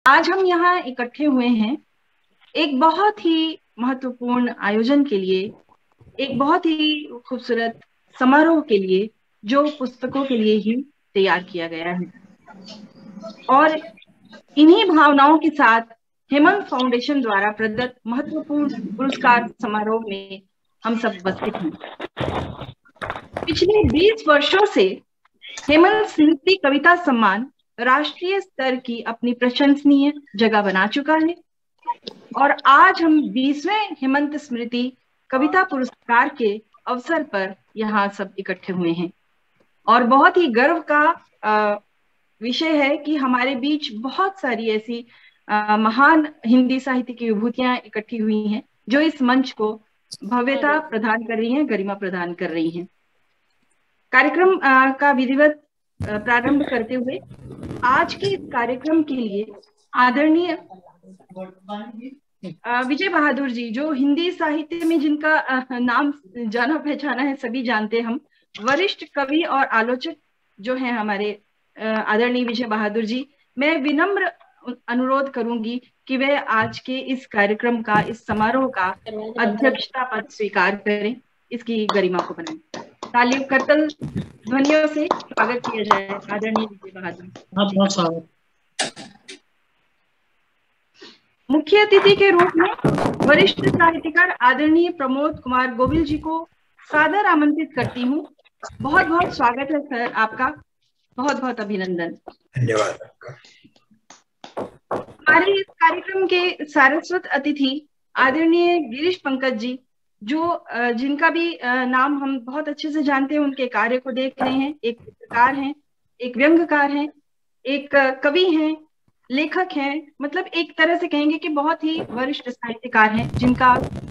आज हम यहाँ इकट्ठे हुए हैं एक बहुत ही महत्वपूर्ण आयोजन के लिए, एक बहुत ही खूबसूरत समारोह के लिए जो पुस्तकों के लिए ही तैयार किया गया है। और इन्हीं भावनाओं के साथ हेमंत फाउंडेशन द्वारा प्रदत्त महत्वपूर्ण पुरस्कार समारोह में हम सब उपस्थित हैं। पिछले 20 वर्षों से हेमंत स्मृति कविता सम्मान राष्ट्रीय स्तर की अपनी प्रशंसनीय जगह बना चुका है और आज हम 20वें हेमंत स्मृति कविता पुरस्कार के अवसर पर यहाँ सब इकट्ठे हुए हैं। और बहुत ही गर्व का विषय है कि हमारे बीच बहुत सारी ऐसी महान हिंदी साहित्य की विभूतियां इकट्ठी हुई हैं जो इस मंच को भव्यता प्रदान कर रही हैं, गरिमा प्रदान कर रही हैं। कार्यक्रम का विधिवत प्रारंभ करते हुए आज के इस कार्यक्रम के लिए आदरणीय विजय बहादुर जी, जो हिंदी साहित्य में जिनका नाम जाना पहचाना है, सभी जानते हैं हम, वरिष्ठ कवि और आलोचक जो हैं हमारे आदरणीय विजय बहादुर जी, मैं विनम्र अनुरोध करूंगी कि वे आज के इस कार्यक्रम का, इस समारोह का अध्यक्षता पद स्वीकार करें, इसकी गरिमा को बनाएं। तालियों करतल ध्वनियों से स्वागत किया जाए आदरणीय विजय बहादुर। मुख्य अतिथि के रूप में वरिष्ठ साहित्यकार आदरणीय प्रमोद कुमार गोविल जी को सादर आमंत्रित करती हूँ। बहुत बहुत स्वागत है सर आपका, बहुत बहुत अभिनंदन। धन्यवाद आपका। हमारे इस कार्यक्रम के सारस्वत अतिथि आदरणीय गिरीश पंकज जी, जो जिनका भी नाम हम बहुत अच्छे से जानते हैं, उनके कार्य को देख रहे हैं। एक चित्रकार हैं, एक व्यंग्यकार हैं, एक कवि हैं, लेखक हैं, मतलब एक तरह से कहेंगे कि बहुत ही वरिष्ठ साहित्यकार हैं जिनका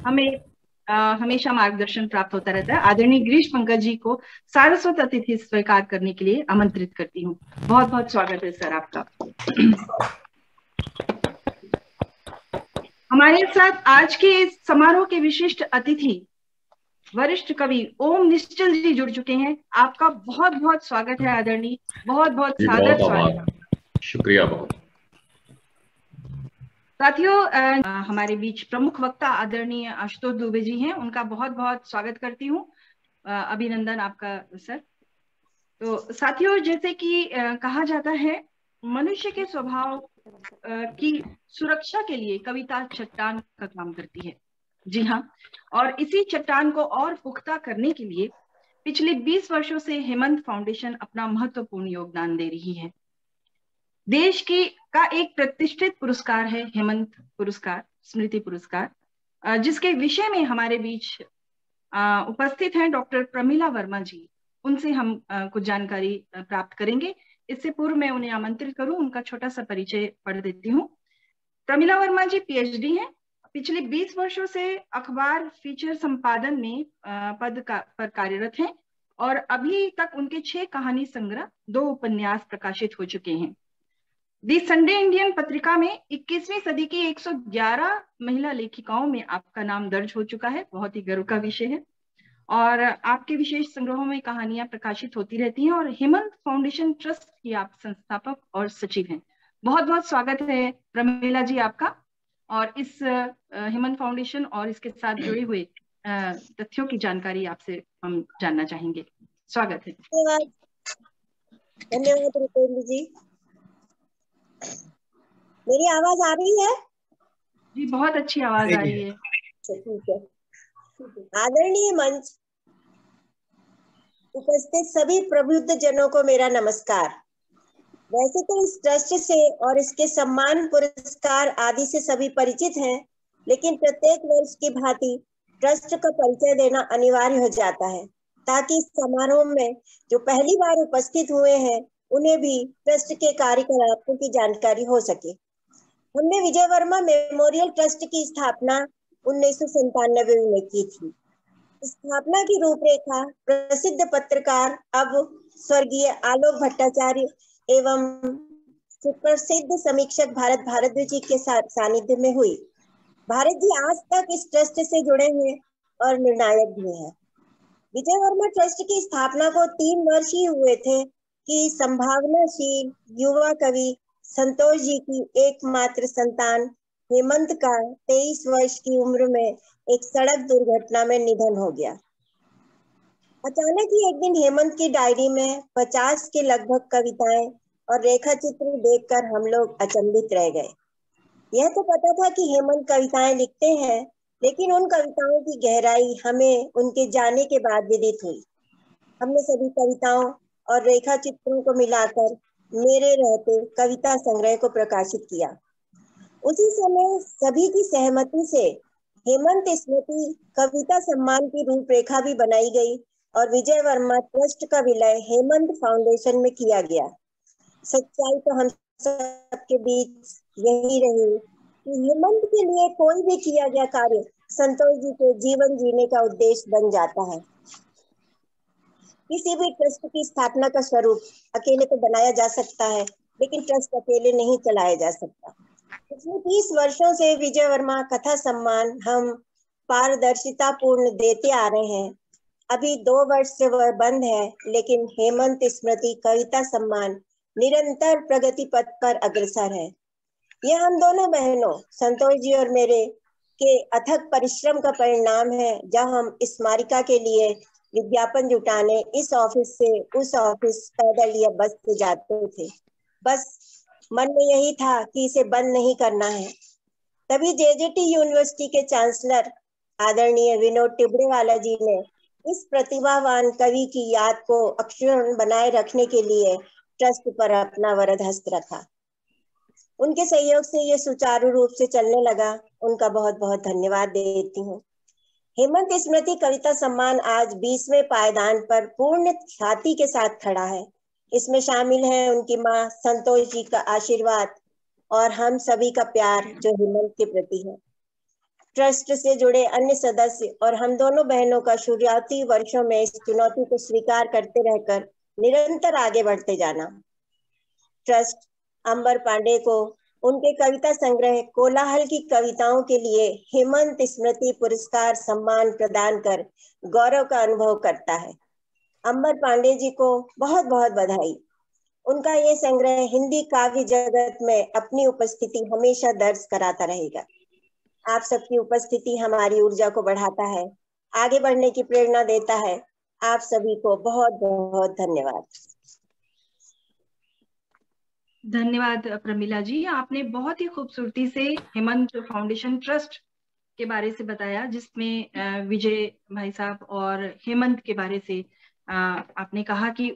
हमें हमेशा मार्गदर्शन प्राप्त होता रहता है। आदरणीय गिरीश पंकज जी को सारस्वत अतिथि स्वीकार करने के लिए आमंत्रित करती हूँ। बहुत बहुत स्वागत है सर आपका। हमारे साथ आज के इस समारोह के विशिष्ट अतिथि वरिष्ठ कवि ओम निश्चल जी जुड़ चुके हैं। आपका बहुत बहुत स्वागत है आदरणीय, बहुत बहुत सादर स्वागत। शुक्रिया बहुत। साथियों, हमारे बीच प्रमुख वक्ता आदरणीय आशुतोष दुबे जी हैं, उनका बहुत बहुत स्वागत करती हूँ। अभिनंदन आपका सर। तो साथियों, जैसे कि कहा जाता है, मनुष्य के स्वभाव की सुरक्षा के लिए कविता चट्टान का काम करती है। जी हाँ, और इसी चट्टान को और पुख्ता करने के लिए पिछले 20 वर्षों से हेमंत फाउंडेशन अपना महत्वपूर्ण योगदान दे रही है। देश की का एक प्रतिष्ठित पुरस्कार है हेमंत पुरस्कार, स्मृति पुरस्कार, जिसके विषय में हमारे बीच उपस्थित हैं डॉक्टर प्रमिला वर्मा जी। उनसे हम कुछ जानकारी प्राप्त करेंगे। इससे पूर्व मैं उन्हें आमंत्रित करूं, उनका छोटा सा परिचय पढ़ देती हूँ। प्रमिला वर्मा जी पीएचडी हैं। पिछले 20 वर्षों से अखबार फीचर संपादन में पर कार्यरत हैं और अभी तक उनके 6 कहानी संग्रह, 2 उपन्यास प्रकाशित हो चुके हैं। दी संडे इंडियन पत्रिका में 21वीं सदी की 111 महिला लेखिकाओं में आपका नाम दर्ज हो चुका है। बहुत ही गर्व का विषय है और आपके विशेष संग्रहों में कहानियां प्रकाशित होती रहती हैं और हेमंत फाउंडेशन ट्रस्ट की आप संस्थापक और सचिव हैं। बहुत बहुत स्वागत है प्रमिला जी आपका। और इस हेमंत फाउंडेशन और इसके साथ जुड़े हुए तथ्यों की जानकारी आपसे हम जानना चाहेंगे। स्वागत है। धन्यवाद रुपेंद्र जी। मेरी आवाज आ रही है? जी, बहुत अच्छी आवाज आ रही है। ठीक है। आदरणीय मंच, उपस्थित सभी प्रबुद्ध जनों को मेरा नमस्कार। वैसे तो इस ट्रस्ट से और इसके सम्मान पुरस्कार आदि से सभी परिचित हैं, लेकिन प्रत्येक वर्ष की भांति ट्रस्ट का परिचय देना अनिवार्य हो जाता है ताकि इस समारोह में जो पहली बार उपस्थित हुए हैं उन्हें भी ट्रस्ट के कार्यकलापों की जानकारी हो सके। हमने विजय वर्मा मेमोरियल ट्रस्ट की स्थापना 1997 में की थी। स्थापना की रूपरेखा प्रसिद्ध पत्रकार अब स्वर्गीय आलोक भट्टाचार्य एवं सुप्रसिद्ध समीक्षक भारत भारद्वाज जी के सानिध्य में हुई। भारत जी आज तक इस ट्रस्ट से जुड़े हैं और निर्णायक भी हैं। विजय वर्मा ट्रस्ट की स्थापना को 3 वर्ष ही हुए थे कि संभावनाशील युवा कवि संतोष जी की एकमात्र संतान हेमंत का 23 वर्ष की उम्र में एक सड़क दुर्घटना में निधन हो गया। अचानक ही एक दिन हेमंत की डायरी में 50 के लगभग कविताएं और रेखा चित्र देखकर हम लोग अचंभित रह गए। यह तो पता था कि हेमंत कविताएं लिखते हैं, लेकिन उन कविताओं की गहराई हमें उनके जाने के बाद विदित हुई। हमने सभी कविताओं और रेखा चित्रों को मिलाकर मेरे रहते कविता संग्रह को प्रकाशित किया। उसी समय सभी की सहमति से हेमंत स्मृति कविता सम्मान की रूपरेखा भी बनाई गई और विजय वर्मा ट्रस्ट का विलय हेमंत फाउंडेशन में किया गया। सच्चाई तो हम सबके बीच यही रही कि हेमंत के लिए कोई भी किया गया कार्य संतोष जी के जीवन जीने का उद्देश्य बन जाता है। किसी भी ट्रस्ट की स्थापना का स्वरूप अकेले तो बनाया जा सकता है, लेकिन ट्रस्ट अकेले नहीं चलाया जा सकता। पिछले 30 वर्षों से विजय वर्मा कथा सम्मान हम पारदर्शिता पूर्ण देते आ रहे हैं। अभी 2 वर्ष से वह बंद है, लेकिन हेमंत स्मृति कविता सम्मान निरंतर प्रगति पथ पर अग्रसर है। यह हम दोनों बहनों संतोष जी और मेरे के अथक परिश्रम का परिणाम है। जब हम स्मारिका के लिए विज्ञापन जुटाने इस ऑफिस से उस ऑफिस पैदल या बस से जाते थे, बस मन में यही था कि इसे बंद नहीं करना है। तभी जेजेटी यूनिवर्सिटी के चांसलर आदरणीय विनोद टिबड़ेवाला जी ने इस प्रतिभावान कवि की याद को अक्षुण्ण बनाए रखने के लिए ट्रस्ट पर अपना वरद हस्त रखा। उनके सहयोग से ये सुचारू रूप से चलने लगा। उनका बहुत बहुत धन्यवाद देती हूँ। हेमंत स्मृति कविता सम्मान आज 20वें पायदान पर पूर्ण ख्याति के साथ खड़ा है। इसमें शामिल है उनकी माँ संतोष जी का आशीर्वाद और हम सभी का प्यार जो हेमंत के प्रति है। ट्रस्ट से जुड़े अन्य सदस्य और हम दोनों बहनों का शुरुआती वर्षों में इस चुनौती को स्वीकार करते रहकर निरंतर आगे बढ़ते जाना। ट्रस्ट अंबर पांडे को उनके कविता संग्रह कोलाहल की कविताओं के लिए हेमंत स्मृति पुरस्कार सम्मान प्रदान कर गौरव का अनुभव करता है। अंबर पांडे जी को बहुत बहुत बधाई। उनका ये संग्रह हिंदी काव्य जगत में अपनी उपस्थिति हमेशा दर्ज कराता रहेगा। आप सबकी उपस्थिति हमारी ऊर्जा को बढ़ाता है, आगे बढ़ने की प्रेरणा देता है। आप सभी को बहुत बहुत धन्यवाद। धन्यवाद प्रमिला जी, आपने बहुत ही खूबसूरती से हेमंत फाउंडेशन ट्रस्ट के बारे से बताया, जिसमें विजय भाई साहब और हेमंत के बारे से आपने कहा कि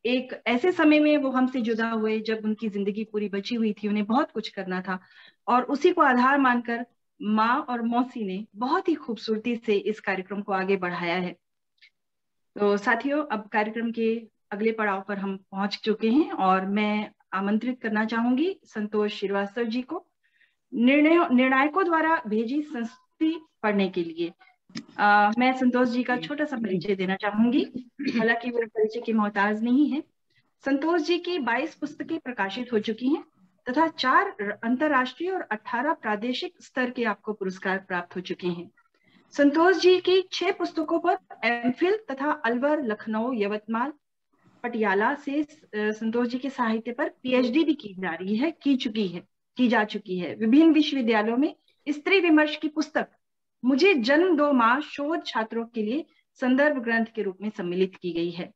एक ऐसे समय में वो हमसे जुदा हुए जब उनकी जिंदगी पूरी बची हुई थी, उन्हें बहुत कुछ करना था और उसी को आधार मानकर माँ और मौसी ने बहुत ही खूबसूरती से इस कार्यक्रम को आगे बढ़ाया है। तो साथियों, अब कार्यक्रम के अगले पड़ाव पर हम पहुंच चुके हैं और मैं आमंत्रित करना चाहूंगी संतोष श्रीवास्तव जी को निर्णायकों द्वारा भेजी संस्तुति पढ़ने के लिए। मैं संतोष जी का छोटा सा परिचय देना चाहूंगी, हालांकि वो परिचय की मोहताज नहीं है। संतोष जी की 22 पुस्तकें प्रकाशित हो चुकी हैं तथा 4 अंतर्राष्ट्रीय और 18 प्रादेशिक स्तर के आपको पुरस्कार प्राप्त हो चुके हैं। संतोष जी की 6 पुस्तकों पर एमफिल तथा अलवर, लखनऊ, यवतमाल, पटियाला से संतोष जी के साहित्य पर पीएचडी भी की जा चुकी है। विभिन्न विश्वविद्यालयों में स्त्री विमर्श की पुस्तक मुझे जन्म दो माँ शोध छात्रों के लिए संदर्भ ग्रंथ के रूप में सम्मिलित की गई है।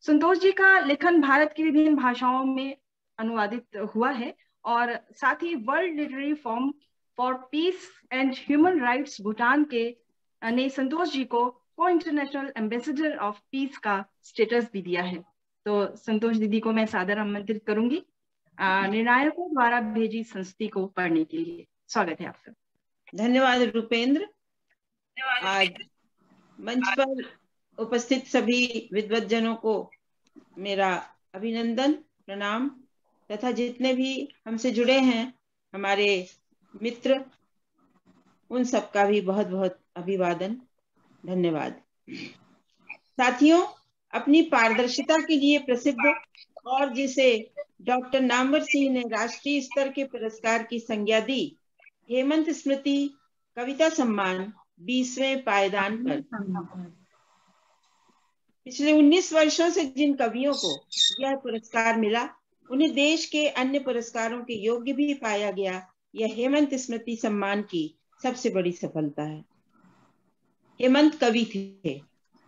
संतोष जी का लेखन भारत की विभिन्न भाषाओं में अनुवादित हुआ है और साथ ही world literary forum for peace and human rights Bhutan के ने संतोष जी को को इंटरनेशनल एम्बेसडर ऑफ पीस का स्टेटस भी दिया है। तो संतोष दीदी को मैं सादर आमंत्रित करूंगी निर्णायकों द्वारा भेजी संस्तुति को पढ़ने के लिए। स्वागत है आपका। धन्यवाद रूपेंद्र। आज मंच पर उपस्थित सभी विद्वज्जनों को मेरा अभिनंदन, प्रणाम तथा जितने भी हमसे जुड़े हैं हमारे मित्र, उन सबका भी बहुत बहुत अभिवादन, धन्यवाद। साथियों, अपनी पारदर्शिता के लिए प्रसिद्ध और जिसे डॉक्टर नामवर सिंह ने राष्ट्रीय स्तर के पुरस्कार की संज्ञा दी, हेमंत स्मृति कविता सम्मान 20वें पायदान पर पिछले 19 वर्षों से जिन कवियों को यह पुरस्कार मिला, उन्हें देश के अन्य पुरस्कारों के योग्य भी पाया गया। यह हेमंत स्मृति सम्मान की सबसे बड़ी सफलता है। हेमंत कवि थे।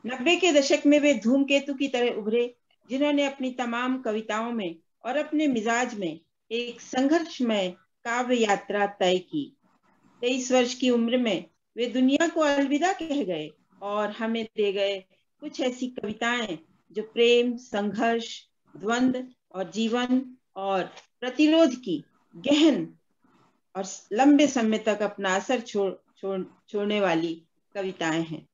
90 के दशक में वे धूमकेतु की तरह उभरे, जिन्होंने अपनी तमाम कविताओं में और अपने मिजाज में एक संघर्षमय काव्य यात्रा तय की। 23 वर्ष की उम्र में वे दुनिया को अलविदा कह गए और हमें दे गए कुछ ऐसी कविताएं जो प्रेम, संघर्ष, द्वंद्व और जीवन और प्रतिरोध की गहन और लंबे समय तक अपना असर छोड़ने वाली कविताएं हैं।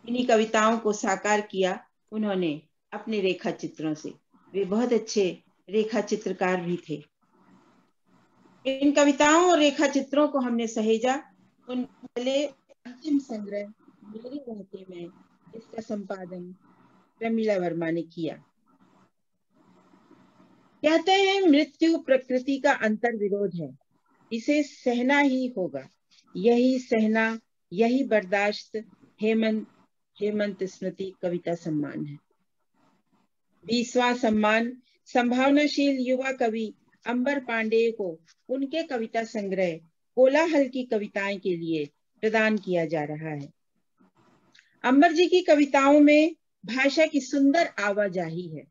इन्हीं कविताओं को साकार किया उन्होंने अपने रेखा चित्रों से। वे बहुत अच्छे रेखा चित्रकार भी थे। इन कविताओं और रेखा चित्रों को हमने सहेजा। उन पहले अंतिम संग्रह मेरी बातें में इसका संपादन प्रमीला वर्मा ने किया। कहते हैं मृत्यु प्रकृति का अंतर विरोध है, इसे सहना ही होगा। यही सहना, यही बर्दाश्त हेमंत स्मृति कविता सम्मान है। 20वां सम्मान संभावनाशील युवा कवि अंबर पांडेय को उनके कविता संग्रह कोलाहल की कविताएं के लिए प्रदान किया जा रहा है। अंबर जी की कविताओं में भाषा की सुंदर आवाजाही है,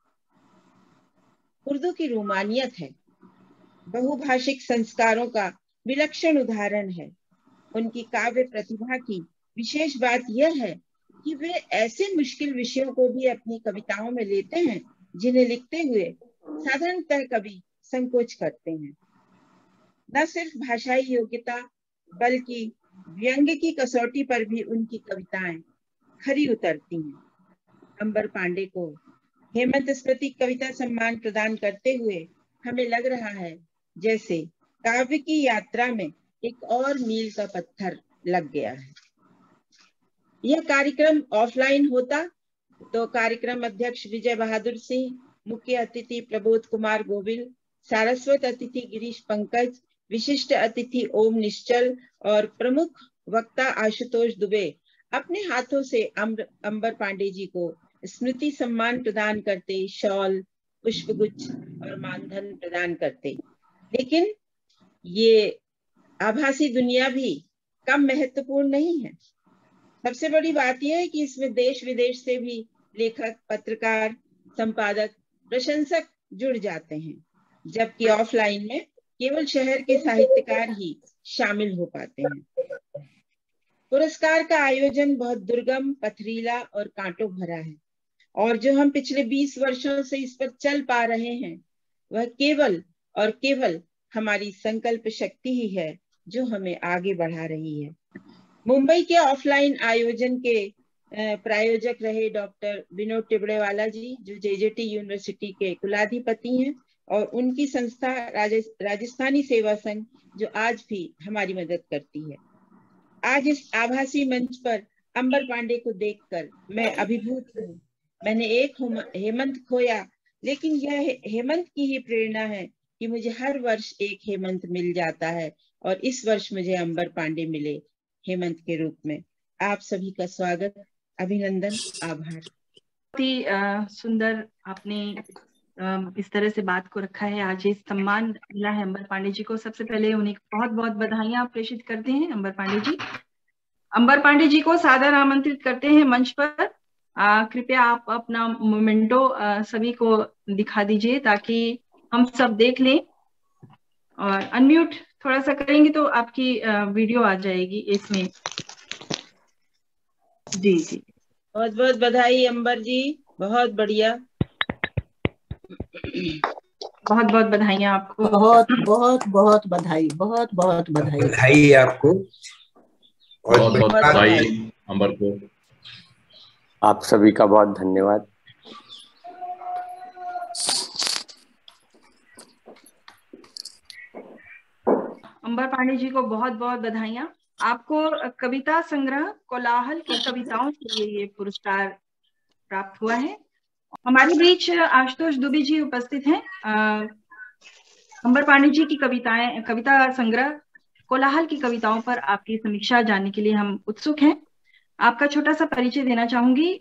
उर्दू की रोमानियत है, बहुभाषिक संस्कारों का विलक्षण उदाहरण है। उनकी काव्य प्रतिभा की विशेष बात यह है कि वे ऐसे मुश्किल विषयों को भी अपनी कविताओं में लेते हैं जिन्हें लिखते हुए साधारणतः कवि संकोच करते हैं। न सिर्फ भाषाई योग्यता बल्कि व्यंग्य की कसौटी पर भी उनकी कविताएं खरी उतरती हैं। अंबर पांडे को हेमंत स्मृति कविता सम्मान प्रदान करते हुए हमें लग रहा है जैसे काव्य की यात्रा में एक और मील का पत्थर लग गया है। यह कार्यक्रम ऑफलाइन होता तो कार्यक्रम अध्यक्ष विजय बहादुर सिंह, मुख्य अतिथि प्रबोध कुमार गोविल, सारस्वत अतिथि गिरीश पंकज, विशिष्ट अतिथि ओम निश्चल और प्रमुख वक्ता आशुतोष दुबे अपने हाथों से अंबर पांडे जी को स्मृति सम्मान प्रदान करते, शॉल, पुष्पगुच्छ और मानधन प्रदान करते। लेकिन ये आभासी दुनिया भी कम महत्वपूर्ण नहीं है। सबसे बड़ी बात यह है कि इसमें देश विदेश से भी लेखक, पत्रकार, संपादक, प्रशंसक जुड़ जाते हैं, जबकि ऑफलाइन में केवल शहर के साहित्यकार ही शामिल हो पाते हैं। पुरस्कार का आयोजन बहुत दुर्गम, पथरीला और कांटों भरा है और जो हम पिछले 20 वर्षों से इस पर चल पा रहे हैं वह केवल और केवल हमारी संकल्प शक्ति ही है जो हमें आगे बढ़ा रही है। मुंबई के ऑफलाइन आयोजन के प्रायोजक रहे डॉक्टर विनोद टिबड़ेवाला जी, जो जेजेटी यूनिवर्सिटी के कुलाधिपति हैं, और उनकी संस्था राजस्थानी सेवा संघ, जो आज भी हमारी मदद करती है। आज इस आभासी मंच पर अंबर पांडे को देखकर मैं अभिभूत हूँ। मैंने एक हेमंत खोया, लेकिन यह हेमंत की ही प्रेरणा है कि मुझे हर वर्ष एक हेमंत मिल जाता है और इस वर्ष मुझे अंबर पांडे मिले हेमंत के रूप में। आप सभी का स्वागत, अभिनंदन, आभार। बहुत ही सुंदर आपने इस तरह से बात को रखा है। आज इस सम्मान मिला है अंबर पांडे जी को। सबसे पहले उन्हें बहुत बहुत बधाइयां प्रेषित करते हैं अंबर पांडे जी। अंबर पांडे जी को सादर आमंत्रित करते हैं मंच पर। कृपया आप अपना मोमेंटो सभी को दिखा दीजिए ताकि हम सब देख लें, और अनम्यूट थोड़ा सा करेंगे तो आपकी वीडियो आ जाएगी इसमें। जी जी, बहुत बहुत बधाई अंबर जी, बहुत बढ़िया। बहुत बहुत बधाइयां आपको। बहुत बहुत बहुत बधाई, बहुत बहुत बधाई। बधाई आपको और बहुत बहुत बधाई अंबर को। आप सभी का बहुत धन्यवाद। अंबर पांडे जी को बहुत बहुत बधाइयां। आपको कविता संग्रह कोलाहल की कविताओं के लिए ये पुरस्कार प्राप्त हुआ है। हमारे बीच आशुतोष दुबे जी उपस्थित हैं। अंबर पांडे जी की कविता संग्रह कोलाहल की कविताओं पर आपकी समीक्षा जानने के लिए हम उत्सुक हैं। आपका छोटा सा परिचय देना चाहूंगी।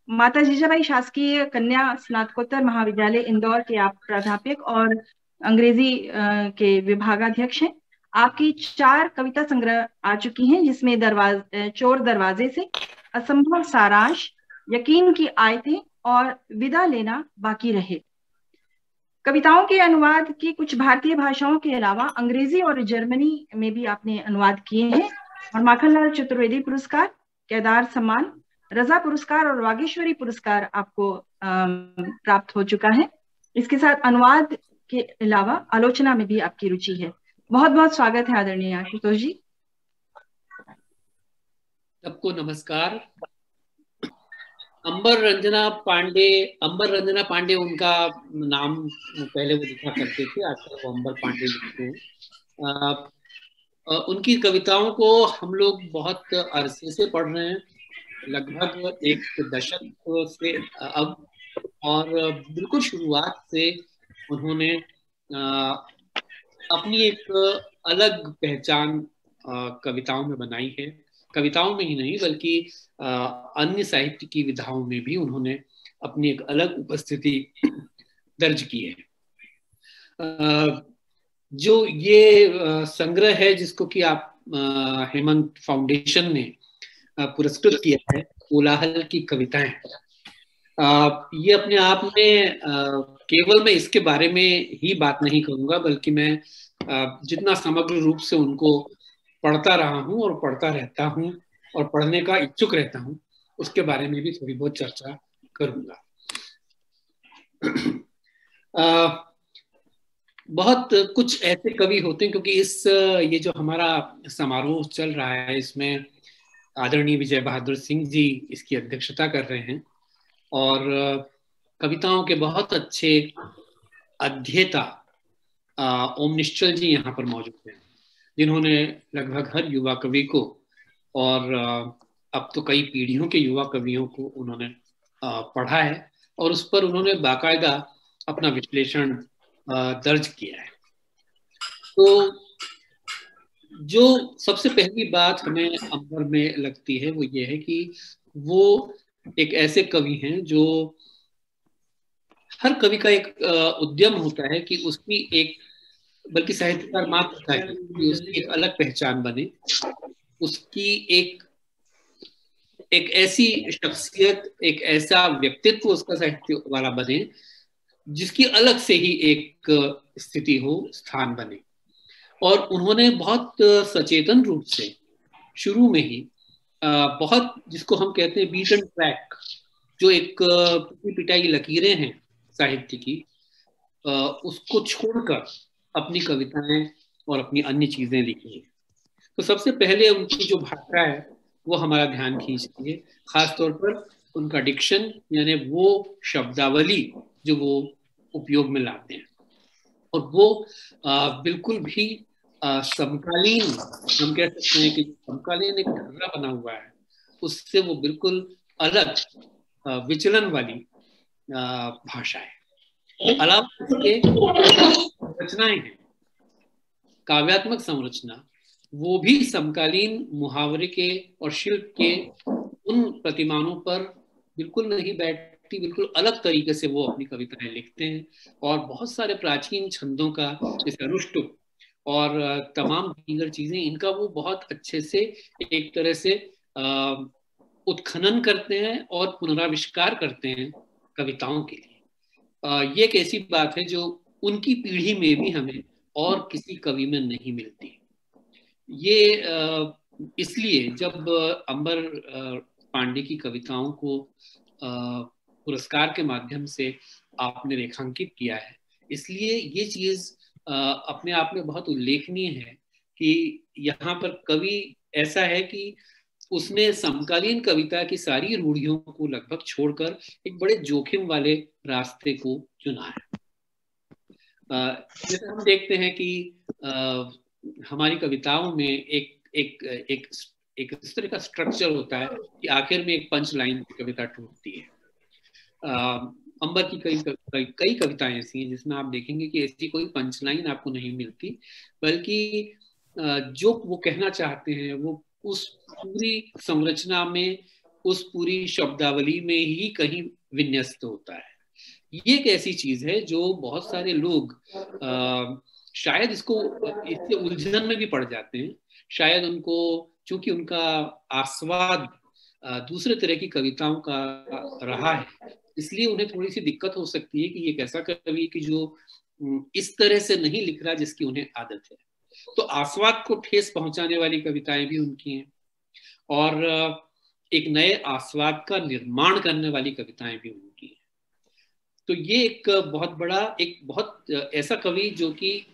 माता जीजाबाई शासकीय कन्या स्नातकोत्तर महाविद्यालय इंदौर के आप प्राध्यापक और अंग्रेजी के विभागाध्यक्ष हैं। आपकी 4 कविता संग्रह आ चुकी हैं, जिसमें चोर दरवाजे से, असंभव सारांश, यकीन की आयतें और विदा लेना बाकी रहे। कविताओं के अनुवाद की कुछ भारतीय भाषाओं के अलावा अंग्रेजी और जर्मनी में भी आपने अनुवाद किए हैं और माखनलाल चतुर्वेदी पुरस्कार, केदार सम्मान, रजा पुरस्कार और वागीश्वरी पुरस्कार आपको प्राप्त हो चुका है। इसके साथ अनुवाद के अलावा आलोचना में भी आपकी रुचि है। बहुत बहुत स्वागत है आदरणीय आशुतोष जी। सबको नमस्कार। अंबर रंजना पांडे उनका नाम पहले वो लिखा करते थे, आजकल वो अंबर पांडे लिखते हैं। उनकी कविताओं को हम लोग बहुत अरसे से पढ़ रहे हैं, लगभग 1 दशक से अब, और बिल्कुल शुरुआत से उन्होंने अपनी एक अलग पहचान कविताओं में बनाई है। कविताओं में ही नहीं बल्कि अन्य साहित्य की विधाओं में भी उन्होंने अपनी एक अलग उपस्थिति दर्ज की है। जो ये संग्रह है जिसको कि आप हेमंत फाउंडेशन ने पुरस्कृत किया है, कोलाहल की कविताएं, ये अपने आप में केवल मैं इसके बारे में ही बात नहीं करूंगा, बल्कि मैं जितना समग्र रूप से उनको पढ़ता रहा हूं और पढ़ता रहता हूं और पढ़ने का इच्छुक रहता हूं, उसके बारे में भी थोड़ी बहुत चर्चा करूंगा। बहुत कुछ ऐसे कवि होते हैं, क्योंकि ये जो हमारा समारोह चल रहा है, इसमें आदरणीय विजय बहादुर सिंह जी इसकी अध्यक्षता कर रहे हैं और कविताओं के बहुत अच्छे अध्येता ओम निश्चल जी यहाँ पर मौजूद हैं, जिन्होंने लगभग हर युवा कवि को और अब तो कई पीढ़ियों के युवा कवियों को उन्होंने पढ़ा है और उस पर उन्होंने बाकायदा अपना विश्लेषण दर्ज किया है। तो जो सबसे पहली बात हमें अंबर में लगती है वो ये है कि वो एक ऐसे कवि हैं जो, हर कवि का एक उद्यम होता है कि उसकी एक, बल्कि साहित्यकार मात्र है कि उसकी एक अलग पहचान बने, उसकी एक ऐसी शख्सियत, एक ऐसा व्यक्तित्व उसका साहित्य वाला बने जिसकी अलग से ही एक स्थिति हो, स्थान बने। और उन्होंने बहुत सचेतन रूप से शुरू में ही बहुत, जिसको हम कहते हैं बीटन ट्रैक, जो एक पिटाई लकीरें हैं साहित्य की, उसको छोड़कर अपनी कविताएं और अपनी अन्य चीजें लिखी हैं। तो सबसे पहले उनकी जो भाषा है वो हमारा ध्यान खींचती है, खासतौर पर उनका डिक्शन, यानी वो शब्दावली जो वो उपयोग में लाते हैं, और वो बिल्कुल भी समकालीन, हम कह सकते हैं कि समकालीन एक ढर्रा बना हुआ है, उससे वो बिल्कुल अलग विचलन वाली भाषा है। अलावा इसके रचनाएं हैं, काव्यात्मक संरचना, वो भी समकालीन मुहावरे के और शिल्प के उन प्रतिमानों पर बिल्कुल नहीं बैठती, बिल्कुल अलग तरीके से वो अपनी कविताएं लिखते हैं। और बहुत सारे प्राचीन छंदों का, जैसे अनुष्टुप और तमाम दीगर चीजें, इनका वो बहुत अच्छे से एक तरह से उत्खनन करते हैं और पुनराविष्कार करते हैं कविताओं के लिए। ये एक ऐसी बात है जो उनकी पीढ़ी में भी हमें और किसी कवि में नहीं मिलती। ये इसलिए जब अंबर पांडे की कविताओं को पुरस्कार के माध्यम से आपने रेखांकित किया है, इसलिए ये चीज अपने आप में बहुत उल्लेखनीय है कि यहाँ पर कवि ऐसा है कि उसने समकालीन कविता की सारी रूढ़ियों को लगभग छोड़कर एक बड़े जोखिम वाले रास्ते को चुना है। जैसे हम देखते हैं कि हमारी कविताओं में एक इस तरह का स्ट्रक्चर होता है कि आखिर में एक पंच लाइन कविता टूटती है। अंबर की कई कविताएं ऐसी हैं जिसमें आप देखेंगे कि ऐसी कोई पंच लाइन आपको नहीं मिलती, बल्कि जो वो कहना चाहते हैं वो उस पूरी संरचना में उस पूरी शब्दावली में ही कहीं विन्यस्त होता है। ये एक ऐसी चीज है जो बहुत सारे लोग शायद इससे उलझन में भी पड़ जाते हैं। शायद उनको, चूंकि उनका आस्वाद दूसरे तरह की कविताओं का रहा है, इसलिए उन्हें थोड़ी सी दिक्कत हो सकती है कि ये एक ऐसा कवि कि जो इस तरह से नहीं लिख रहा जिसकी उन्हें आदत है। तो आस्वाद को ठेस पहुंचाने वाली कविताएं भी उनकी हैं, और एक नए आस्वाद का निर्माण करने वाली कविताएं भी उनकी हैं। तो ये एक बहुत ऐसा कवि जो कि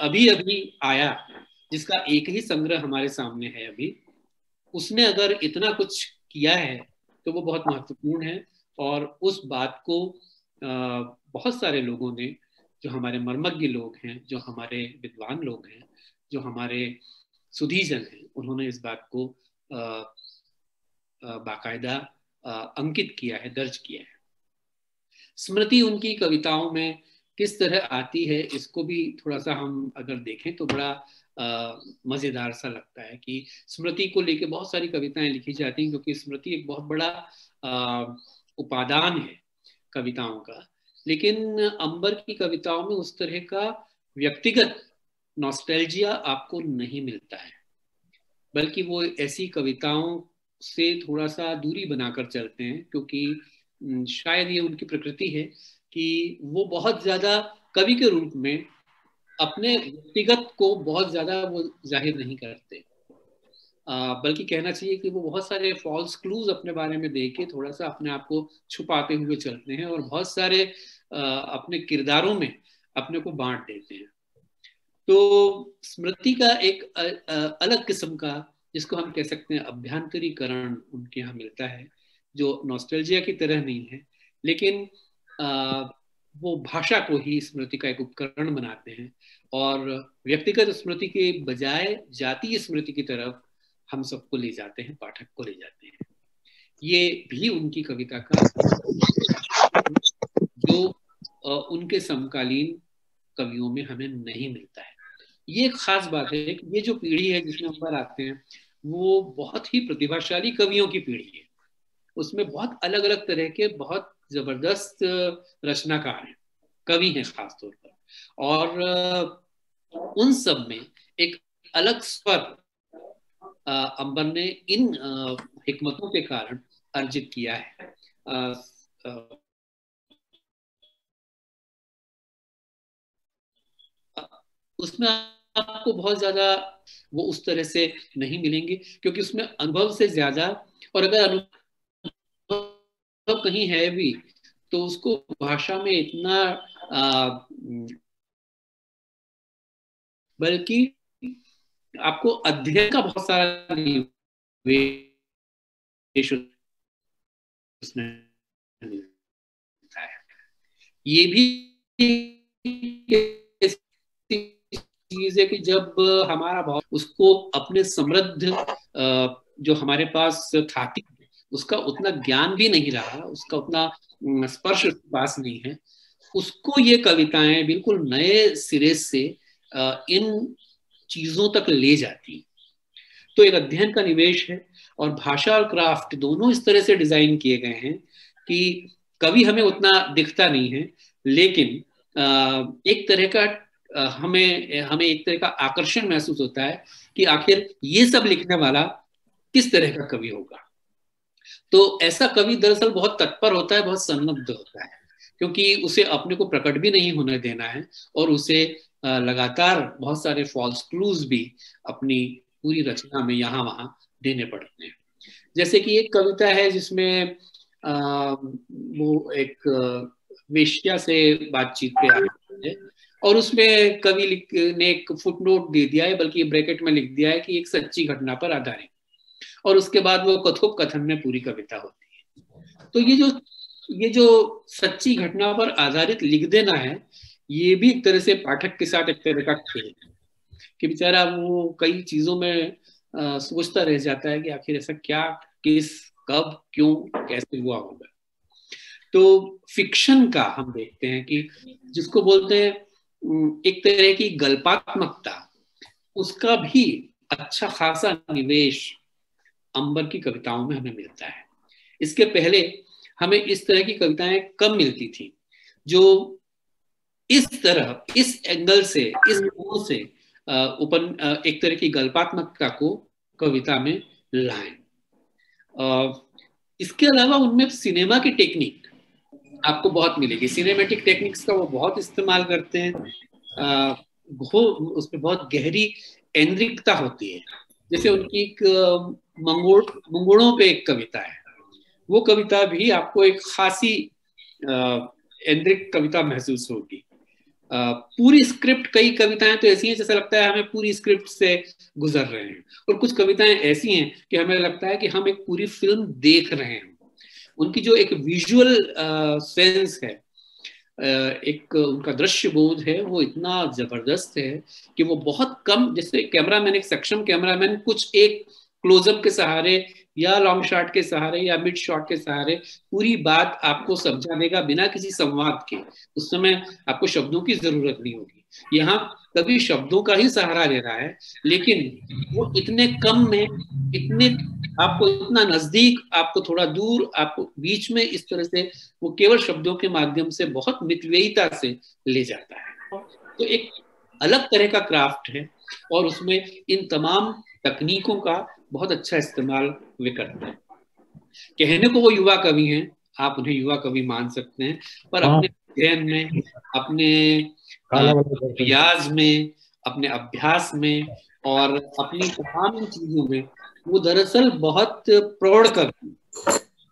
अभी अभी आया, जिसका एक ही संग्रह हमारे सामने है अभी, उसने अगर इतना कुछ किया है तो वो बहुत महत्वपूर्ण है। और उस बात को बहुत सारे लोगों ने, जो हमारे मर्मज्ञ लोग हैं, जो हमारे विद्वान लोग हैं, जो हमारे सुधीजन हैं, उन्होंने इस बात को बाकायदा अंकित किया है, दर्ज किया है। स्मृति उनकी कविताओं में किस तरह आती है, इसको भी थोड़ा सा हम अगर देखें तो बड़ा मजेदार सा लगता है कि स्मृति को लेके बहुत सारी कविताएं लिखी जाती हैं, क्योंकि स्मृति एक बहुत बड़ा उपादान है कविताओं का। लेकिन अंबर की कविताओं में उस तरह का व्यक्तिगत नॉस्टैल्जिया आपको नहीं मिलता है, बल्कि वो ऐसी कविताओं से थोड़ा सा दूरी बनाकर चलते हैं, क्योंकि शायद ये उनकी प्रकृति है कि वो बहुत ज्यादा कवि के रूप में अपने व्यक्तिगत को बहुत ज्यादा वो जाहिर नहीं करते, बल्कि कहना चाहिए कि वो बहुत सारे फॉल्स क्लूज अपने बारे में देके थोड़ा सा अपने आप को छुपाते हुए चलते हैं, और बहुत सारे अपने किरदारों में अपने को बांट देते हैं। तो स्मृति का एक अलग किस्म का, जिसको हम कह सकते हैं अभ्यंतरीकरण, उनके यहाँ मिलता है, जो नॉस्टैल्जिया की तरह नहीं है, लेकिन वो भाषा को ही स्मृति का एक उपकरण बनाते हैं, और व्यक्तिगत स्मृति के बजाय जातीय स्मृति की तरफ हम सबको ले जाते हैं, पाठक को ले जाते हैं। ये भी उनकी कविता का जो उनके समकालीन कवियों में हमें नहीं मिलता है। ये एक खास बात है कि ये जो पीढ़ी है जिसमें अंबर आते हैं, वो बहुत ही प्रतिभाशाली कवियों की पीढ़ी है। उसमें बहुत अलग अलग तरह के बहुत जबरदस्त रचनाकार हैं, कवि हैं खास तौर पर, और उन सब में एक अलग स्वर अंबर ने इन हिकमतों के कारण अर्जित किया है। उसमें आपको बहुत ज्यादा वो उस तरह से नहीं मिलेंगे, क्योंकि उसमें अनुभव से ज्यादा, और अगर अनुभव कहीं है भी तो उसको भाषा में इतना बल्कि आपको अध्ययन का बहुत सारा निवेश उसमें मिलता है। ये भी चीज है कि जब हमारा भाव उसको अपने समृद्ध जो हमारे पास था, उसका उतना ज्ञान भी नहीं रहा, उसका उतना स्पर्श पास नहीं है, उसको ये कविताएं बिल्कुल नए सिरे से इन चीजों तक ले जाती। तो एक अध्ययन का निवेश है, और भाषा और क्राफ्ट दोनों इस तरह से डिजाइन किए गए हैं कि कवि हमें उतना दिखता नहीं है, लेकिन एक तरह का हमें एक तरह का आकर्षण महसूस होता है कि आखिर ये सब लिखने वाला किस तरह का कवि होगा। तो ऐसा कवि दरअसल बहुत तत्पर होता है, बहुत सन्नद्ध होता है, क्योंकि उसे अपने को प्रकट भी नहीं होने देना है, और उसे लगातार बहुत सारे फॉल्स क्लूज भी अपनी पूरी रचना में यहाँ वहां देने पड़ते हैं। जैसे कि एक कविता है जिसमें वो एक वेश्या से बातचीत पे आ रही है, और उसमें कवि ने एक फुटनोट दे दिया है, बल्कि ब्रैकेट में लिख दिया है कि एक सच्ची घटना पर आधारित, और उसके बाद वो कथोपकथन में पूरी कविता होती है। तो ये जो सच्ची घटना पर आधारित लिख देना है, ये भी एक तरह से पाठक के साथ एक तरह का खेल है कि बेचारा वो कई चीजों में सोचता रह जाता है कि आखिर ऐसा क्या, किस, कब, क्यों, कैसे हुआ होगा। तो फिक्शन का हम देखते हैं कि जिसको बोलते हैं एक तरह की गल्पात्मकता, उसका भी अच्छा खासा निवेश अंबर की कविताओं में हमें मिलता है। इसके पहले हमें इस तरह की कविताएं कम मिलती थी जो इस तरह, इस एंगल से, इस कोण से एक तरह की गल्पात्मकता को कविता में लाएं। इसके अलावा उनमें सिनेमा की टेक्निक आपको बहुत मिलेगी। सिनेमैटिक टेक्निक्स का वो बहुत इस्तेमाल करते हैं। उसमें बहुत गहरी ऐन्द्रिकता होती है। जैसे उनकी एक मंगोड़ों पे एक कविता है, वो कविता भी आपको एक खासी ऐन्द्रिक कविता महसूस होगी। पूरी स्क्रिप्ट, कई कविताएं तो ऐसी हैं जैसा लगता है हमें पूरी स्क्रिप्ट से गुजर रहे हैं, और कुछ कविताएं ऐसी हैं कि हमें लगता है कि हम एक पूरी फिल्म देख रहे हैं। उनकी जो एक विजुअल सेंस है, एक उनका दृश्य बोध है, वो इतना जबरदस्त है कि वो बहुत कम, जैसे कैमरामैन, एक सक्षम कैमरामैन कुछ एक क्लोजअप के सहारे या लॉन्ग शॉट के सहारे या मिड शॉट के सहारे पूरी बात आपको समझा देगा बिना किसी संवाद के। उस समय आपको शब्दों की जरूरत नहीं होगी। यहाँ कभी शब्दों का ही सहारा ले रहा है, लेकिन वो इतने कम में, इतने आपको इतना नजदीक, आपको थोड़ा दूर, आपको बीच में, इस तरह से वो केवल शब्दों के माध्यम से बहुत मितव्ययिता से ले जाता है। तो एक अलग तरह का क्राफ्ट है, और उसमें इन तमाम तकनीकों का बहुत अच्छा इस्तेमाल वे करते हैं। कहने को वो युवा कवि हैं, आप उन्हें युवा कवि मान सकते हैं, पर अपने अध्ययन में, अपने रियाज में, अपने अभ्यास में और अपनी तमाम चीजों में वो दरअसल बहुत प्रौढ़ कवि,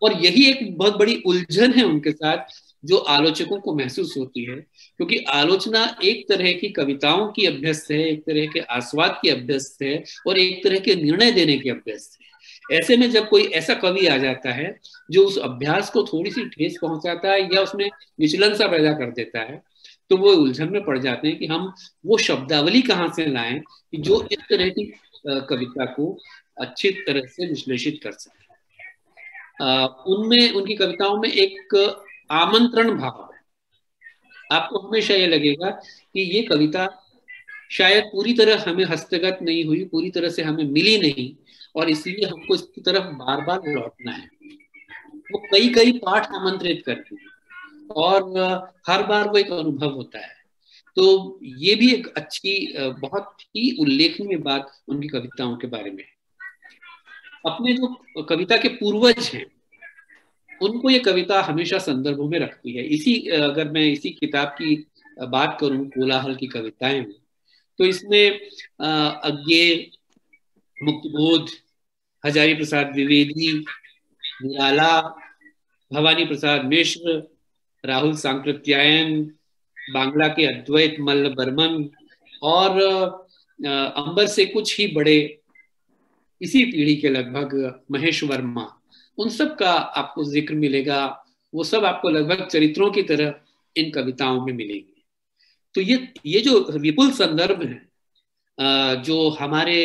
और यही एक बहुत बड़ी उलझन है उनके साथ जो आलोचकों को महसूस होती है, क्योंकि आलोचना एक तरह की कविताओं की अभ्यस्त है, एक तरह के आस्वाद की अभ्यस्त है, और एक तरह के निर्णय देने की अभ्यस्त है। ऐसे में जब कोई ऐसा कवि आ जाता है जो उस अभ्यास को थोड़ी सी ठेस पहुंचाता है या उसमें विचलन सा पैदा कर देता है, तो वो उलझन में पड़ जाते हैं कि हम वो शब्दावली कहाँ से लाएं कि जो इस तरह की कविता को अच्छी तरह से विश्लेषित कर सके। उनमें, उनकी कविताओं में एक आमंत्रण भाव है। आपको हमेशा ये लगेगा कि ये कविता शायद पूरी तरह हमें हस्तगत नहीं हुई, पूरी तरह से हमें मिली नहीं, और इसलिए हमको इसकी तरफ बार बार लौटना है। वो कई कई पाठ आमंत्रित करती है, और हर बार वो एक अनुभव होता है। तो ये भी एक अच्छी, बहुत ही उल्लेखनीय बात उनकी कविताओं के बारे में। अपने जो कविता के पूर्वज हैं उनको ये कविता हमेशा संदर्भों में रखती है। अगर मैं इसी किताब की बात करूं, कोलाहल की कविताएं में, तो इसमें अज्ञे, मुक्तिबोध, हजारी प्रसाद द्विवेदी, निराला, भवानी प्रसाद मिश्र, राहुल सांकृत्यायन, बांग्ला के अद्वैत मल्ल बर्मन, और अंबर से कुछ ही बड़े इसी पीढ़ी के लगभग महेश वर्मा, उन सब का आपको जिक्र मिलेगा। वो सब आपको लगभग चरित्रों की तरह इन कविताओं में मिलेंगे। तो ये जो विपुल संदर्भ हैं जो हमारे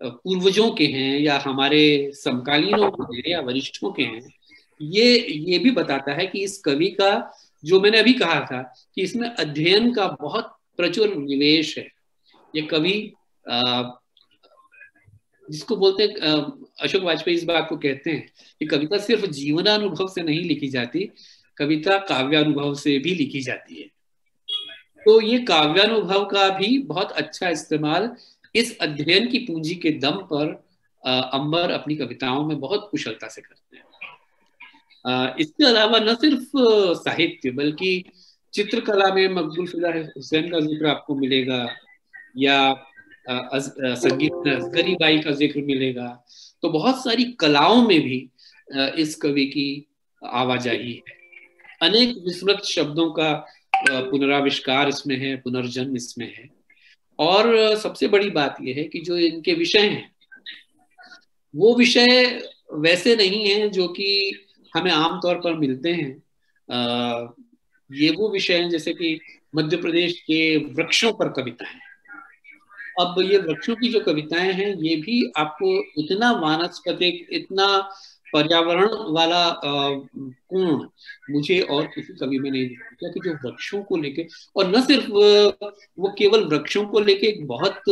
पूर्वजों के हैं या हमारे समकालीनों के हैं या वरिष्ठों के हैं, ये भी बताता है कि इस कवि का, जो मैंने अभी कहा था कि इसमें अध्ययन का बहुत प्रचुर निवेश है। ये कवि जिसको बोलते हैं, अशोक वाजपेयी इस बात को कहते हैं कि कविता सिर्फ जीवनानुभव से नहीं लिखी जाती, कविता काव्यानुभव से भी लिखी जाती है। तो ये काव्यानुभव का भी बहुत अच्छा इस्तेमाल इस अध्ययन की पूंजी के दम पर अंबर अपनी कविताओं में बहुत कुशलता से करते हैं। इसके अलावा न सिर्फ साहित्य बल्कि चित्रकला में मकबूल फिदा हुसैन का जिक्र आपको मिलेगा, या संगीत में असगरी बाई का जिक्र मिलेगा। तो बहुत सारी कलाओं में भी इस कवि की आवाजाही है। अनेक विस्मृत शब्दों का पुनराविष्कार इसमें है, पुनर्जन्म इसमें है। और सबसे बड़ी बात यह है कि जो इनके विषय हैं वो विषय वैसे नहीं हैं जो कि हमें आमतौर पर मिलते हैं। ये वो विषय हैं जैसे कि मध्य प्रदेश के वृक्षों पर कविताएं। अब ये वृक्षों की जो कविताएं हैं ये भी आपको इतना वानस्पतिक, इतना पर्यावरण वाला कोण मुझे और किसी कवि में नहीं दिखा कि जो वृक्षों को लेके, और न सिर्फ वो केवल वृक्षों को लेके एक बहुत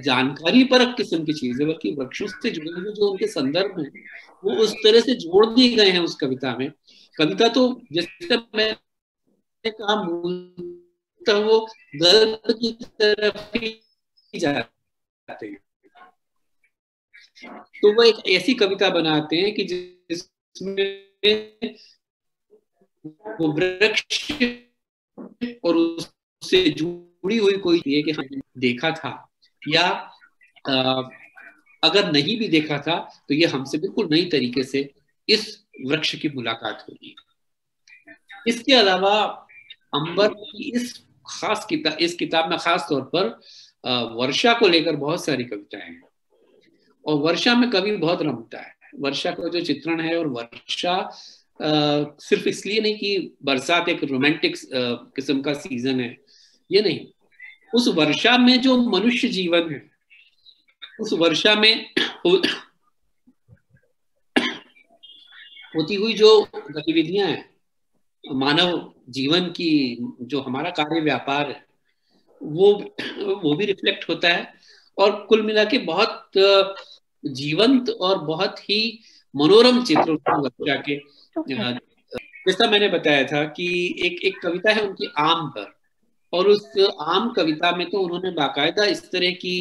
जानकारी परक किस्म की चीज है, बल्कि वृक्षों से जुड़े हुए जो उनके संदर्भ हैं वो उस तरह से जोड़ दिए गए हैं उस कविता में। कविता तो जैसे मैंने कहा मूलतः वो गर्भ की तरफ ही जाते हैं, तो वो एक ऐसी कविता बनाते हैं कि जिसमें वो वृक्ष और उससे जुड़ी हुई कोई है कि हमने देखा था, या अगर नहीं भी देखा था तो ये हमसे बिल्कुल नई तरीके से इस वृक्ष की मुलाकात होगी। इसके अलावा अंबर की इस किताब में खास तौर पर वर्षा को लेकर बहुत सारी कविताएं हैं, और वर्षा में कवि बहुत रमता है। वर्षा का जो चित्रण है, और वर्षा सिर्फ इसलिए नहीं कि बरसात एक रोमांटिक किस्म का सीजन है, ये नहीं, उस वर्षा में जो मनुष्य जीवन है, उस वर्षा में होती हुई जो गतिविधियां हैं, मानव जीवन की जो हमारा कार्य व्यापार है, वो भी रिफ्लेक्ट होता है, और कुल मिला के बहुत जीवंत और बहुत ही मनोरम चित्र वर्षा के। जैसा मैंने बताया था कि एक कविता है उनकी आम पर, और उस आम कविता में तो उन्होंने बाकायदा इस तरह की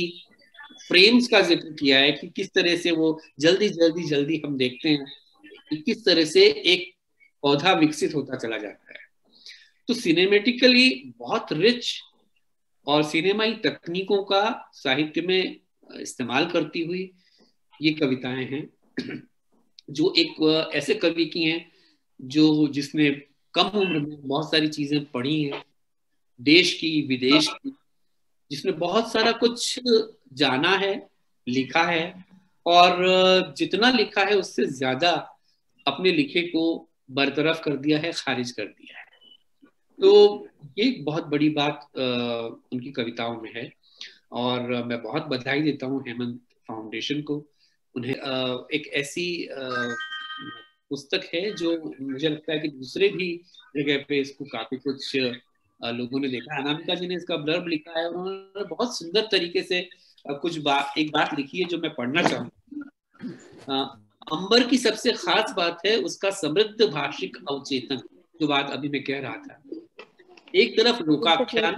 फ्रेम्स का जिक्र किया है कि किस तरह से वो जल्दी हम देखते हैं कि किस तरह से एक पौधा विकसित होता चला जाता है। तो सिनेमेटिकली बहुत रिच और सिनेमाई तकनीकों का साहित्य में इस्तेमाल करती हुई ये कविताएं हैं, जो एक ऐसे कवि की हैं जिसने कम उम्र में बहुत सारी चीजें पढ़ी हैं, देश की विदेश की, जिसने बहुत सारा कुछ जाना है, लिखा है, और जितना लिखा है उससे ज्यादा अपने लिखे को बरतरफ कर दिया है, खारिज कर दिया है। तो ये एक बहुत बड़ी बात उनकी कविताओं में है, और मैं बहुत बधाई देता हूँ हेमंत फाउंडेशन को। उन्हें एक ऐसी पुस्तक है जो मुझे लगता है कि दूसरे भी जगह पे इसको काफी कुछ लोगों ने देखा। अनामिका जी ने इसका ब्लर्ब लिखा है, उन्होंने बहुत सुंदर तरीके से एक बात लिखी है जो मैं पढ़ना चाहूंगा। अंबर की सबसे खास बात है उसका समृद्ध भाषिक अवचेतन, जो बात अभी मैं कह रहा था। एक तरफ लोकाख्यान,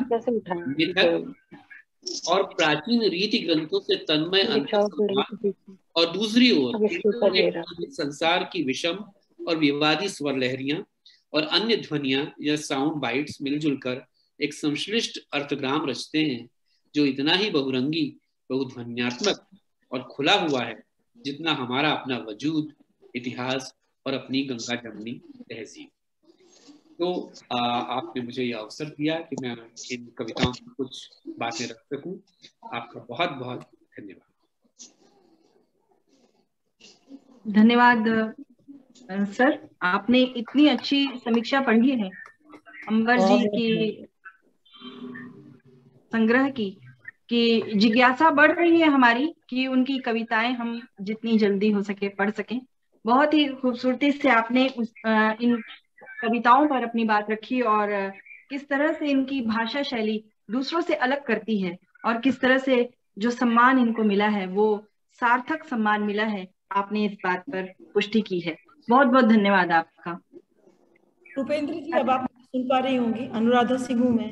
मिथक और प्राचीन रीति ग्रंथों से तन्मय अंतर्संवाद, और दूसरी ओर संसार की विषम और विवादी स्वर लहरियां और अन्य ध्वनियां या साउंड बाइट्स मिलजुल कर एक संश्लिष्ट अर्थग्राम रचते हैं, जो इतना ही बहुरंगी, बहुध्वन्यात्मक और खुला हुआ है जितना हमारा अपना वजूद, इतिहास और अपनी गंगा जमनी तहजीब। तो आपने मुझे यह अवसर दिया कि मैं इन कविताओं में कुछ बातें रख सकूं। आपका बहुत बहुत धन्यवाद। धन्यवाद सर, आपने इतनी अच्छी समीक्षा पढ़ी है अंबर जी की संग्रह की कि जिज्ञासा बढ़ रही है हमारी कि उनकी कविताएं हम जितनी जल्दी हो सके पढ़ सकें। बहुत ही खूबसूरती से आपने इन कविताओं पर अपनी बात रखी, और किस तरह से इनकी भाषा शैली दूसरों से अलग करती है, और किस तरह से जो सम्मान इनको मिला है वो सार्थक सम्मान मिला है, आपने इस बात पर पुष्टि की है। बहुत बहुत धन्यवाद आपका। रूपेंद्र जी, अब आप सुन पा रही होंगी। अनुराधा सिंह हूँ मैं।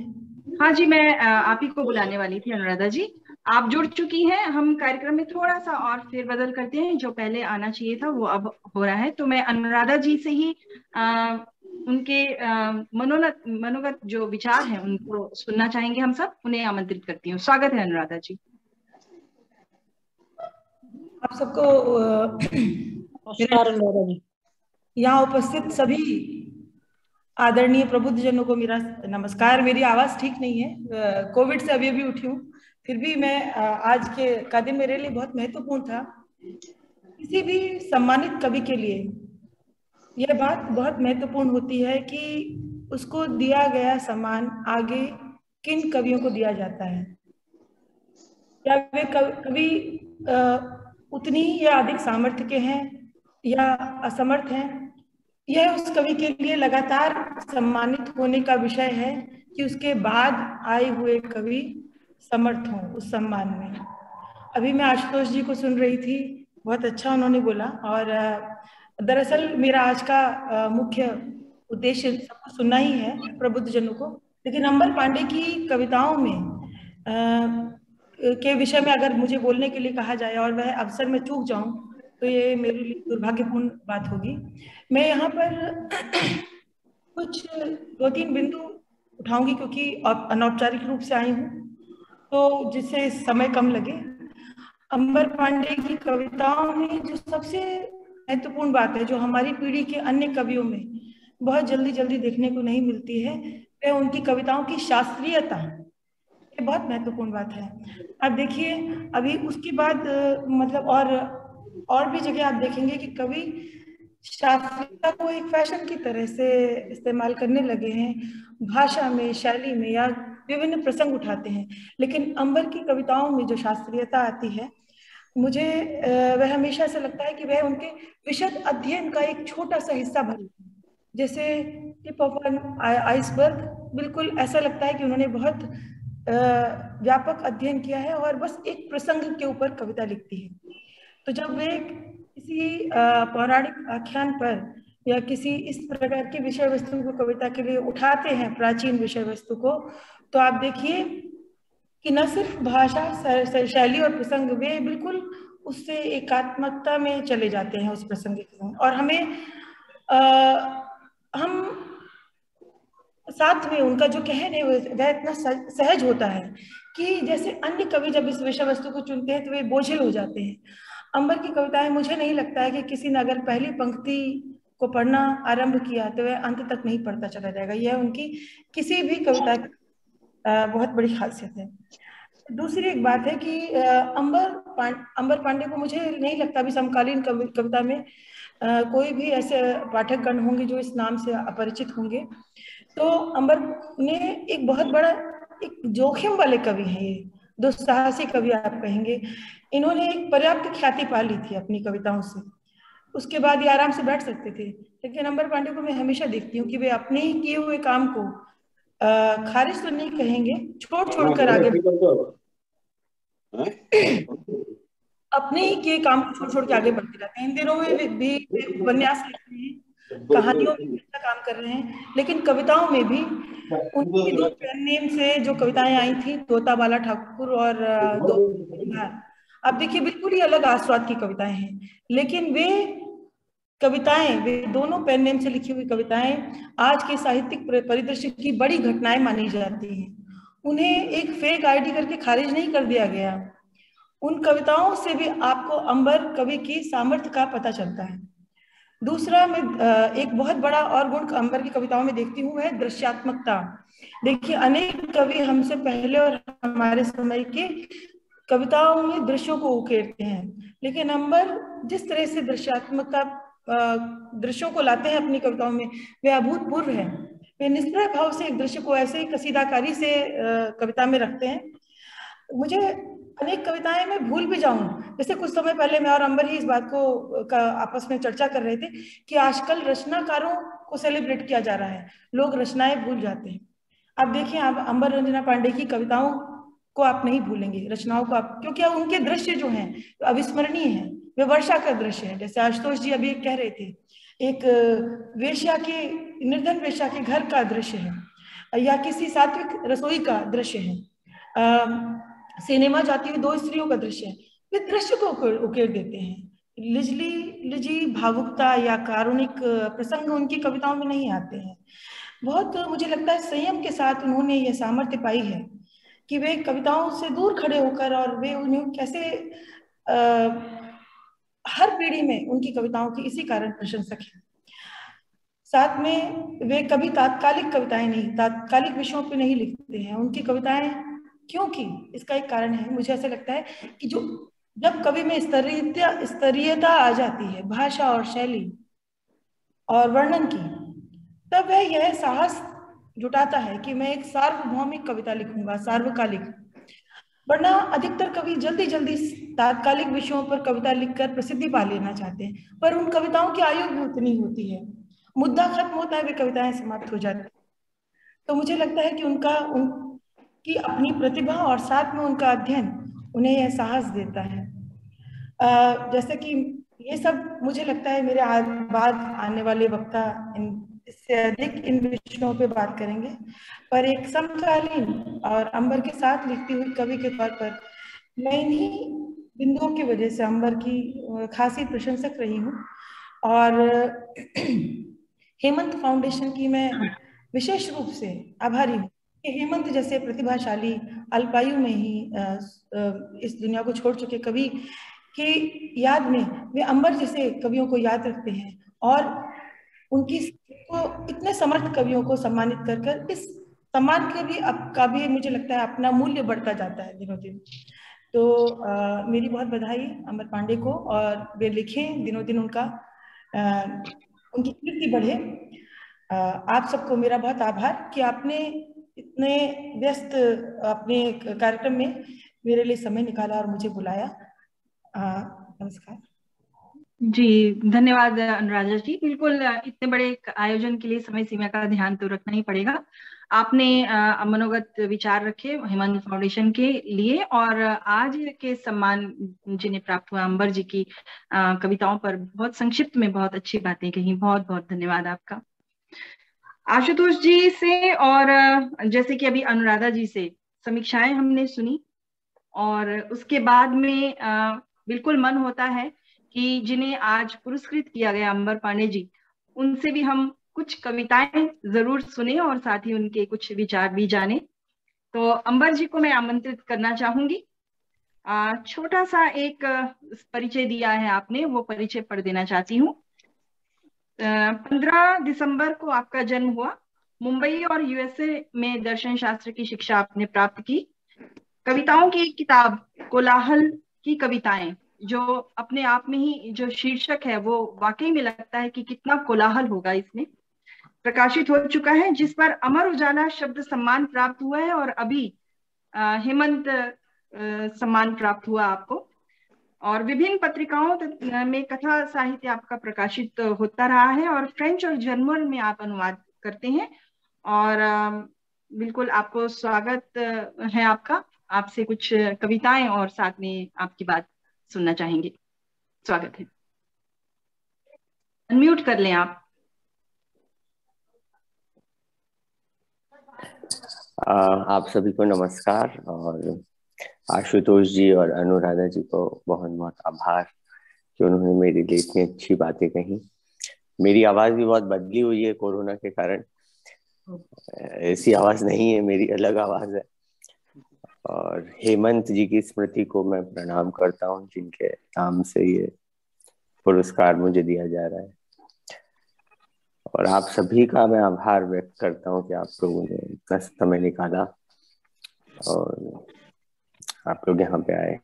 हाँ जी, मैं आप ही को बुलाने वाली थी। अनुराधा जी, आप जुड़ चुकी हैं। हम कार्यक्रम में थोड़ा सा और फेरबदल करते हैं, जो पहले आना चाहिए था वो अब हो रहा है। तो मैं अनुराधा जी से ही उनके मनोगत जो विचार हैं उनको सुनना चाहेंगे। हम सब उन्हें आमंत्रित करती हूँ। स्वागत है अनुराधा जी। आप सबको यहाँ उपस्थित सभी आदरणीय प्रबुद्धजनों को मेरा नमस्कार। मेरी आवाज ठीक नहीं है, कोविड से अभी उठी हूँ, फिर भी मैं आज का दिन मेरे लिए बहुत महत्वपूर्ण था। किसी भी सम्मानित कवि के लिए यह बात बहुत महत्वपूर्ण होती है कि उसको दिया गया सम्मान आगे किन कवियों को दिया जाता है। क्या वे कवि उतनी या अधिक सामर्थ्य के हैं, या असमर्थ हैं, यह उस कवि के लिए लगातार सम्मानित होने का विषय है कि उसके बाद आए हुए कवि समर्थ हों उस सम्मान में। अभी मैं आशुतोष जी को सुन रही थी, बहुत अच्छा उन्होंने बोला। और दरअसल मेरा आज का मुख्य उद्देश्य सबको सुनना ही है, प्रबुद्ध जनों को। लेकिन अंबर पांडे की कविताओं में के विषय में अगर मुझे बोलने के लिए कहा जाए और वह अवसर में चूक जाऊं तो ये मेरे लिए दुर्भाग्यपूर्ण बात होगी। मैं यहाँ पर कुछ 2-3 बिंदु उठाऊंगी क्योंकि अनौपचारिक रूप से आई हूँ, तो जिससे समय कम लगे। अंबर पांडे की कविताओं में जो सबसे महत्वपूर्ण बात है, जो हमारी पीढ़ी के अन्य कवियों में बहुत जल्दी जल्दी देखने को नहीं मिलती है, वह उनकी कविताओं की शास्त्रीयता। ये बहुत महत्वपूर्ण बात है। आप देखिए, अभी उसके बाद मतलब और भी जगह आप देखेंगे कि कवि शास्त्रीयता को एक फैशन की तरह से इस्तेमाल करने लगे हैं, भाषा में, शैली में, या विभिन्न प्रसंग उठाते हैं। लेकिन अंबर की कविताओं में जो शास्त्रीयता आती है, मुझे वह हमेशा ऐसा लगता है कि वह उनके विशद अध्ययन का एक छोटा सा हिस्सा भर, जैसे टिप ऑफ एन आइसबर्ग। बिल्कुल ऐसा लगता है कि उन्होंने बहुत व्यापक अध्ययन किया है और बस एक प्रसंग के ऊपर कविता लिखती है। तो जब वे किसी पौराणिक आख्यान पर या किसी इस प्रकार की विषय वस्तु को कविता के लिए उठाते हैं, प्राचीन विषय वस्तु को, तो आप देखिए कि न सिर्फ भाषा, शैली और प्रसंग, वे बिल्कुल उससे एकात्मकता में चले जाते हैं उस प्रसंग के संग। और हम साथ में उनका जो कहने वह इतना सहज होता है कि जैसे अन्य कवि जब इस विषय वस्तु को चुनते हैं तो वे बोझिल हो जाते हैं। अंबर की कविताएं, मुझे नहीं लगता है कि किसी ने अगर पहली पंक्ति को पढ़ना आरंभ किया तो वह अंत तक नहीं पढ़ता चला जाएगा। यह उनकी किसी भी कविता की बहुत बड़ी खासियत है। दूसरी एक बात है कि अंबर पांडे को मुझे नहीं लगता अभी समकालीन कविता में कोई भी ऐसे पाठकगण होंगे जो इस नाम से अपरिचित होंगे। तो अंबर ने एक बहुत बड़ा एक जोखिम वाले कवि हैं, ये दुस्साहसी कवि आप कहेंगे। इन्होंने एक पर्याप्त ख्याति पा ली थी अपनी कविताओं से, उसके बाद ये आराम से बैठ सकते थे। लेकिन अंबर पांडे को मैं हमेशा देखती हूँ कि वे अपने ही किए हुए काम को खारिज तो नहीं कहेंगे, छोड़ कर आगे अपने ही किए काम को छोड़ के आगे बढ़ते रहते हैं। इन दिनों में भी उपन्यास लिख रहे हैं, कहानियों में अच्छा काम कर रहे हैं, लेकिन कविताओं में भी उनकी 2 पेन नेम से जो कविताएं आई थी, तोता बाला ठाकुर और दो, आप देखिए बिल्कुल ही अलग आस्वाद की कविताएं हैं। लेकिन वे दोनों पेन नेम से लिखी हुई कविताएं आज के साहित्यिक परिदृश्य की बड़ी घटनाएं मानी जाती हैं। उन्हें एक फेक आईडी करके खारिज नहीं कर दिया गया। उन कविताओं से भी आपको अंबर कवि की सामर्थ्य का पता चलता है। दूसरा, मैं एक बहुत बड़ा और गुण अंबर की कविताओं में देखती हूँ, है दृश्यात्मकता। देखिए, अनेक कवि हमसे पहले और हमारे समय के कविताओं में दृश्यों को उकेरते हैं, लेकिन अंबर जिस तरह से दृश्यात्मकता दृश्यों को लाते हैं अपनी कविताओं में, वे अभूतपूर्व है। वे निष्प्रय भाव से एक दृश्य को ऐसे ही कसीदाकारी से कविता में रखते हैं। मुझे अनेक कविताएं मैं भूल भी जाऊं, जैसे कुछ समय पहले मैं और अंबर ही इस बात को आपस में चर्चा कर रहे थे कि आजकल रचनाकारों को सेलिब्रेट किया जा रहा है, लोग रचनाएं भूल जाते हैं। आप देखिए, आप अंबर रंजना पांडे की कविताओं को आप नहीं भूलेंगे, रचनाओं को आप, क्योंकि उनके दृश्य जो हैं अविस्मरणीय हैं। वे वर्षा का दृश्य है, जैसे आशुतोष जी अभी कह रहे थे, एक वेश्या के, निर्धन वेश्या के घर का दृश्य है, या किसी सात्विक रसोई का दृश्य है, सिनेमा जाती हुई 2 स्त्रियों का दृश्य है। वे दृश्य को उकेर देते हैं। लिजी भावुकता या कारुणिक प्रसंग उनकी कविताओं में नहीं आते हैं। बहुत मुझे लगता है संयम के साथ उन्होंने यह सामर्थ्य पाई है कि वे कविताओं से दूर खड़े होकर, और वे उन्हें कैसे हर पीढ़ी में उनकी कविताओं की इसी कारण प्रशंसक है। साथ में वे कभी तात्कालिक कविताएं नहीं, तात्कालिक विषयों पे नहीं लिखते हैं उनकी कविताएं, क्योंकि इसका एक कारण है। मुझे ऐसा लगता है कि जब कवि में स्तरीयता आ जाती है भाषा और शैली और वर्णन की, तब वह यह साहस जुटाता है कि मैं एक सार्वभौमिक कविता लिखूंगा, सार्वकालिक। वरना अधिकतर कवि जल्दी जल्दी तात्कालिक विषयों पर कविता लिखकर प्रसिद्धि पा लेना चाहते हैं, पर उन कविताओं की आयु भी उतनी होती है, मुद्दा खत्म होता है, वे कविताएं समाप्त हो जाती हैं। तो मुझे लगता है कि उनकी अपनी प्रतिभा और साथ में उनका अध्ययन उन्हें यह साहस देता है। जैसे कि ये सब मुझे लगता है मेरे बाद आने वाले वक्ता इससे अधिक इन विषयों पे बात करेंगे, पर एक समकालीन और अंबर के साथ लिखती हुई कवि के तौर पर मैं इन्हीं बिंदुओं की वजह से अंबर की खासी प्रशंसक रही हूँ। और हेमंत फाउंडेशन की मैं विशेष रूप से आभारी हूँ कि हेमंत जैसे प्रतिभाशाली अल्पायु में ही इस दुनिया को छोड़ चुके कवि की याद में वे अंबर जैसे कवियों को याद रखते हैं और उनकी को इतने समर्थ कवियों को सम्मानित कर इस सम्मान का भी मुझे लगता है अपना मूल्य बढ़ता जाता है दिनों दिन। तो मेरी बहुत बधाई अमर पांडे को, और वे लिखें दिनों दिन उनकी कीर्ति बढ़े। आप सबको मेरा बहुत आभार कि आपने इतने व्यस्त अपने कार्यक्रम में मेरे लिए समय निकाला और मुझे बुलाया। नमस्कार जी, धन्यवाद अनुराधा जी। बिल्कुल, इतने बड़े आयोजन के लिए समय सीमा का ध्यान तो रखना ही पड़ेगा। आपने मनोगत विचार रखे हेमंत फाउंडेशन के लिए, और आज के सम्मान जिन्हें प्राप्त हुआ अंबर जी की कविताओं पर बहुत संक्षिप्त में बहुत अच्छी बातें कही। बहुत बहुत धन्यवाद आपका। आशुतोष जी से और जैसे कि अभी अनुराधा जी से समीक्षाएं हमने सुनी, और उसके बाद में बिल्कुल मन होता है कि जिन्हें आज पुरस्कृत किया गया अंबर पांडे जी, उनसे भी हम कुछ कविताएं जरूर सुने और साथ ही उनके कुछ विचार भी जाने। तो अंबर जी को मैं आमंत्रित करना चाहूंगी। छोटा सा एक परिचय दिया है आपने, वो परिचय पढ़ देना चाहती हूँ। 15 दिसंबर को आपका जन्म हुआ। मुंबई और यूएसए में दर्शन शास्त्र की शिक्षा आपने प्राप्त की। कविताओं की एक किताब कोलाहल की कविताएं, जो अपने आप में ही जो शीर्षक है वो वाकई में लगता है कि कितना कोलाहल होगा इसमें, प्रकाशित हो चुका है, जिस पर अमर उजाला शब्द सम्मान प्राप्त हुआ है, और अभी हेमंत सम्मान प्राप्त हुआ आपको। और विभिन्न पत्रिकाओं में कथा साहित्य आपका प्रकाशित होता रहा है, और फ्रेंच और जर्मन में आप अनुवाद करते हैं। और बिल्कुल आपको स्वागत है आपका। आपसे कुछ कविताएं और साथ में आपकी बात सुनना चाहेंगे। स्वागत है। अनम्यूट कर लें आप। आप सभी को नमस्कार, और आशुतोष जी और अनुराधा जी को बहुत बहुत आभार कि उन्होंने मेरे लिए इतनी अच्छी बातें कही। मेरी आवाज भी बहुत बदली हुई है कोरोना के कारण, ऐसी आवाज नहीं है मेरी, अलग आवाज है। और हेमंत जी की स्मृति को मैं प्रणाम करता हूँ, जिनके नाम से ये पुरस्कार मुझे दिया जा रहा है। और आप सभी का मैं आभार व्यक्त करता हूँ कि आप लोगों ने इतना समय निकाला और आप लोग यहाँ पे आए।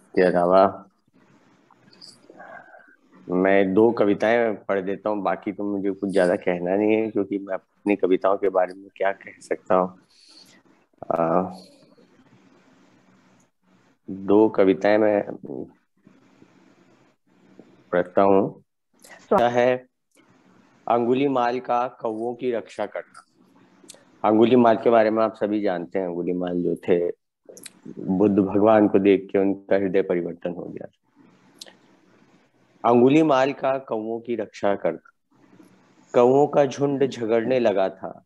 इसके अलावा मैं 2 कविताएं पढ़ देता हूँ, बाकी तो मुझे कुछ ज्यादा कहना नहीं है, क्योंकि मैं अपनी कविताओं के बारे में क्या कह सकता हूँ। 2 कविताएं मैं पढ़ता हूँ। है अंगुलीमाल का कौवों की रक्षा करना। अंगुलीमाल के बारे में आप सभी जानते हैं। अंगुलीमाल जो थे, बुद्ध भगवान को देख के उनका हृदय परिवर्तन हो गया। अंगुलीमाल का कौवों की रक्षा करना। कौवों का झुंड झगड़ने लगा था,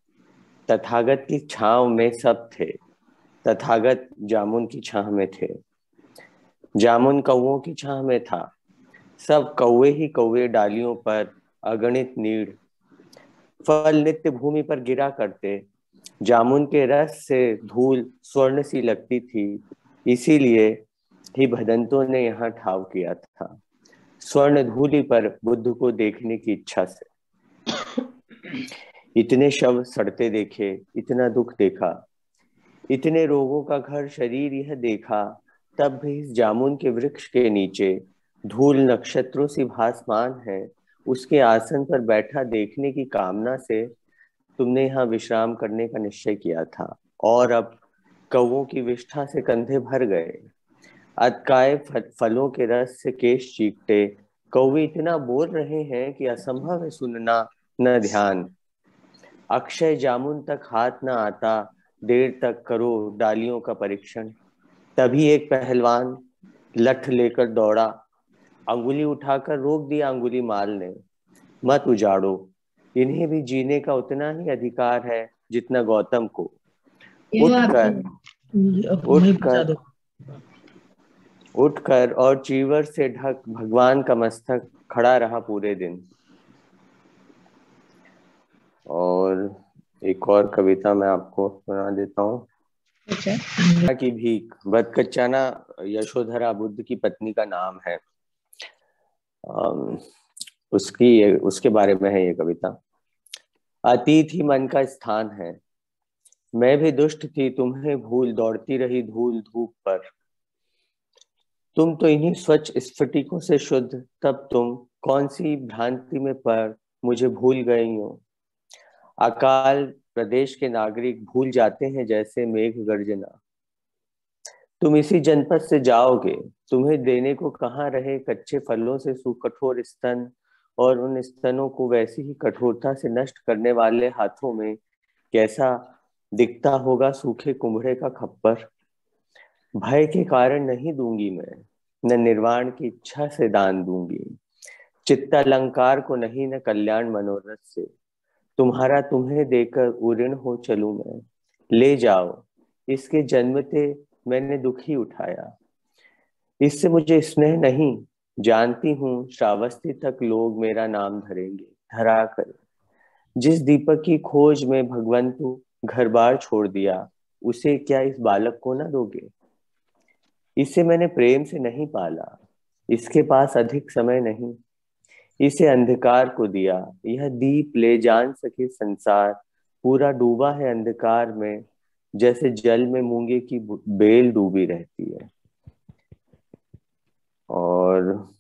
तथागत की छांव में सब थे। तथागत जामुन की छांव में थे। जामुन कौवों की छांव में था। सब कौवे ही कौवे डालियों पर अगणित नीड़। फल नित्य भूमि पर गिरा करते। जामुन के रस से धूल स्वर्ण सी लगती थी, इसीलिए ही भदंतों ने यहाँ ठाव किया था, स्वर्ण धूलि पर बुद्ध को देखने की इच्छा से। इतने शव सड़ते देखे, इतना दुख देखा, इतने रोगों का घर शरीर यह देखा, तब भी इस जामुन के वृक्ष के नीचे धूल नक्षत्रों सी भासमान है, उसके आसन पर बैठा देखने की कामना से तुमने यहाँ विश्राम करने का निश्चय किया था, और अब कौवों की विष्ठा से कंधे भर गए। अटकाए फलों के रस से केश चीकते कौवे इतना बोल रहे हैं कि असंभव है सुनना न ध्यान। अक्षय जामुन तक हाथ न आता, देर तक करो डालियों का परीक्षण। तभी एक पहलवान लठ लेकर दौड़ा, अंगुली उठाकर रोक दिया अंगुली माल ने। मत उजाड़ो, इन्हें भी जीने का उतना ही अधिकार है जितना गौतम को। उठकर और चीवर से ढक भगवान का मस्तक खड़ा रहा पूरे दिन। और एक और कविता मैं आपको सुना देता हूँ। की भीख। बदकच्चाना यशोधरा बुद्ध की पत्नी का नाम है। उसके बारे में है ये कविता। अतीत ही मन का स्थान है, मैं भी दुष्ट थी तुम्हें भूल, दौड़ती रही धूल धूप पर। तुम तो इन्हीं स्वच्छ स्फटिकों से शुद्ध, तब तुम कौन सी भ्रांति में पड़ मुझे भूल गई हो। अकाल प्रदेश के नागरिक भूल जाते हैं जैसे मेघ गर्जना। तुम इसी जनपद से जाओगे, तुम्हें देने को कहाँ रहे कच्चे फलों से सुकठोर स्तन, और उन स्तनों को वैसी ही कठोरता से नष्ट करने वाले हाथों में कैसा दिखता होगा सूखे कुम्हड़े का खप्पर। भय के कारण नहीं दूंगी मैं, न निर्वाण की इच्छा से दान दूंगी। चित्तालंकार को नहीं, न कल्याण मनोरथ से। तुम्हारा तुम्हें देकर उऋण हो चलूं मैं। ले जाओ, इसके जन्मते मैंने दुखी उठाया। इससे मुझे स्नेह नहीं, जानती हूँ श्रावस्ती तक लोग मेरा नाम धरेंगे, धरा कर। जिस दीपक की खोज में भगवंतु घर बार छोड़ दिया, उसे क्या इस बालक को न दोगे। इसे मैंने प्रेम से नहीं पाला, इसके पास अधिक समय नहीं। इसे अंधकार को दिया, यह दीप ले जान सके संसार। पूरा डूबा है अंधकार में, जैसे जल में मूंगे की बेल डूबी रहती है। और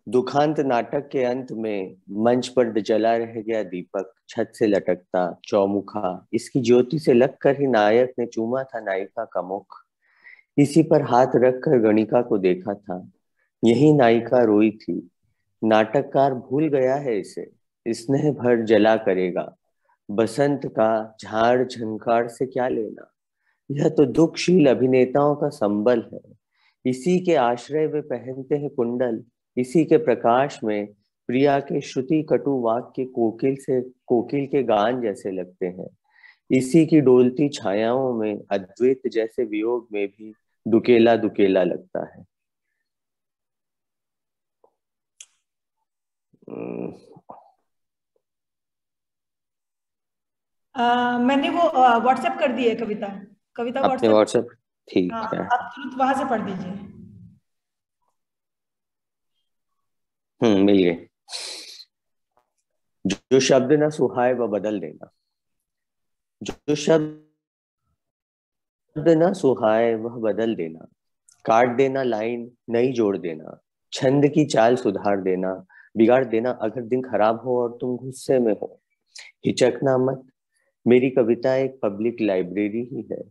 दुखांत नाटक के अंत में मंच पर जला रह गया दीपक, छत से लटकता चौमुखा। इसकी ज्योति से लगकर ही नायक ने चूमा था नायिका का मुख। इसी पर हाथ रखकर गणिका को देखा था, यही नायिका रोई थी। नाटककार भूल गया है इसे, स्नेह भर जला करेगा। बसंत का झाड़ झंकार से क्या लेना, यह तो दुखशील अभिनेताओं का संबल है। इसी के आश्रय वे पहनते हैं कुंडल, इसी के प्रकाश में प्रिया के श्रुति कटु वाक्य कोकिल के गान जैसे लगते हैं। इसी की डोलती छायाओं में अद्वैत जैसे वियोग में भी दुकेला दुकेला लगता है। मैंने वो व्हाट्सएप कर दी है कविता व्हाट्सएप। ठीक है, आप तुरंत वहां से पढ़ दीजिए। मिल गए। जो शब्द ना सुहाए वह बदल देना, जो शब्द ना सुहाए वह बदल देना। काट देना लाइन नई जोड़ देना, छंद की चाल सुधार देना, बिगाड़ देना अगर दिन खराब हो और तुम गुस्से में हो। हिचकना मत, मेरी कविता एक पब्लिक लाइब्रेरी ही है।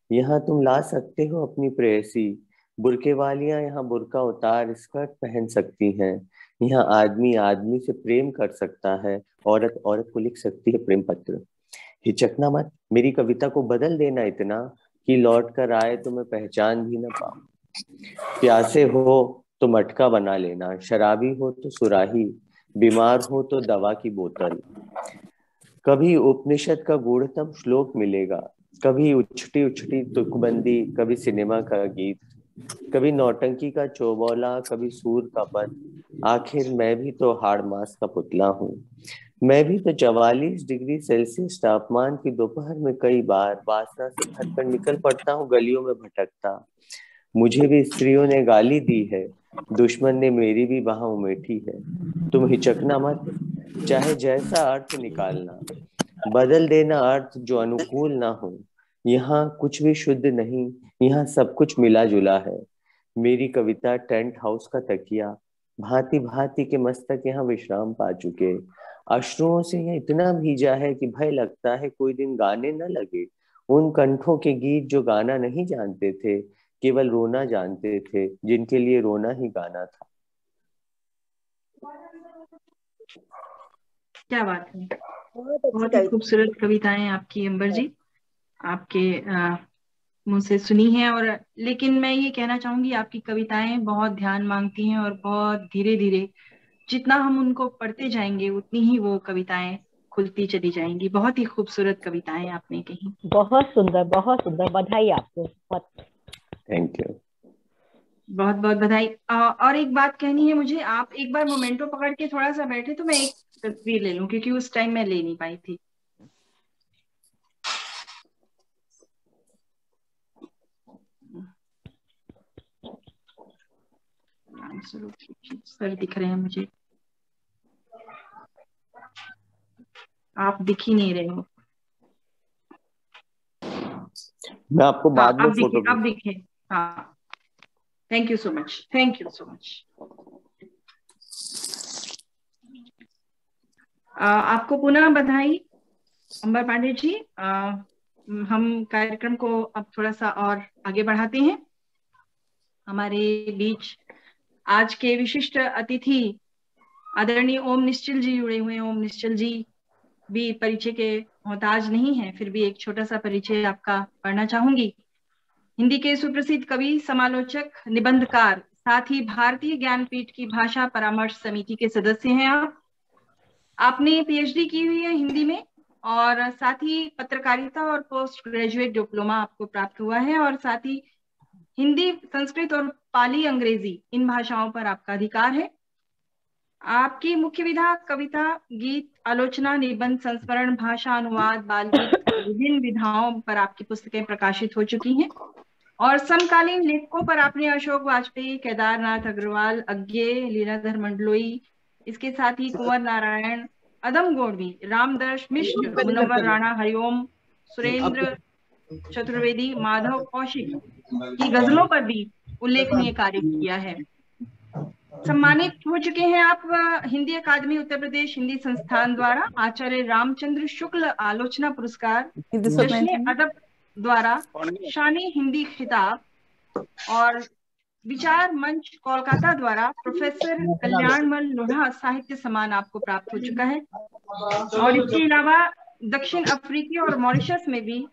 यहाँ तुम ला सकते हो अपनी प्रेयसी। बुरके वालियां यहाँ बुरका उतार स्कर्ट पहन सकती हैं। यहाँ आदमी आदमी से प्रेम कर सकता है, औरत औरत को लिख सकती है प्रेम पत्र। हिचकना मत, मेरी कविता को बदल देना इतना कि लौट कर आए तो मैं पहचान भी न पाऊं। प्यासे हो तो मटका बना लेना, शराबी हो तो सुराही, बीमार हो तो दवा की बोतल। कभी उपनिषद का गूढ़तम श्लोक मिलेगा, कभी उछटी उछटी तुकबंदी, कभी सिनेमा का गीत, कभी नौटंकी का चौबोला, कभी सूर का पद। आखिर मैं भी तो हाड़ मास का पुतला हूँ। मैं भी तो 44 डिग्री सेल्सियस तापमान की दोपहर में कई बार वासना से भरकर निकल पड़ता हूँ गलियों में भटकता। मुझे भी स्त्रियों ने गाली दी है, दुश्मन ने मेरी भी बाह उमेठी है। तुम हिचकना मत, चाहे जैसा अर्थ निकालना, बदल देना अर्थ जो अनुकूल ना हो। यहाँ कुछ भी शुद्ध नहीं, यहाँ सब कुछ मिला जुला है। मेरी कविता टेंट हाउस का तकिया, भांति भांति के मस्तक यहाँ विश्राम पा चुके। अश्रुओं से यह इतना भीजा है कि भय लगता है कोई दिन गाने न लगे। उन कंठों के गीत जो गाना नहीं जानते थे, केवल रोना जानते थे, जिनके लिए रोना ही गाना था। क्या बात है, बहुत ही खूबसूरत कविताएं आपकी अंबर जी, आपके मुंह से सुनी है। और लेकिन मैं ये कहना चाहूंगी, आपकी कविताएं बहुत ध्यान मांगती हैं और बहुत धीरे धीरे जितना हम उनको पढ़ते जाएंगे उतनी ही वो कविताएं खुलती चली जाएंगी। बहुत ही खूबसूरत कविताएं आपने कही। बहुत सुंदर, बहुत सुंदर। बधाई आपको। बहुत थैंक यू। बहुत बहुत बधाई। और एक बात कहनी है मुझे, आप एक बार मोमेंटो पकड़ के थोड़ा सा बैठे तो मैं एक तस्वीर ले लूं, क्योंकि उस टाइम मैं ले नहीं पाई थी। सर दिख रहे हैं मुझे, आप दिख ही नहीं रहे हो। मैं आपको बाद में फोटो आप दिखे। हाँ, thank you so much, thank you so much. आपको पुनः बधाई अंबर पांडे जी। हम कार्यक्रम को अब थोड़ा सा और आगे बढ़ाते हैं। हमारे बीच आज के विशिष्ट अतिथि आदरणीय ओम निश्चल जी जुड़े हुए हैं। ओम निश्चल जी भी परिचय के मोहताज नहीं है, फिर भी एक छोटा सा परिचय आपका पढ़ना चाहूंगी। हिंदी के सुप्रसिद्ध कवि, समालोचक, निबंधकार, साथ ही भारतीय ज्ञानपीठ की भाषा परामर्श समिति के सदस्य हैं आप। आपने पीएचडी की हुई है हिंदी में, और साथ ही पत्रकारिता और पोस्ट ग्रेजुएट डिप्लोमा आपको प्राप्त हुआ है, और साथ ही हिंदी, संस्कृत और पाली अंग्रेजी इन भाषाओं पर आपका अधिकार है। आपकी मुख्य विधा कविता, गीत, आलोचना, निबंध, संस्मरण, भाषा अनुवाद, बाल गीत, विभिन्न विधाओं पर आपकी पुस्तकें प्रकाशित हो चुकी हैं। और समकालीन लेखकों पर आपने अशोक वाजपेयी, केदारनाथ अग्रवाल, अज्ञे, लीलाधर मंडलोई, इसके साथ ही कुंवर नारायण, अदम गोडवी, रामदर्श मिश्र, मुनव्वर राणा, हरिओम, सुरेंद्र चतुर्वेदी, माधव कौशिक की गजलों पर भी उल्लेखनीय कार्य किया है। सम्मानित हो चुके हैं आप हिंदी अकादमी उत्तर प्रदेश हिंदी संस्थान द्वारा आचार्य रामचंद्र शुक्ल आलोचना पुरस्कार, जश्न अदब द्वारा शानी हिंदी खिताब, और विचार मंच कोलकाता द्वारा प्रोफेसर कल्याणमल लोढ़ा साहित्य सम्मान आपको प्राप्त हो चुका है। और इसके अलावा दक्षिण अफ्रीकी और मॉरिशस में भी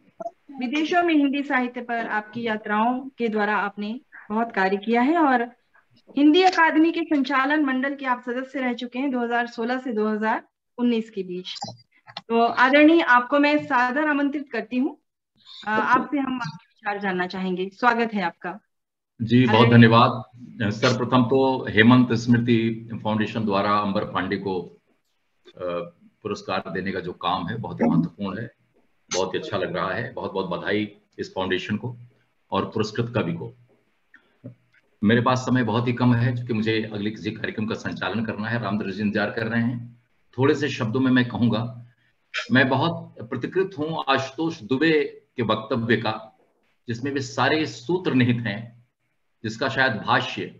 विदेशों में हिंदी साहित्य पर आपकी यात्राओं के द्वारा आपने बहुत कार्य किया है। और हिंदी अकादमी के संचालन मंडल के आप सदस्य रह चुके हैं 2016 से 2019 के बीच। तो आदरणीय, आपको मैं सादर आमंत्रित करती हूँ, आपसे हम आपके विचार जानना चाहेंगे। स्वागत है आपका जी। बहुत धन्यवाद। सर्वप्रथम तो हेमंत स्मृति फाउंडेशन द्वारा अंबर पांडे को पुरस्कार देने का जो काम है बहुत ही महत्वपूर्ण है, बहुत ही अच्छा लग रहा है। बहुत बहुत बधाई इस फाउंडेशन को और पुरस्कृत कवि को। मेरे पास समय बहुत ही कम है क्योंकि मुझे अगले किसी कार्यक्रम का संचालन करना है। रामदर्श जी इंतजार कर रहे हैं। थोड़े से शब्दों में मैं कहूंगा, मैं बहुत प्रतिकृत हूं आशुतोष दुबे के वक्तव्य का, जिसमें वे सारे सूत्र निहित हैं, जिसका शायद भाष्य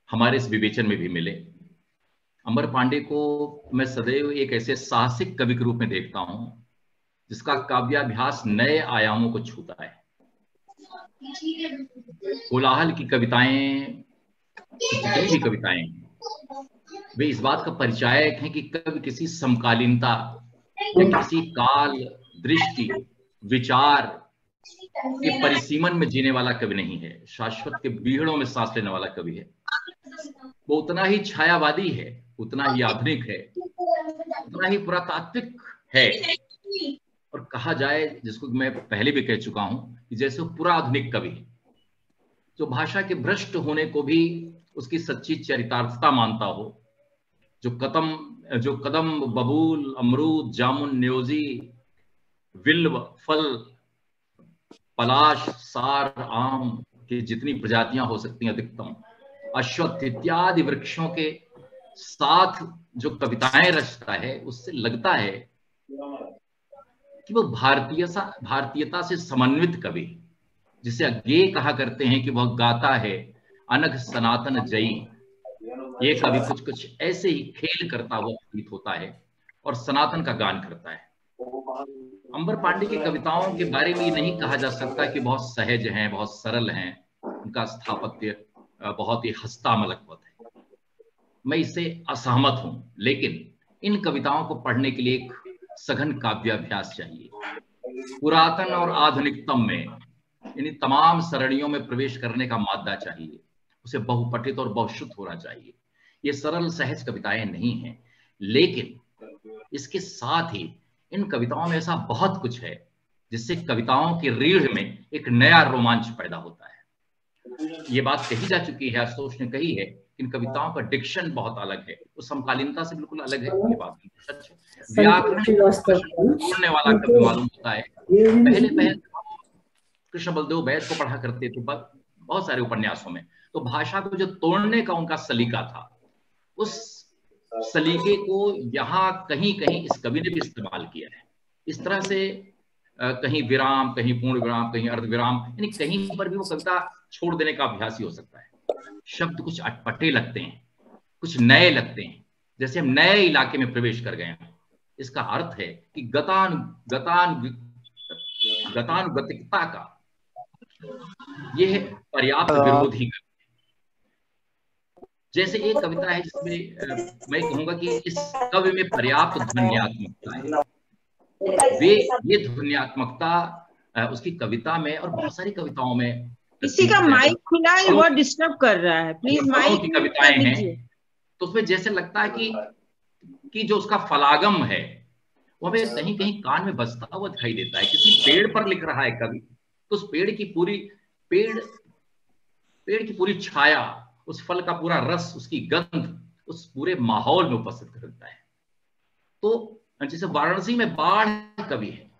हमारे इस विवेचन में भी मिले। अंबर पांडे को मैं सदैव एक ऐसे साहसिक कवि के रूप में देखता हूं जिसका काव्याभ्यास नए आयामों को छूता है। कोलाहल की कविताएं, जितनी भी कविताएं, वे इस बात का परिचायक हैं कि कवि किसी समकालीनता या किसी काल दृष्टि विचार के परिसीमन में जीने वाला कवि नहीं है, शाश्वत के बीहड़ों में सांस लेने वाला कवि है। वो उतना ही छायावादी है, उतना ही आधुनिक है, उतना ही पुरातात्विक है, और कहा जाए, जिसको मैं पहले भी कह चुका हूं, कि जैसे वो पूरा आधुनिक कवि है जो भाषा के भ्रष्ट होने को भी उसकी सच्ची चरितार्थता मानता हो, जो कदम बबूल अमरूद जामुन न्योजी विल्व फल पलाश सार आम की जितनी प्रजातियां हो सकती हैं अधिकतम, अश्वत्थ इत्यादि वृक्षों के साथ जो कविताएं रचता है, उससे लगता है कि वो भारतीयता से समन्वित कवि, जिसे अज्ञेय कहा करते हैं कि वह गाता है अनघ सनातन जयी। ये कवि कुछ कुछ ऐसे ही खेल करता हुआ प्रतीत होता है। और सनातन का गान करता है। अंबर पांडे की कविताओं के बारे में ये नहीं कहा जा सकता कि बहुत सहज हैं, बहुत सरल हैं, उनका स्थापत्य बहुत ही हस्तामलकवत है। मैं इससे असहमत हूं, लेकिन इन कविताओं को पढ़ने के लिए एक सघन काव्याभ्यास चाहिए। पुरातन और आधुनिकतम में इन तमाम सरणियों में प्रवेश करने का मादा चाहिए, उसे बहुपठित और बहुश्रुत होना चाहिए। ये सरल सहज कविताएं नहीं हैं, लेकिन इसके साथ ही इन कविताओं में ऐसा बहुत कुछ है जिससे कविताओं की रीढ़ में एक नया रोमांच पैदा होता है। ये बात कही जा चुकी है, आशुतोष ने कही है, इन कविताओं का डिक्शन बहुत अलग है, वो समकालीनता से बिल्कुल अलग है। ये बात सच है। व्याकरण जोड़ने वाला कवि मालूम होता है। पहले कृष्ण बलदेव बैद को पढ़ा करते थे बहुत सारे उपन्यासों में, तो भाषा को जो तोड़ने का उनका सलीका था, उस सलीके को यहाँ कहीं कहीं इस कवि ने भी इस्तेमाल किया है। इस तरह से कहीं विराम, कहीं पूर्ण विराम, कहीं अर्ध विराम, यानी कहीं पर भी वो कविता छोड़ देने का अभ्यास ही हो सकता है। शब्द कुछ अटपटे लगते हैं, कुछ नए लगते हैं, जैसे हम नए इलाके में प्रवेश कर गए हैं। इसका अर्थ है कि गतानुगतिकता का यह पर्याप्त विरोधी है। जैसे एक कविता है जिसमें मैं कहूंगा कि इस कवि में पर्याप्त ध्वन्यात्मकता है। ये ध्वन्यात्मकता उसकी कविता में और बहुत सारी कविताओं में। किसी का माइक खुला है, वो डिस्टर्ब कर रहा है, प्लीज माइक की कविताएं हैं, तो उसमें जैसे लगता है कि जो उसका फलागम है वो हमें कहीं कहीं कान में बजता हुआ दिखाई देता है। किसी पेड़ पर लिख रहा है कवि, तो उस पेड़ की पूरी छाया, उस फल का पूरा रस, उसकी गंध उस पूरे माहौल में उपस्थित करता है। तो जैसे वाराणसी में बाढ़ कवि है,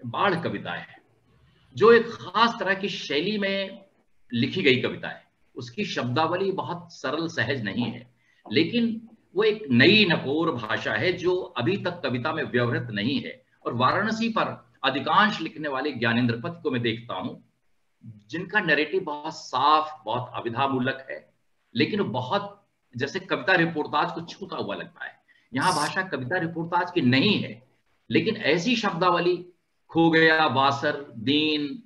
बाढ़ कविता है, जो एक खास तरह की शैली में लिखी गई कविता है। उसकी शब्दावली बहुत सरल सहज नहीं है, लेकिन वो एक नई नकोर भाषा है जो अभी तक कविता में व्यवहृत नहीं है। और वाराणसी पर अधिकांश लिखने वाले ज्ञानेंद्रपति को मैं देखता हूं, जिनका नैरेटिव बहुत साफ, बहुत अविधामूलक है, लेकिन बहुत जैसे कविता रिपोर्टाज को छूता हुआ लगता है। यहाँ भाषा कविता रिपोर्टाज की नहीं है, लेकिन ऐसी शब्दावली, खो गया वासर दीन,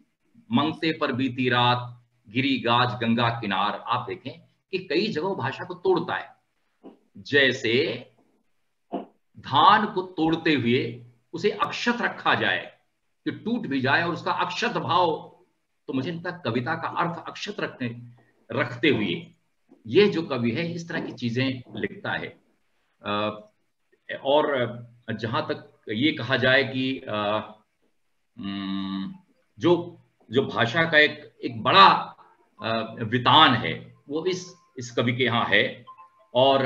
मंगते पर बीती रात, गिरी गाज गंगा किनार, आप देखें कि कई जगहों भाषा को तोड़ता है। जैसे धान को तोड़ते हुए उसे अक्षत रखा जाए कि टूट भी जाए और उसका अक्षत भाव, तो मुझे लगता है कविता का अर्थ अक्षत रखते हुए ये जो कवि है इस तरह की चीजें लिखता है। और जहां तक ये कहा जाए कि जो भाषा का एक बड़ा वितान है वो इस कवि के यहाँ है। और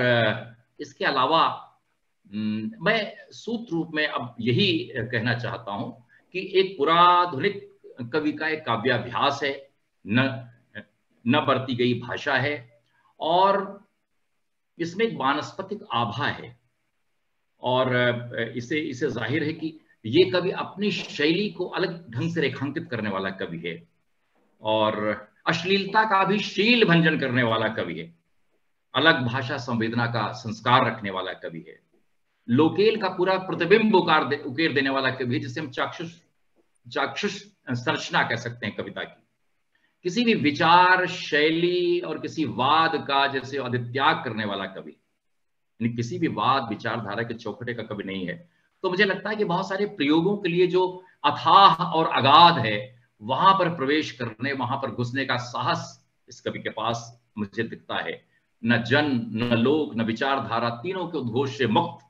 इसके अलावा मैं सूत्र रूप में अब यही कहना चाहता हूं कि एक पुराधुनिक कवि का एक काव्याभ्यास है, न बरती गई भाषा है, और इसमें एक वानस्पतिक आभा है। और इसे जाहिर है कि ये कवि अपनी शैली को अलग ढंग से रेखांकित करने वाला कवि है, और अश्लीलता का भी शील भंजन करने वाला कवि है, अलग भाषा संवेदना का संस्कार रखने वाला कवि है, लोकेल का पूरा प्रतिबिंब उकेर देने वाला कवि है, जिसे हम चाक्षुष संरचना कह सकते हैं कविता की। किसी भी विचार शैली और किसी वाद का जैसे अधित्याग करने वाला कवि, यानी किसी भी वाद विचारधारा के चौखटे का कवि नहीं है। तो मुझे लगता है कि बहुत सारे प्रयोगों के लिए जो अथाह और अगाध है, वहां पर प्रवेश करने, वहां पर घुसने का साहस इस कवि के पास मुझे दिखता है। न जन, न लोक, न विचारधारा, तीनों के उद्घोष से मुक्त,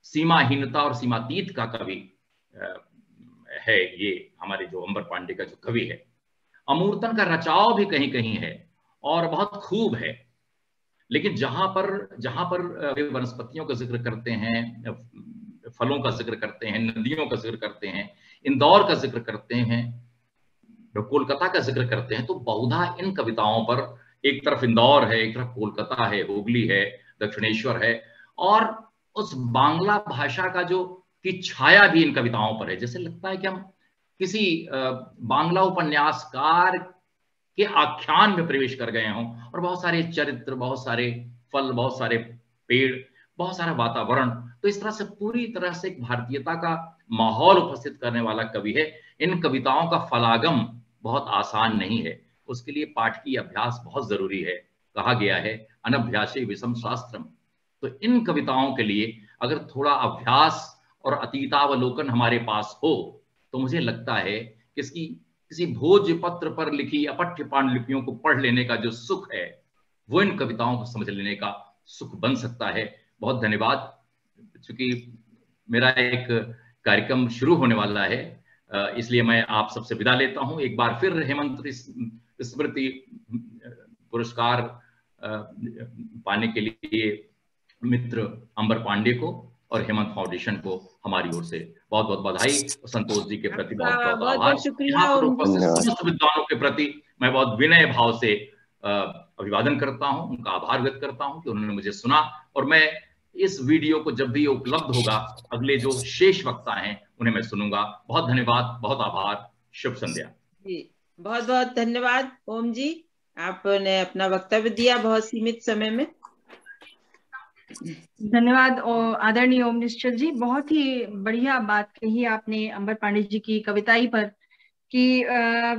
सीमाहीनता और सीमातीत का कवि है ये हमारे जो अंबर पांडे का जो कवि है। अमूर्तन का रचाव भी कहीं कहीं है और बहुत खूब है, लेकिन जहां पर वे वनस्पतियों का जिक्र करते हैं, फलों का जिक्र करते हैं, नदियों का जिक्र करते हैं, इंदौर का जिक्र करते हैं, कोलकाता का जिक्र करते हैं, तो बहुधा इन कविताओं पर एक तरफ इंदौर है, एक तरफ कोलकाता है, हुगली है, दक्षिणेश्वर है, और उस बांग्ला भाषा का की छाया भी इन कविताओं पर है। जैसे लगता है कि हम किसी बांग्ला उपन्यासकार के आख्यान में प्रवेश कर गए हों, और बहुत सारे चरित्र, बहुत सारे फल, बहुत सारे पेड़, बहुत सारा वातावरण, तो इस तरह से पूरी तरह से एक भारतीयता का माहौल उपस्थित करने वाला कवि है। इन कविताओं का फलागम बहुत आसान नहीं है, उसके लिए पाठ की अभ्यास बहुत जरूरी है। कहा गया है अनभ्यासे विषम शास्त्रम। तो इन कविताओं के लिए अगर थोड़ा अभ्यास और अतीतावलोकन हमारे पास हो तो मुझे लगता है कि किसी भोजपत्र पर लिखी अपठ्य पांडुलिपियों को पढ़ लेने का जो सुख है वो इन कविताओं को समझ लेने का सुख बन सकता है। बहुत धन्यवाद। चूंकि मेरा एक कार्यक्रम शुरू होने वाला है, इसलिए मैं आप सबसे विदा लेता हूं। एक बार फिर हेमंत स्मृति पुरस्कार पाने के लिए मित्र अंबर पांडे को और हेमंत फाउंडेशन को हमारी ओर से बहुत बहुत बधाई। संतोष जी के प्रति बहुत बहुत आभार। यहाँ पर उपस्थित समस्त विद्वानों के प्रति मैं बहुत विनय भाव से अभिवादन करता हूँ, उनका आभार व्यक्त करता हूँ कि उन्होंने मुझे सुना। और मैं इस वीडियो को जब भी उपलब्ध होगा अगले जो शेष वक्ता हैं उन्हें मैं सुनूंगा। बहुत धन्यवाद, बहुत आभार, शुभ संध्या जी। बहुत बहुत धन्यवाद ओम जी, आपने अपना वक्तव्य दिया बहुत सीमित समय में। धन्यवाद आदरणीय ओम निश्चल जी, बहुत ही बढ़िया बात कही आपने अंबर पांडे जी की कविताई पर कि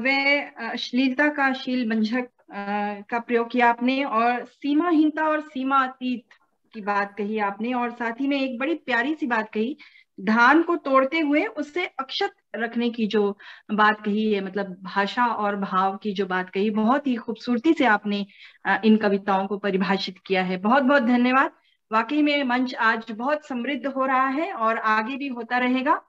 वे अश्लीलता का शील बंझक का प्रयोग किया आपने, और सीमाहीनता और सीमातीत की बात कही आपने, और साथ ही में एक बड़ी प्यारी सी बात कही, धान को तोड़ते हुए उससे अक्षत रखने की जो बात कही है, मतलब भाषा और भाव की जो बात कही, बहुत ही खूबसूरती से आपने इन कविताओं को परिभाषित किया है। बहुत बहुत धन्यवाद। वाकई में मंच आज बहुत समृद्ध हो रहा है और आगे भी होता रहेगा।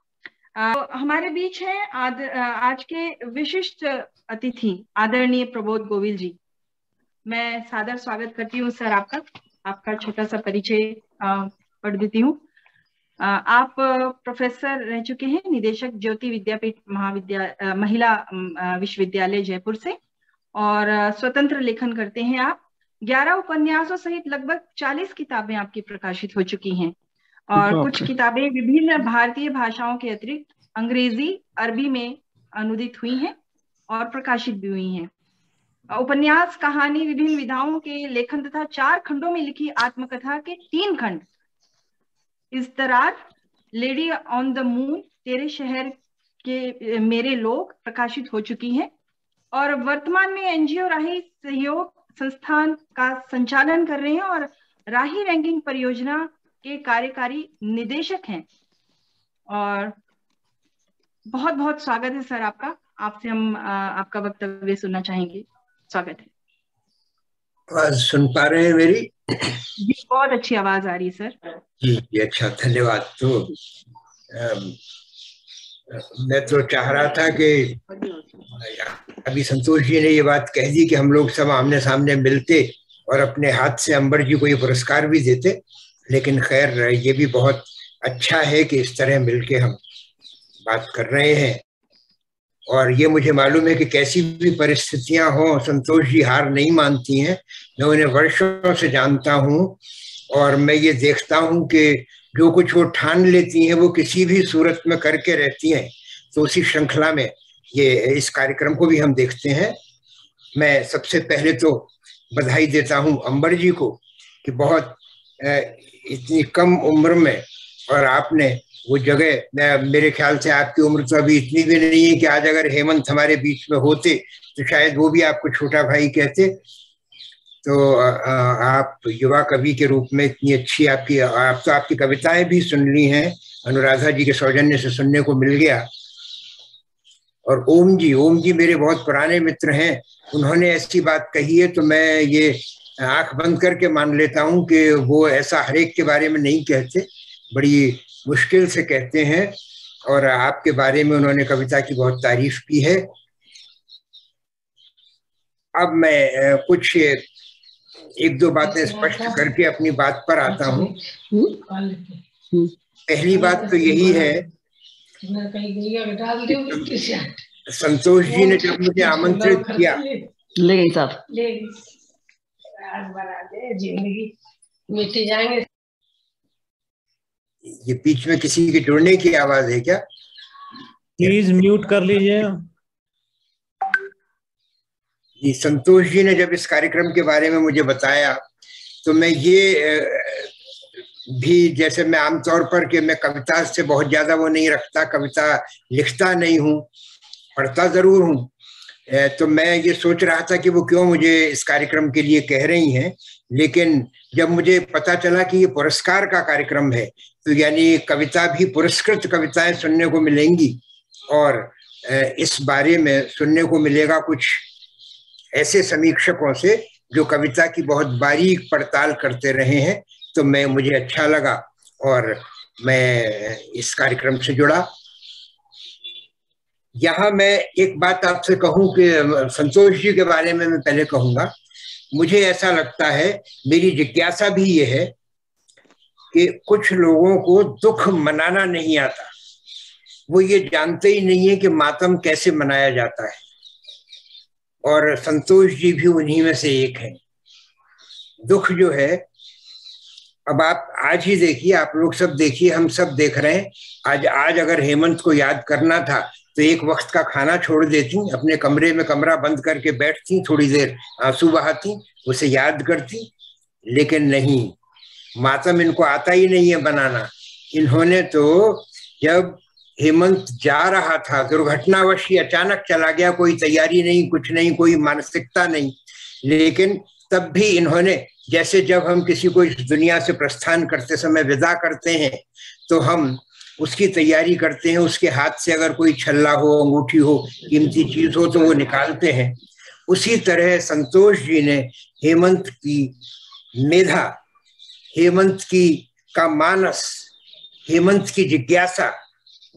हमारे बीच है आज के विशिष्ट अतिथि आदरणीय प्रबोध गोविल जी। मैं सादर स्वागत करती हूँ सर आपका छोटा सा परिचय पढ़ देती हूँ। आप प्रोफेसर रह चुके हैं, निदेशक ज्योति विद्यापीठ महिला विश्वविद्यालय जयपुर से, और स्वतंत्र लेखन करते हैं आप। 11 उपन्यासों सहित लगभग 40 किताबें आपकी प्रकाशित हो चुकी हैं, और कुछ किताबें विभिन्न भारतीय भाषाओं के अतिरिक्त अंग्रेजी, अरबी में अनुदित हुई हैं और प्रकाशित भी हुई हैं। उपन्यास, कहानी, विभिन्न विधाओं के लेखन तथा 4 खंडों में लिखी आत्मकथा के 3 खंड, इस्तरार, लेडी ऑन द मून, तेरे शहर के मेरे लोग प्रकाशित हो चुकी हैं, और वर्तमान में एनजीओ राही सहयोग संस्थान का संचालन कर रहे हैं और राही रैंकिंग परियोजना के कार्यकारी निदेशक हैं। और बहुत बहुत स्वागत है सर आपका। आपसे हम आपका वक्तव्य सुनना चाहेंगे। स्वागत है। आवाज सुन पा रहे हैं मेरी? जी, बहुत अच्छी आवाज आ रही है सर। जी अच्छा, धन्यवाद। तो मैं तो चाह रहा था कि अभी संतोष जी ने ये बात कह दी कि हम लोग सब आमने सामने मिलते और अपने हाथ से अंबर जी को ये पुरस्कार भी देते, लेकिन खैर ये भी बहुत अच्छा है कि इस तरह मिलके हम बात कर रहे हैं। और ये मुझे मालूम है कि कैसी भी परिस्थितियां हों संतोष जी हार नहीं मानती हैं। मैं उन्हें वर्षों से जानता हूं और मैं ये देखता हूं कि जो कुछ वो ठान लेती हैं वो किसी भी सूरत में करके रहती हैं। तो उसी श्रृंखला में ये इस कार्यक्रम को भी हम देखते हैं। मैं सबसे पहले तो बधाई देता हूं अंबर जी को कि बहुत इतनी कम उम्र में, और आपने वो जगह, मेरे ख्याल से आपकी उम्र तो अभी इतनी भी नहीं है कि आज अगर हेमंत हमारे बीच में होते तो शायद वो भी आपको छोटा भाई कहते। तो आप युवा कवि के रूप में इतनी अच्छी आपकी कविताएं भी सुन ली हैं, अनुराधा जी के सौजन्य से सुनने को मिल गया। और ओम जी मेरे बहुत पुराने मित्र हैं, उन्होंने ऐसी बात कही है तो मैं ये आंख बंद करके मान लेता हूं कि वो ऐसा हरेक के बारे में नहीं कहते, बड़ी मुश्किल से कहते हैं। और आपके बारे में उन्होंने कविता की बहुत तारीफ की है। अब मैं कुछ 1-2 बातें स्पष्ट करके अपनी बात पर आता हूं। पहली बात तो यही है, संतोष जी ने जब मुझे आमंत्रित किया, लेकिन साहब मिट जाएंगे। ये बीच में किसी के जुड़ने की आवाज है क्या? प्लीज म्यूट कर लीजिए। जी, संतोष जी ने जब इस कार्यक्रम के बारे में मुझे बताया तो मैं ये भी, जैसे मैं आमतौर पर कि मैं कविता से बहुत ज्यादा वो नहीं रखता, कविता लिखता नहीं हूँ, पढ़ता जरूर हूँ। तो मैं ये सोच रहा था कि वो क्यों मुझे इस कार्यक्रम के लिए कह रही हैं, लेकिन जब मुझे पता चला कि ये पुरस्कार का कार्यक्रम है तो यानी कविता भी, पुरस्कृत कविताएं सुनने को मिलेंगी और इस बारे में सुनने को मिलेगा कुछ ऐसे समीक्षकों से जो कविता की बहुत बारीक पड़ताल करते रहे हैं। तो मुझे अच्छा लगा और मैं इस कार्यक्रम से जुड़ा। यहाँ मैं एक बात आपसे कहूं कि संतोष जी के बारे में मैं पहले कहूंगा, मुझे ऐसा लगता है, मेरी जिज्ञासा भी ये है कि कुछ लोगों को दुख मनाना नहीं आता, वो ये जानते ही नहीं है कि मातम कैसे मनाया जाता है, और संतोष जी भी उन्हीं में से एक हैं। दुख जो है, अब आप आज ही देखिए, आप लोग सब देखिए, हम सब देख रहे हैं, आज अगर हेमंत को याद करना था तो एक वक्त का खाना छोड़ देती, अपने कमरे में कमरा बंद करके बैठती, थोड़ी देर आंसू बहाती, उसे याद करती, लेकिन नहीं, मातम इनको आता ही नहीं है बनाना। इन्होंने तो जब हेमंत जा रहा था, दुर्घटनावश ही अचानक चला गया, कोई तैयारी नहीं, कुछ नहीं, कोई मानसिकता नहीं, लेकिन तब भी इन्होंने, जैसे जब हम किसी को इस दुनिया से प्रस्थान करते समय विदा करते हैं तो हम उसकी तैयारी करते हैं, उसके हाथ से अगर कोई छल्ला हो, अंगूठी हो, कीमती चीज हो तो वो निकालते हैं। उसी तरह संतोष जी ने हेमंत की मेधा, हेमंत का मानस, हेमंत की जिज्ञासा,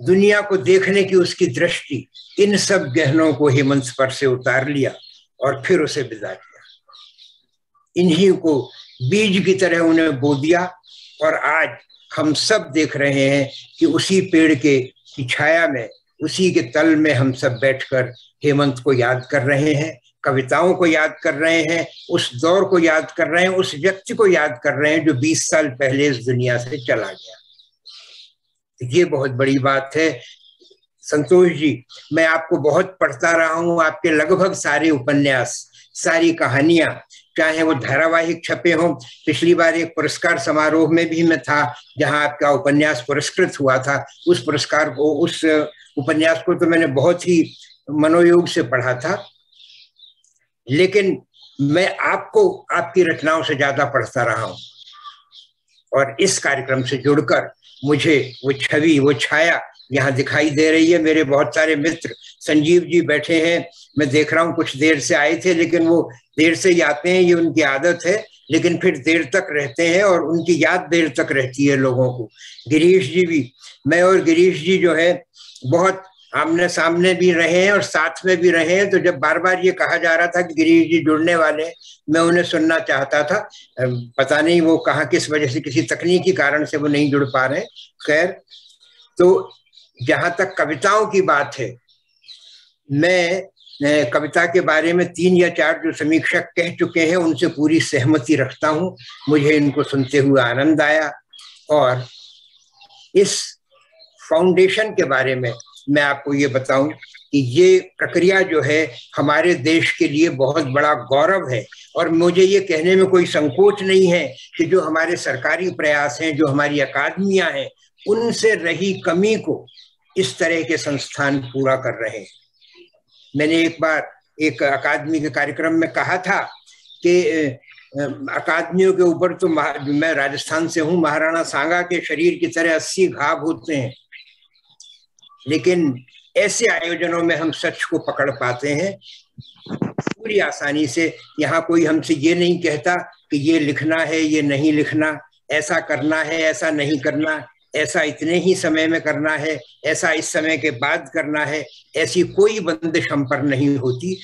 दुनिया को देखने की उसकी दृष्टि, इन सब गहनों को हेमंत पर से उतार लिया और फिर उसे विदा किया। इन्हीं को बीज की तरह उन्हें बो दिया और आज हम सब देख रहे हैं कि उसी पेड़ की छाया में, उसी के तल में हम सब बैठकर हेमंत को याद कर रहे हैं, कविताओं को याद कर रहे हैं, उस दौर को याद कर रहे हैं, उस व्यक्ति को याद कर रहे हैं जो 20 साल पहले इस दुनिया से चला गया। ये बहुत बड़ी बात है। संतोष जी, मैं आपको बहुत पढ़ता रहा हूँ, आपके लगभग सारे उपन्यास, सारी कहानियां, चाहे वो धारावाहिक छपे हों, पिछली बार एक पुरस्कार समारोह में भी मैं था जहां आपका उपन्यास पुरस्कृत हुआ था, उस पुरस्कार को, उस उपन्यास को तो मैंने बहुत ही मनोयोग से पढ़ा था, लेकिन मैं आपको आपकी रचनाओं से ज्यादा पढ़ता रहा हूं और इस कार्यक्रम से जुड़कर मुझे वो छवि, वो छाया यहाँ दिखाई दे रही है। मेरे बहुत सारे मित्र, संजीव जी बैठे हैं, मैं देख रहा हूँ कुछ देर से आए थे, लेकिन वो देर से ही आते हैं, ये उनकी आदत है, लेकिन फिर देर तक रहते हैं और उनकी याद देर तक रहती है लोगों को। गिरीश जी भी, मैं और गिरीश जी जो है बहुत आमने सामने भी रहे हैं और साथ में भी रहे हैं, तो जब बार बार ये कहा जा रहा था कि गिरीश जी जुड़ने वाले हैं, मैं उन्हें सुनना चाहता था, पता नहीं वो कहाँ किस वजह से, किसी तकनीकी कारण से वो नहीं जुड़ पा रहे। खैर, तो जहां तक कविताओं की बात है, मैं कविता के बारे में 3 या 4 जो समीक्षक कह चुके हैं उनसे पूरी सहमति रखता हूं। मुझे इनको सुनते हुए आनंद आया और इस फाउंडेशन के बारे में मैं आपको ये बताऊं कि ये प्रक्रिया जो है हमारे देश के लिए बहुत बड़ा गौरव है और मुझे ये कहने में कोई संकोच नहीं है कि जो हमारे सरकारी प्रयास हैं, जो हमारी अकादमियां हैं, उनसे रही कमी को इस तरह के संस्थान पूरा कर रहे हैं। मैंने एक बार एक अकादमी के कार्यक्रम में कहा था कि अकादमियों के ऊपर तो, मैं राजस्थान से हूँ, महाराणा सांगा के शरीर की तरह 80 घाव होते हैं, लेकिन ऐसे आयोजनों में हम सच को पकड़ पाते हैं पूरी आसानी से। यहाँ कोई हमसे ये नहीं कहता कि ये लिखना है, ये नहीं लिखना, ऐसा करना है, ऐसा नहीं करना, ऐसा इतने ही समय में करना है, ऐसा इस समय के बाद करना है, ऐसी कोई बंदिश हम पर नहीं होती।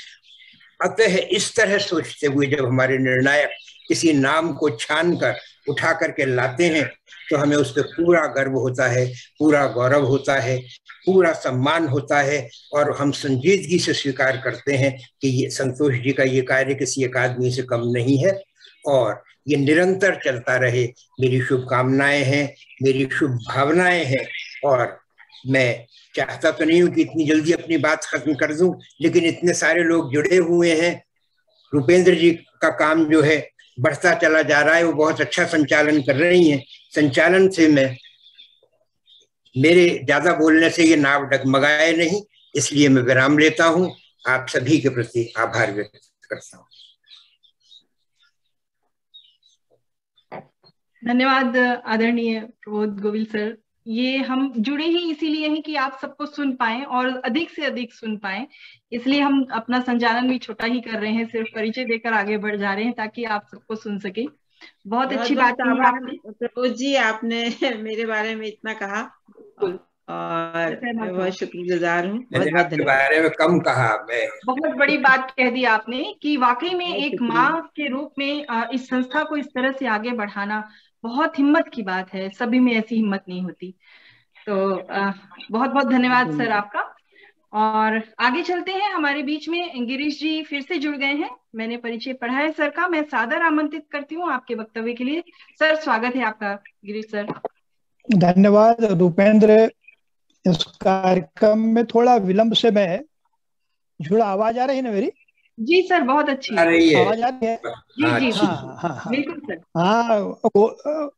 अतः इस तरह सोचते हुए जब हमारे निर्णायक किसी नाम को छान कर उठा करके लाते हैं तो हमें उस पर पूरा गर्व होता है, पूरा गौरव होता है, पूरा सम्मान होता है और हम संजीदगी से स्वीकार करते हैं कि ये संतोष जी का ये कार्य किसी अकादमी से कम नहीं है और ये निरंतर चलता रहे। मेरी शुभकामनाएं हैं, मेरी शुभ भावनाएं हैं और मैं चाहता तो नहीं हूं कि इतनी जल्दी अपनी बात खत्म कर दूं, लेकिन इतने सारे लोग जुड़े हुए हैं। रुपेंद्र जी का काम जो है बढ़ता चला जा रहा है, वो बहुत अच्छा संचालन कर रही हैं। संचालन से मेरे ज्यादा बोलने से ये नाव डगमगाए नहीं, इसलिए मैं विराम लेता हूँ। आप सभी के प्रति आभार व्यक्त करता हूँ। धन्यवाद आदरणीय प्रबोध गोविल सर। ये हम जुड़े ही इसीलिए हैं कि आप सबको सुन पाएं और अधिक से अधिक सुन पाएं, इसलिए हम अपना संचालन भी छोटा ही कर रहे हैं, सिर्फ परिचय देकर आगे बढ़ जा रहे हैं ताकि आप सबको सुन सके। बहुत अच्छी बात है प्रबोध जी, आपने मेरे बारे में इतना कहा और मैं बहुत शुक्रगुजार हूँ। आपके बारे में कम कहा, मैं बहुत बड़ी बात कह दी आपने कि वाकई में एक माँ के रूप में इस संस्था को इस तरह से आगे बढ़ाना बहुत हिम्मत की बात है, सभी में ऐसी हिम्मत नहीं होती। तो बहुत बहुत धन्यवाद सर आपका। और आगे चलते हैं, हमारे बीच में गिरीश जी फिर से जुड़ गए हैं। मैंने परिचय पढ़ा है सर का, मैं सादर आमंत्रित करती हूँ आपके वक्तव्य के लिए। सर स्वागत है आपका गिरीश सर। धन्यवाद रूपेंद्र। इस कार्यक्रम में थोड़ा विलंब से मैं जुड़ा। आवाज आ रही है ना मेरी? जी सर, बहुत अच्छी आ रही है। आवाज आ रही है? जी जी हाँ, बिल्कुल सर। हाँ,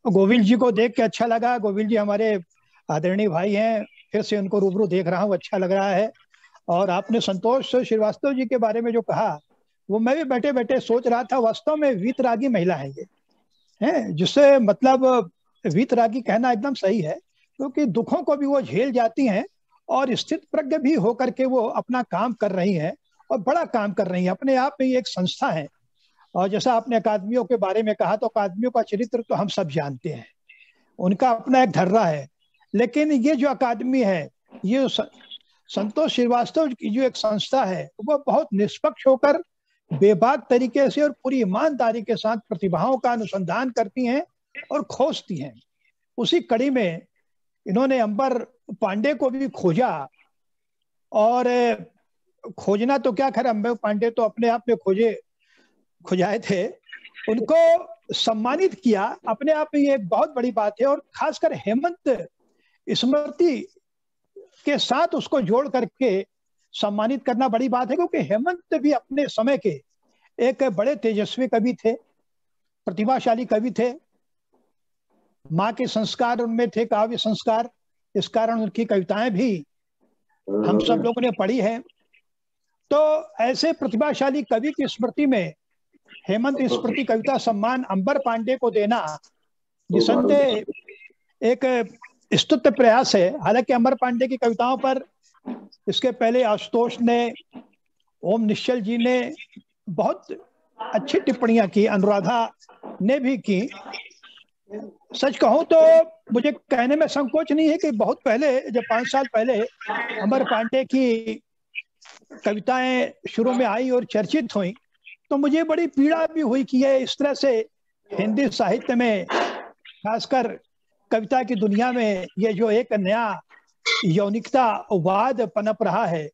गोविल जी को देख के अच्छा लगा। गोविल जी हमारे आदरणीय भाई हैं, फिर से उनको रूबरू देख रहा हूँ, अच्छा लग रहा है। और आपने संतोष श्रीवास्तव जी के बारे में जो कहा, वो मैं भी बैठे बैठे सोच रहा था। वास्तव में वीतरागी महिला है ये, है जिससे मतलब वीतरागी कहना एकदम सही है, क्योंकि दुखों को भी वो झेल जाती हैं और स्थित प्रज्ञ भी होकर के वो अपना काम कर रही हैं और बड़ा काम कर रही हैं। अपने आप में एक संस्था है। और जैसा आपने अकादमियों के बारे में कहा, तो अकादमियों का चरित्र तो हम सब जानते हैं, उनका अपना एक धर्रा है। लेकिन ये जो अकादमी है, ये संतोष श्रीवास्तव की जो एक संस्था है, वो बहुत निष्पक्ष होकर बेबाक तरीके से और पूरी ईमानदारी के साथ प्रतिभाओं का अनुसंधान करती हैं और खोजती हैं। उसी कड़ी में इन्होंने अंबर पांडे को भी खोजा। और खोजना तो क्या, खैर अंबर पांडे तो अपने आप में खोजाए थे, उनको सम्मानित किया, अपने आप में ये एक बहुत बड़ी बात है। और खासकर हेमंत स्मृति के साथ उसको जोड़ करके सम्मानित करना बड़ी बात है, क्योंकि हेमंत भी अपने समय के एक बड़े तेजस्वी कवि थे, प्रतिभाशाली कवि थे। माँ के संस्कार उनमें थे, काव्य संस्कार, इस कारण उनकी कविताएं भी हम सब लोगों ने पढ़ी है। तो ऐसे प्रतिभाशाली कवि की स्मृति में हेमंत स्मृति कविता सम्मान अंबर पांडे को देना निसंदेह एक स्तुत्य प्रयास है। हालांकि अंबर पांडे की कविताओं पर इसके पहले आशुतोष ने, ओम निश्चल जी ने बहुत अच्छी टिप्पणियां की, अनुराधा ने भी की। सच कहूं तो मुझे कहने में संकोच नहीं है कि बहुत पहले, जब 5 साल पहले अंबर पांडे की कविताएं शुरू में आई और चर्चित हुई, तो मुझे बड़ी पीड़ा भी हुई कि ये इस तरह से हिंदी साहित्य में, खासकर कविता की दुनिया में, ये जो एक नया यौनिकतावाद पनप रहा है,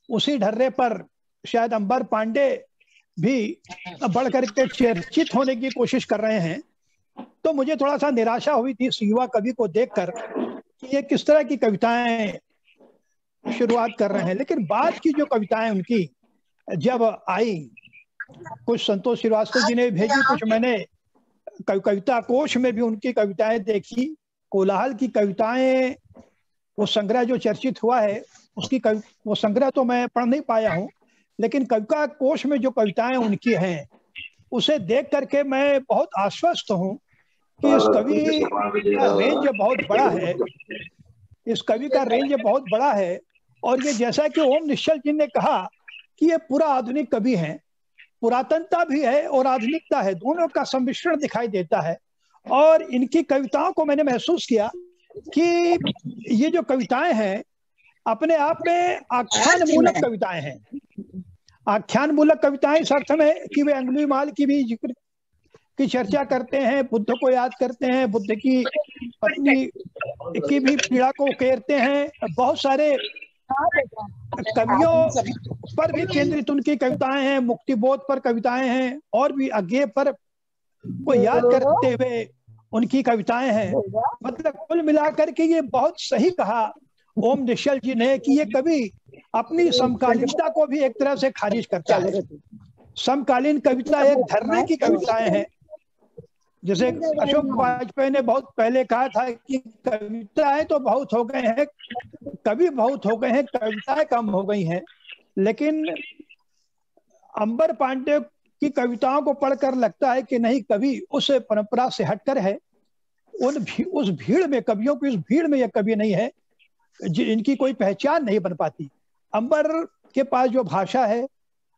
उसी ढर्रे पर शायद अंबर पांडे भी बढ़ करके चर्चित होने की कोशिश कर रहे हैं। तो मुझे थोड़ा सा निराशा हुई थी इस युवा कवि को देखकर कि ये किस तरह की कविताएं शुरुआत कर रहे हैं। लेकिन बाद की जो कविताएं उनकी जब आई, कुछ संतोष श्रीवास्तव जी ने भेजी, कुछ मैंने कविता कोश में भी उनकी कविताएं देखी। कोलाहल की कविताएं, वो संग्रह जो चर्चित हुआ है, उसकी वो संग्रह तो मैं पढ़ नहीं पाया हूँ, लेकिन कविता कोश में जो कविताएं उनकी हैं, उसे देख करके मैं बहुत आश्वस्त हूँ कि इस कवि का रेंज बहुत बड़ा है, इस कवि का रेंज बहुत बड़ा है। और ये जैसा कि ओम निश्चल जी ने कहा कि ये पूरा आधुनिक कवि हैं, पुरातनता भी है और आधुनिकता है, दोनों का सम्मिश्रण दिखाई देता है। और इनकी कविताओं को मैंने महसूस किया कि ये जो कविताएं हैं अपने आप में आख्यान मूलक कविताएं हैं। आख्यान मूलक कविताएं इस अर्थ में कि वे अंगुलीमाल की भी जिक्र की चर्चा करते हैं, बुद्ध को याद करते हैं, बुद्ध की पत्नी की भी पीड़ा को उकेरते हैं। बहुत सारे कवियों पर भी केंद्रित उनकी कविताएं हैं, मुक्तिबोध पर कविताएं हैं, और भी अज्ञेय पर को याद करते हुए उनकी कविताएं हैं। मतलब कुल मिलाकर के ये बहुत सही कहा ओम निश्चल जी ने कि ये कवि अपनी समकालीनता को भी एक तरह से खारिज करता है। समकालीन कविता एक धरने की कविताएं हैं, जैसे अशोक वाजपेयी ने बहुत पहले कहा था कि कविताएं तो बहुत हो गए हैं, कवि बहुत हो गए हैं, कविताएं कम हो गई हैं। लेकिन अंबर पांडे की कविताओं को पढ़कर लगता है कि नहीं, कवि उस परंपरा से हटकर है। उस भीड़ में, कवियों की उस भीड़ में यह कवि नहीं है जिनकी कोई पहचान नहीं बन पाती। अंबर के पास जो भाषा है,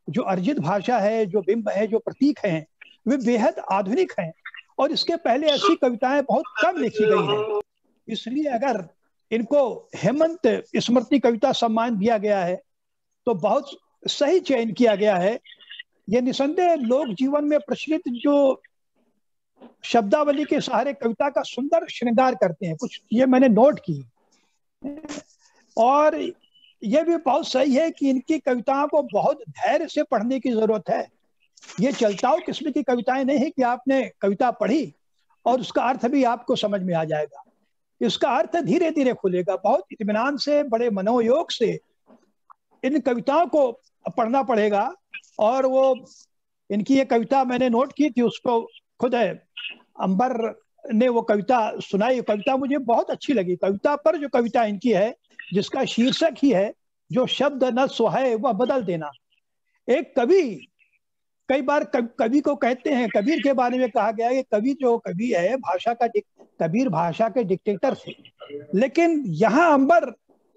जो अर्जित भाषा है, जो बिंब है, जो प्रतीक हैं, वे बेहद आधुनिक हैं और इसके पहले ऐसी कविताएं बहुत कम लिखी गई हैं। इसलिए अगर इनको हेमंत स्मृति कविता सम्मान दिया गया है तो बहुत सही चयन किया गया है। ये निसंदेह लोक जीवन में प्रचलित जो शब्दावली के सहारे कविता का सुंदर श्रृंगार करते हैं, कुछ ये मैंने नोट की। और ये भी बहुत सही है कि इनकी कविताओं को बहुत धैर्य से पढ़ने की जरूरत है। ये चलताऊ किस्म की कविताएं नहीं है कि आपने कविता पढ़ी और उसका अर्थ भी आपको समझ में आ जाएगा। इसका अर्थ धीरे धीरे खुलेगा। बहुत इत्मीनान से, बड़े मनोयोग से इन कविताओं को पढ़ना पड़ेगा। और वो इनकी ये कविता मैंने नोट की थी, उसको खुद है अंबर ने वो कविता सुनाई। कविता मुझे बहुत अच्छी लगी। कविता पर जो कविता इनकी है, जिसका शीर्षक ही है जो शब्द न सुहाए वह बदल देना। एक कवि, कई बार कवि को कहते हैं, कबीर के बारे में कहा गया है कि कवि जो कवि है कबीर भाषा के डिक्टेटर थे। लेकिन यहाँ अंबर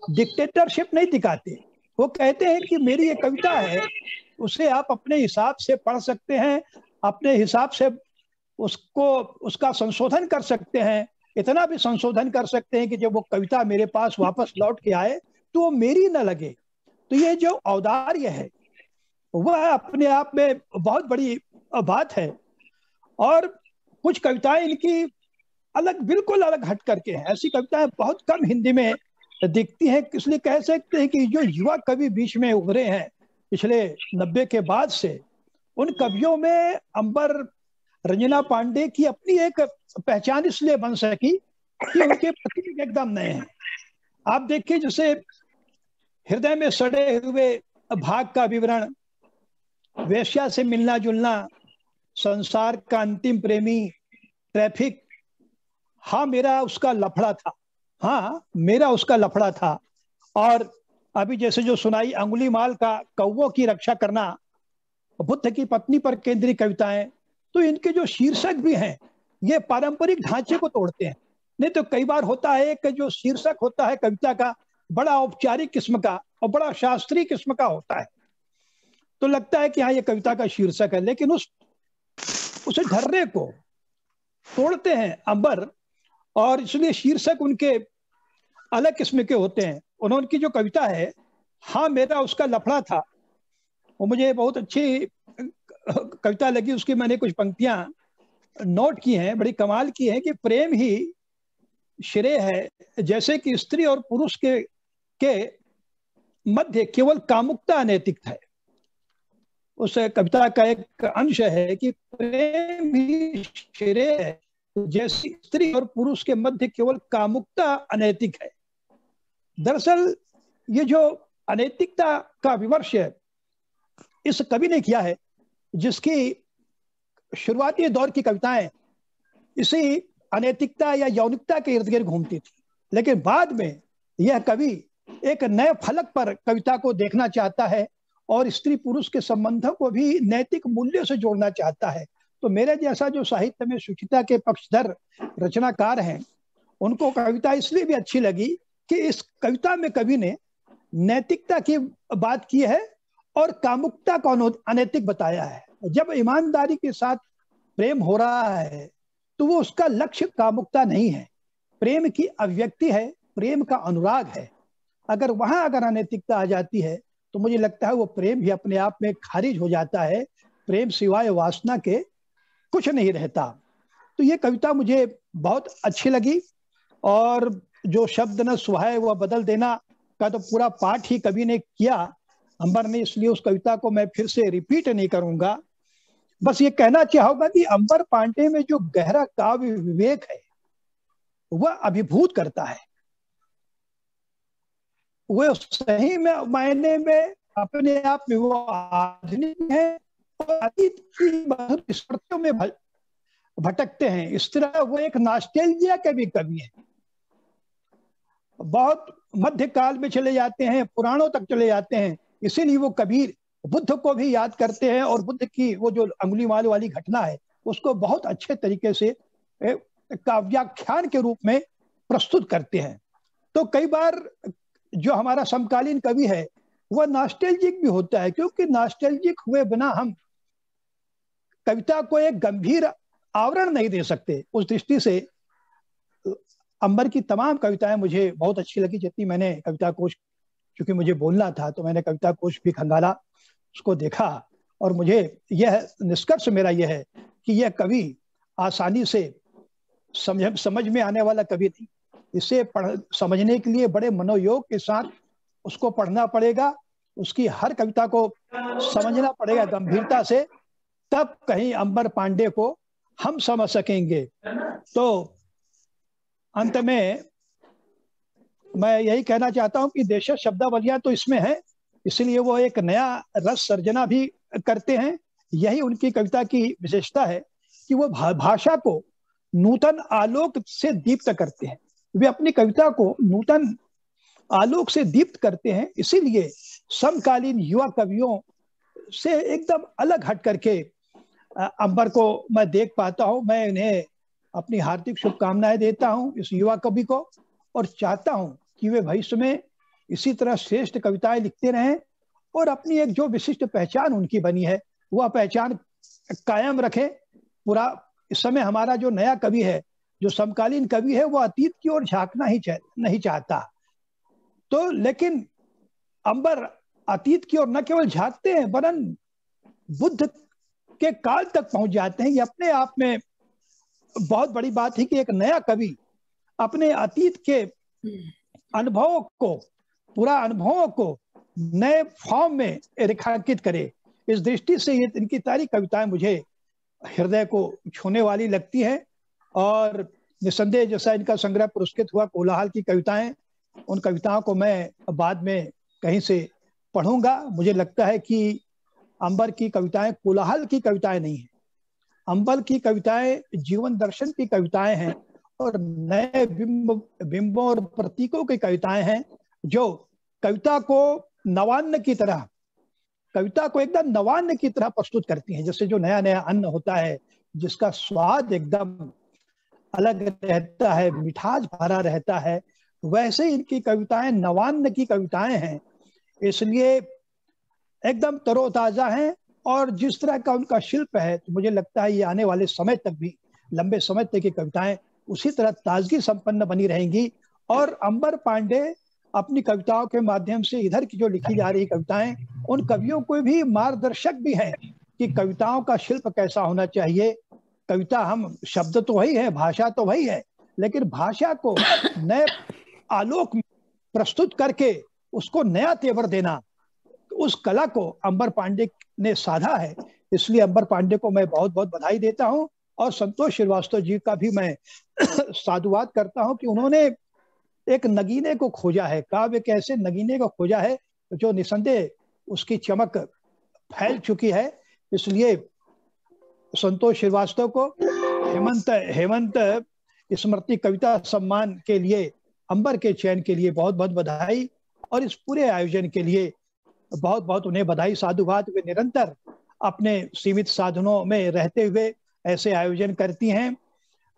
डिक्टेटरशिप नहीं दिखाते। वो कहते हैं कि मेरी ये कविता है, उसे आप अपने हिसाब से पढ़ सकते हैं, अपने हिसाब से उसका संशोधन कर सकते हैं। इतना भी संशोधन कर सकते हैं कि जब वो कविता मेरे पास वापस लौट के आए तो वो मेरी न लगे। तो ये जो औदार्य है वह अपने आप में बहुत बड़ी बात है। और कुछ कविताएं इनकी अलग, बिल्कुल अलग हट करके हैं। ऐसी कविताएं बहुत कम हिंदी में दिखती हैं। इसलिए कह सकते हैं कि जो युवा कवि बीच में उभरे हैं पिछले 90 के बाद से, उन कवियों में अंबर, रंजना पांडे की अपनी एक पहचान इसलिए बन सकी कि उनके प्रतीक एकदम नए हैं। आप देखिए, जैसे हृदय में सड़े हुए भाग का विवरण, वेश्या से मिलना जुलना, संसार का अंतिम प्रेमी, ट्रैफिक, हाँ मेरा उसका लफड़ा था, हाँ मेरा उसका लफड़ा था। और अभी जैसे जो सुनाई अंगुलीमाल का कौवों की रक्षा करना, बुद्ध की पत्नी पर केंद्रित कविताएं, तो इनके जो शीर्षक भी हैं ये पारंपरिक ढांचे को तोड़ते हैं। नहीं तो कई बार होता है कि जो शीर्षक होता है कविता का बड़ा औपचारिक किस्म का और बड़ा शास्त्रीय किस्म का होता है, तो लगता है कि हाँ ये कविता का शीर्षक है। लेकिन उस ढर्रे को तोड़ते हैं अंबर, और इसलिए शीर्षक उनके अलग किस्म के होते हैं। उनकी जो कविता है हाँ मेरा उसका लफड़ा था, वो मुझे बहुत अच्छी कविता लगी। उसकी मैंने कुछ पंक्तियां नोट की हैं, बड़ी कमाल की है कि प्रेम ही श्रेय है, जैसे कि स्त्री और पुरुष के मध्य केवल कामुकता अनैतिकता है। उस कविता का एक अंश है कि प्रेम ही श्रेय है, जैसे स्त्री और पुरुष के मध्य केवल कामुकता अनैतिक है। दरअसल ये जो अनैतिकता का विमर्श है इस कवि ने किया है, जिसकी शुरुआती दौर की कविताएं इसी अनैतिकता या यौनिकता के इर्द गिर्द घूमती थी। लेकिन बाद में यह कवि एक नए फलक पर कविता को देखना चाहता है और स्त्री पुरुष के संबंधों को भी नैतिक मूल्यों से जोड़ना चाहता है। तो मेरे जैसा जो साहित्य में शुचिता के पक्षधर रचनाकार हैं, उनको कविता इसलिए भी अच्छी लगी कि इस कविता में कवि ने नैतिकता की बात की है और कामुकता को अनैतिक बताया है। जब ईमानदारी के साथ प्रेम हो रहा है तो वो उसका लक्ष्य कामुकता नहीं है, प्रेम की अभिव्यक्ति है, प्रेम का अनुराग है। अगर अनैतिकता आ जाती है तो मुझे लगता है वो प्रेम भी अपने आप में खारिज हो जाता है। प्रेम सिवाय वासना के कुछ नहीं रहता। तो ये कविता मुझे बहुत अच्छी लगी। और जो शब्द न सुहाए वह बदल देना का तो पूरा पाठ ही कवि ने किया, अंबर ने, इसलिए उस कविता को मैं फिर से रिपीट नहीं करूंगा। बस ये कहना चाहूंगा कि अंबर पांडे में जो गहरा काव्य विवेक है वह अभिभूत करता है। वह सही में मायने में अपने आप में वो आधुनिक है और अतीत की मधुर स्मृतियों में भटकते हैं, इस तरह वो एक नॉस्टैल्जिया के भी कवि है। बहुत मध्य काल में चले जाते हैं, पुराणों तक चले जाते हैं। इसीलिए वो कबीर बुद्ध को भी याद करते हैं और बुद्ध की वो जो अंगुलीमाल वाली घटना है उसको बहुत अच्छे तरीके से काव्याख्यान के रूप में प्रस्तुत करते हैं। तो कई बार जो हमारा समकालीन कवि है वह नॉस्टैल्जिक भी होता है, क्योंकि नॉस्टैल्जिक हुए बिना हम कविता को एक गंभीर आवरण नहीं दे सकते। उस दृष्टि से अंबर की तमाम कविताएं मुझे बहुत अच्छी लगी। जितनी मैंने कविता कोश, चूंकि मुझे बोलना था तो मैंने कविता कोश भी खंगाला, उसको देखा, और मुझे यह निष्कर्ष मेरा यह है कि यह कवि आसानी से समझ में आने वाला कवि नहीं। इसे समझने के लिए बड़े मनोयोग के साथ उसको पढ़ना पड़ेगा, उसकी हर कविता को समझना पड़ेगा गंभीरता से, तब कहीं अंबर पांडे को हम समझ सकेंगे। तो अंत में मैं यही कहना चाहता हूं कि देश शब्दावलियां तो इसमें है, इसलिए वो एक नया रस सर्जना भी करते हैं। यही उनकी कविता की विशेषता है कि वो भाषा को नूतन आलोक से दीप्त करते हैं। वे अपनी कविता को नूतन आलोक से दीप्त करते हैं, इसीलिए समकालीन युवा कवियों से एकदम अलग हट करके अंबर को मैं देख पाता हूं। मैं इन्हें अपनी हार्दिक शुभकामनाएं देता हूं इस युवा कवि को, और चाहता हूं कि वे भविष्य में इसी तरह श्रेष्ठ कविताएं लिखते रहें और अपनी एक जो विशिष्ट पहचान उनकी बनी है वह पहचान कायम रखें। पूरा इस समय हमारा जो नया कवि है, जो समकालीन कवि है, वो अतीत की ओर झांकना ही नहीं चाहता। तो लेकिन अंबर अतीत की ओर न केवल झांकते हैं वरन बुद्ध के काल तक पहुंच जाते हैं। ये अपने आप में बहुत बड़ी बात है कि एक नया कवि अपने अतीत के अनुभवों को, पूरा अनुभवों को नए फॉर्म में रेखांकित करे। इस दृष्टि से ये इनकी सारी कविताएं मुझे हृदय को छूने वाली लगती है, और निसंदेह जैसा इनका संग्रह पुरस्कृत हुआ कोलाहल की कविताएं, उन कविताओं को मैं बाद में कहीं से पढ़ूंगा। मुझे लगता है कि अंबर की कविताएं कोलाहल की कविताएं नहीं है, अंबर की कविताएं जीवन दर्शन की कविताएं हैं और नए बिंबों और प्रतीकों की कविताएं हैं, जो कविता को नवान्न की तरह, कविता को एकदम नवान्न की तरह प्रस्तुत करती हैं। जैसे जो नया नया अन्न होता है जिसका स्वाद एकदम अलग रहता है, मिठास भरा रहता है, वैसे इनकी कविताएं नवान्न की कविताएं हैं, इसलिए एकदम तरोताजा हैं। और जिस तरह का उनका शिल्प है, तो मुझे लगता है ये आने वाले समय तक भी, लंबे समय तक की कविताएं उसी तरह ताजगी संपन्न बनी रहेंगी। और अंबर पांडे अपनी कविताओं के माध्यम से इधर की जो लिखी जा रही कविताएं, उन कवियों को भी मार्गदर्शक भी है कि कविताओं का शिल्प कैसा होना चाहिए। कविता, हम शब्द तो वही है, भाषा तो वही है, लेकिन भाषा को नए आलोक में प्रस्तुत करके उसको नया तेवर देना, उस कला को अंबर पांडे ने साधा है। इसलिए अंबर पांडे को मैं बहुत बहुत बधाई देता हूं, और संतोष श्रीवास्तव जी का भी मैं साधुवाद करता हूं कि उन्होंने एक नगीने को खोजा है, काव्य के ऐसे नगीने को खोजा है जो निसंदेह उसकी चमक फैल चुकी है। इसलिए संतोष श्रीवास्तव को हेमंत स्मृति कविता सम्मान के लिए, अंबर के चयन के लिए बहुत बहुत बधाई, और इस पूरे आयोजन के लिए बहुत बहुत उन्हें बधाई, साधुवाद। वे निरंतर अपने सीमित साधनों में रहते हुए ऐसे आयोजन करती हैं।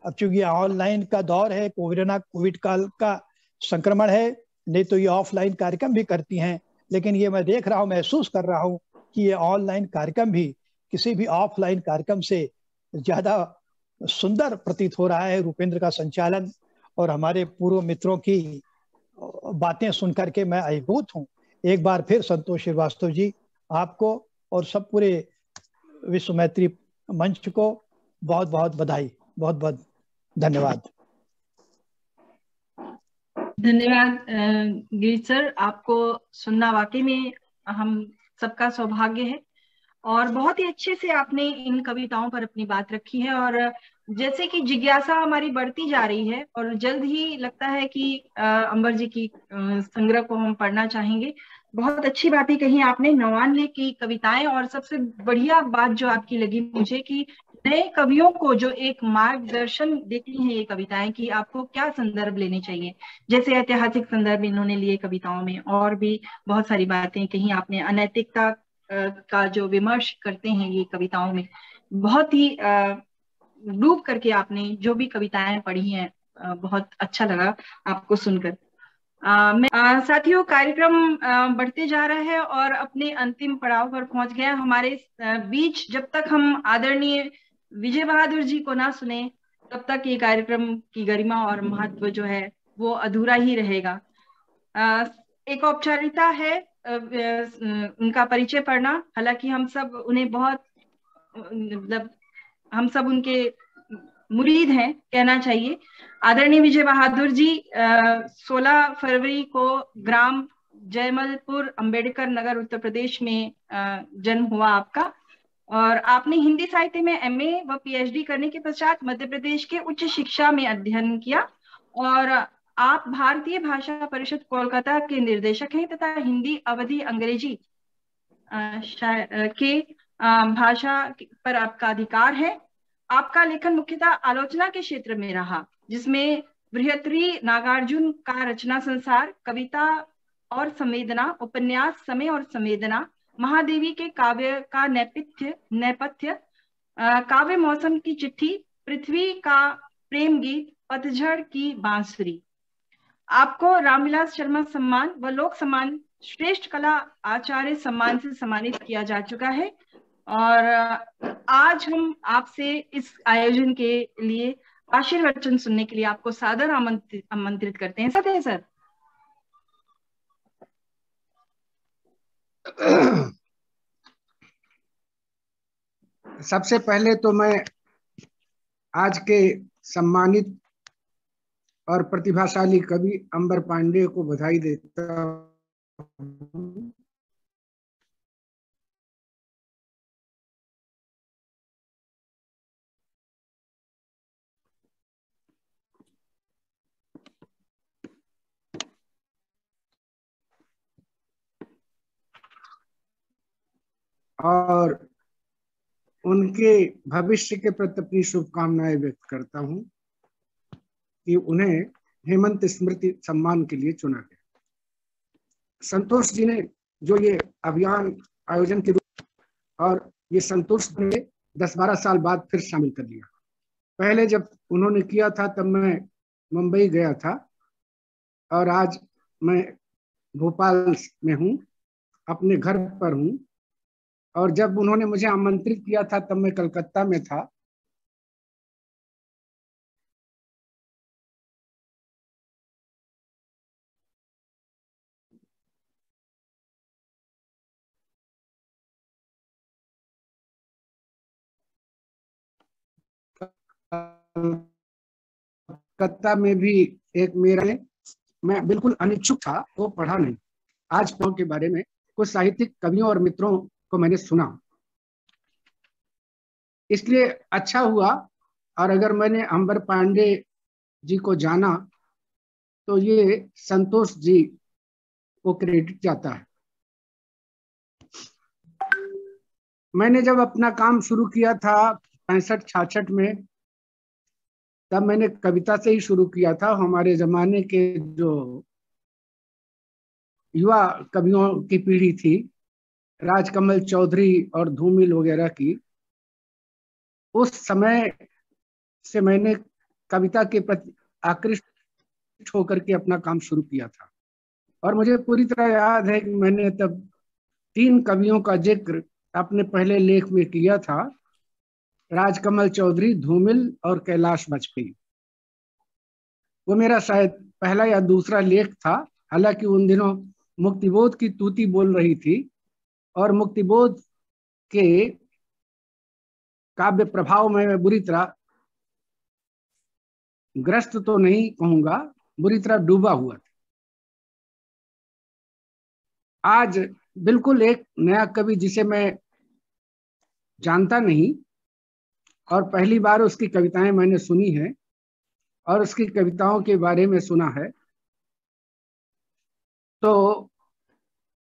अब चूंकि ऑनलाइन का दौर है, कोविड काल का संक्रमण है, नहीं तो ये ऑफलाइन कार्यक्रम भी करती हैं, लेकिन ये मैं देख रहा हूँ, महसूस कर रहा हूँ कि ये ऑनलाइन कार्यक्रम भी किसी भी ऑफलाइन कार्यक्रम से ज्यादा सुंदर प्रतीत हो रहा है। रूपेंद्र का संचालन और हमारे पूर्व मित्रों की बातें सुनकर के मैं अभिभूत हूँ। एक बार फिर संतोष श्रीवास्तव जी, आपको और सब पूरे विश्व मैत्री मंच को बहुत बहुत बधाई, बहुत बहुत धन्यवाद। धन्यवाद गिरीश सर, आपको सुनना वाकई में हम सबका सौभाग्य है, और बहुत ही अच्छे से आपने इन कविताओं पर अपनी बात रखी है। और जैसे कि जिज्ञासा हमारी बढ़ती जा रही है, और जल्द ही लगता है कि अंबर जी की संग्रह को हम पढ़ना चाहेंगे। बहुत अच्छी बातें कही आपने, नवान्य की कविताएं, और सबसे बढ़िया बात जो आपकी लगी मुझे कि नए कवियों को जो एक मार्गदर्शन देती हैं ये कविताएं कि आपको क्या संदर्भ लेने चाहिए। जैसे ऐतिहासिक संदर्भ इन्होंने लिए कविताओं में, और भी बहुत सारी बातें कहीं आपने अनैतिकता का जो विमर्श करते हैं ये कविताओं में, बहुत ही डूब करके आपने जो भी कविताएं पढ़ी हैं, बहुत अच्छा लगा आपको सुनकर। साथियों, कार्यक्रम बढ़ते जा रहा है और अपने अंतिम पड़ाव पर पहुंच गया। हमारे बीच जब तक हम आदरणीय विजय बहादुर जी को ना सुने तब तक ये कार्यक्रम की गरिमा और महत्व जो है वो अधूरा ही रहेगा। एक औपचारिकता है उनका परिचय पढ़ना, हालांकि हम सब उन्हें बहुत, मतलब हम सब उनके मुरीद हैं कहना चाहिए। आदरणीय विजय बहादुर जी 16 फरवरी को ग्राम जयमलपुर, अंबेडकर नगर, उत्तर प्रदेश में जन्म हुआ आपका, और आपने हिंदी साहित्य में MA व PhD करने के पश्चात मध्य प्रदेश के उच्च शिक्षा में अध्ययन किया, और आप भारतीय भाषा परिषद कोलकाता के निर्देशक हैं तथा हिंदी, अवधी, अंग्रेजी के भाषा पर आपका अधिकार है। आपका लेखन मुख्यतः आलोचना के क्षेत्र में रहा, जिसमें बृहत्तरी नागार्जुन का रचना संसार, कविता और संवेदना, उपन्यास समय और संवेदना, महादेवी के काव्य का नेपथ्य, काव्य मौसम की चिट्ठी, पृथ्वी का प्रेम गीत, पतझड़ की बांसुरी। आपको रामविलास शर्मा सम्मान व लोक सम्मान श्रेष्ठ कला आचार्य सम्मान से सम्मानित किया जा चुका है, और आज हम आपसे इस आयोजन के लिए आशीर्वचन सुनने के लिए आपको सादर आमंत्रित करते हैं। सत्य है सर? सबसे पहले तो मैं आज के सम्मानित और प्रतिभाशाली कवि अंबर पांडे को बधाई देता हूं। और उनके भविष्य के प्रति अपनी शुभकामनाएं व्यक्त करता हूं कि उन्हें हेमंत स्मृति सम्मान के लिए चुना गया। संतोष जी ने जो ये अभियान आयोजन के रूप, और ये संतोष ने 10-12 साल बाद फिर शामिल कर लिया। पहले जब उन्होंने किया था तब मैं मुंबई गया था, और आज मैं भोपाल में हूँ, अपने घर पर हूँ, और जब उन्होंने मुझे आमंत्रित किया था तब मैं कलकत्ता में था। कलकत्ता में भी एक मेरा, मैं बिल्कुल अनिच्छुक था, वो पढ़ा नहीं। आज के बारे में कुछ साहित्यिक कवियों और मित्रों को मैंने सुना, इसलिए अच्छा हुआ। और अगर मैंने अंबर पांडे जी को जाना तो ये संतोष जी को क्रेडिट जाता है। मैंने जब अपना काम शुरू किया था 65-66 में, तब मैंने कविता से ही शुरू किया था। हमारे जमाने के जो युवा कवियों की पीढ़ी थी, राजकमल चौधरी और धूमिल वगैरह की, उस समय से मैंने कविता के प्रति आकृष्ट होकर के अपना काम शुरू किया था। और मुझे पूरी तरह याद है कि मैंने तब 3 कवियों का जिक्र अपने पहले लेख में किया था, राजकमल चौधरी, धूमिल और कैलाश वाजपेयी। वो मेरा शायद पहला या दूसरा लेख था। हालांकि उन दिनों मुक्तिबोध की तूती बोल रही थी, और मुक्तिबोध के काव्य प्रभाव में मैं बुरी तरह ग्रस्त तो नहीं कहूंगा, बुरी तरह डूबा हुआ था। आज बिल्कुल एक नया कवि जिसे मैं जानता नहीं, और पहली बार उसकी कविताएं मैंने सुनी है और उसकी कविताओं के बारे में सुना है, तो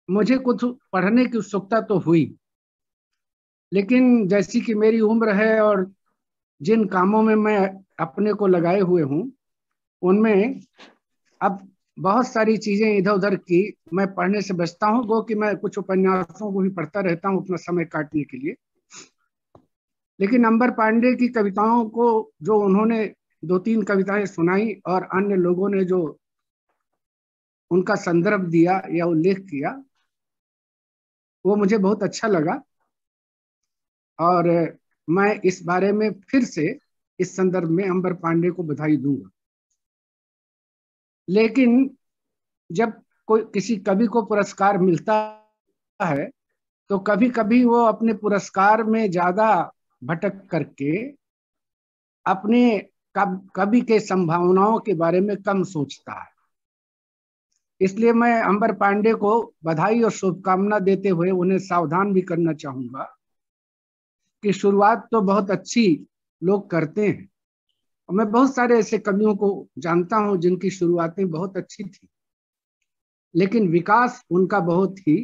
मुझे कुछ पढ़ने की उत्सुकता तो हुई। लेकिन जैसी कि मेरी उम्र है और जिन कामों में मैं अपने को लगाए हुए हूँ उनमें अब बहुत सारी चीजें इधर उधर की मैं पढ़ने से बचता हूँ, वो कि मैं कुछ उपन्यासों को भी पढ़ता रहता हूँ अपना समय काटने के लिए। लेकिन अंबर पांडे की कविताओं को जो उन्होंने 2-3 कविताएं सुनाई और अन्य लोगों ने जो उनका संदर्भ दिया या उल्लेख किया, वो मुझे बहुत अच्छा लगा और मैं इस बारे में फिर से इस संदर्भ में अंबर पांडे को बधाई दूंगा। लेकिन जब कोई किसी कवि को पुरस्कार मिलता है तो कभी कभी वो अपने पुरस्कार में ज्यादा भटक करके अपने कवि के संभावनाओं के बारे में कम सोचता है। इसलिए मैं अंबर पांडे को बधाई और शुभकामना देते हुए उन्हें सावधान भी करना चाहूंगा कि शुरुआत तो बहुत अच्छी लोग करते हैं और मैं बहुत सारे ऐसे कवियों को जानता हूं जिनकी शुरुआतें बहुत अच्छी थी, लेकिन विकास उनका बहुत ही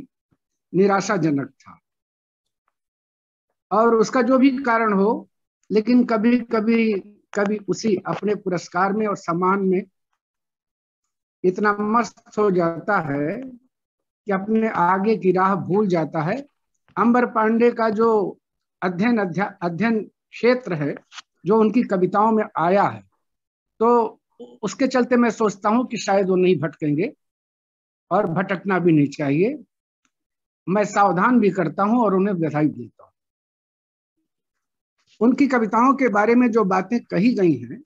निराशाजनक था। और उसका जो भी कारण हो, लेकिन कभी कभी कभी उसी अपने पुरस्कार में और सम्मान में इतना मस्त हो जाता है कि अपने आगे की राह भूल जाता है। अंबर पांडे का जो अध्ययन क्षेत्र है जो उनकी कविताओं में आया है, तो उसके चलते मैं सोचता हूं कि शायद वो नहीं भटकेंगे और भटकना भी नहीं चाहिए। मैं सावधान भी करता हूं और उन्हें बधाई देता हूं। उनकी कविताओं के बारे में जो बातें कही गई हैं,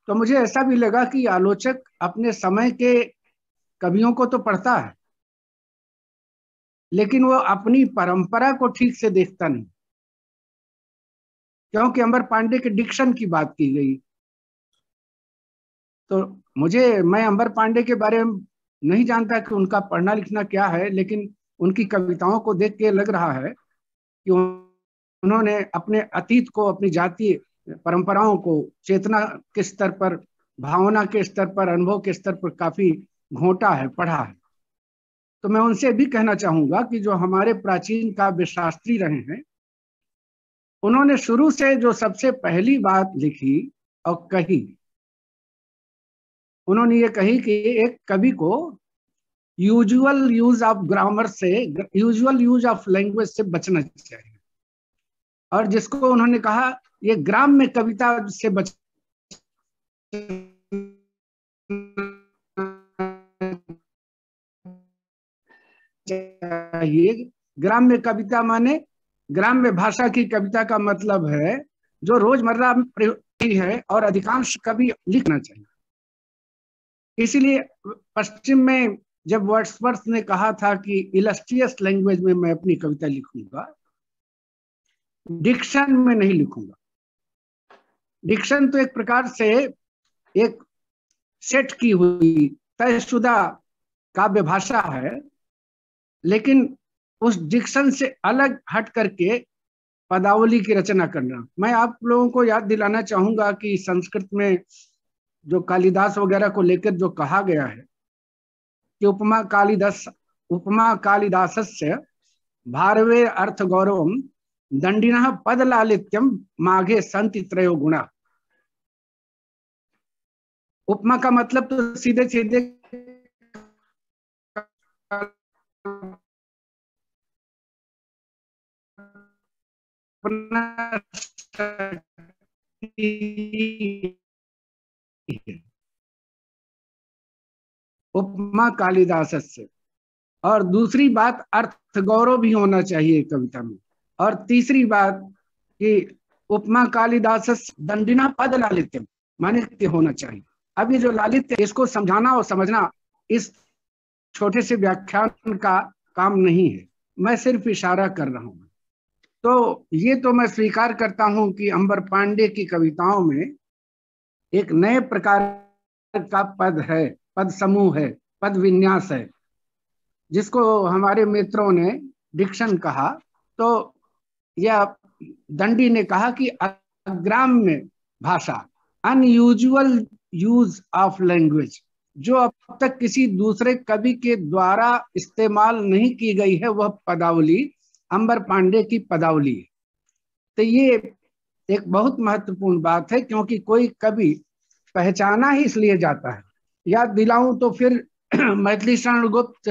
तो मुझे ऐसा भी लगा कि आलोचक अपने समय के कवियों को तो पढ़ता है, लेकिन वो अपनी परंपरा को ठीक से देखता नहीं, क्योंकि अंबर पांडे के डिक्शन की बात की गई। तो मैं अंबर पांडे के बारे में नहीं जानता कि उनका पढ़ना लिखना क्या है, लेकिन उनकी कविताओं को देख के लग रहा है कि उन्होंने अपने अतीत को, अपनी जातीय परंपराओं को चेतना के स्तर पर, भावना के स्तर पर, अनुभव के स्तर पर काफी घोंटा है, पढ़ा है। तो मैं उनसे भी कहना चाहूंगा कि जो हमारे प्राचीन काव्य शास्त्री रहे हैं, उन्होंने शुरू से जो सबसे पहली बात लिखी और कही, उन्होंने ये कही कि एक कवि को यूजुअल यूज ऑफ ग्रामर से, यूजुअल यूज ऑफ लैंग्वेज से बचना चाहिए। और जिसको उन्होंने कहा ये ग्राम में कविता से बच चाहिए। ग्राम्य कविता माने ग्राम्य भाषा की कविता का मतलब है जो रोजमर्रा में प्रयोग है और अधिकांश कवि लिखना चाहिए। इसीलिए पश्चिम में जब वर्ड्सवर्थ ने कहा था कि इलस्ट्रियस लैंग्वेज में मैं अपनी कविता लिखूंगा, डिक्शन में नहीं लिखूंगा। डिक्शन तो एक प्रकार से एक सेट की हुई तयशुदा काव्य भाषा है, लेकिन उस डिक्शन से अलग हट करके पदावली की रचना करना। मैं आप लोगों को याद दिलाना चाहूंगा कि संस्कृत में जो कालिदास वगैरह को लेकर जो कहा गया है कि उपमा कालिदासस्य भारवे अर्थ गौरवम दंडिनः पद लालित्यम माघे संति त्रयो गुणा। उपमा का मतलब तो सीधे सीधे उपमा कालिदास से। और दूसरी बात, अर्थ गौरव भी होना चाहिए कविता में। और तीसरी बात कि उपमा कालिदास दंडिना पद लालित्यम माने होना चाहिए। अब ये जो लालित्य, इसको समझाना और समझना इस छोटे से व्याख्यान का काम नहीं है, मैं सिर्फ इशारा कर रहा हूं। तो ये तो मैं स्वीकार करता हूं कि अंबर पांडे की कविताओं में एक नए प्रकार का पद है, पद समूह है, पद विन्यास है, जिसको हमारे मित्रों ने डिक्शन कहा। तो यह दंडी ने कहा कि अग्राम्य भाषा, अनयूजुअल यूज ऑफ लैंग्वेज, जो अब तक किसी दूसरे कवि के द्वारा इस्तेमाल नहीं की गई है, वह पदावली अंबर पांडे की पदावली है। तो ये एक बहुत महत्वपूर्ण बात है, क्योंकि कोई कवि पहचाना ही इसलिए जाता है। याद दिलाऊं तो फिर मैथिली शरण गुप्त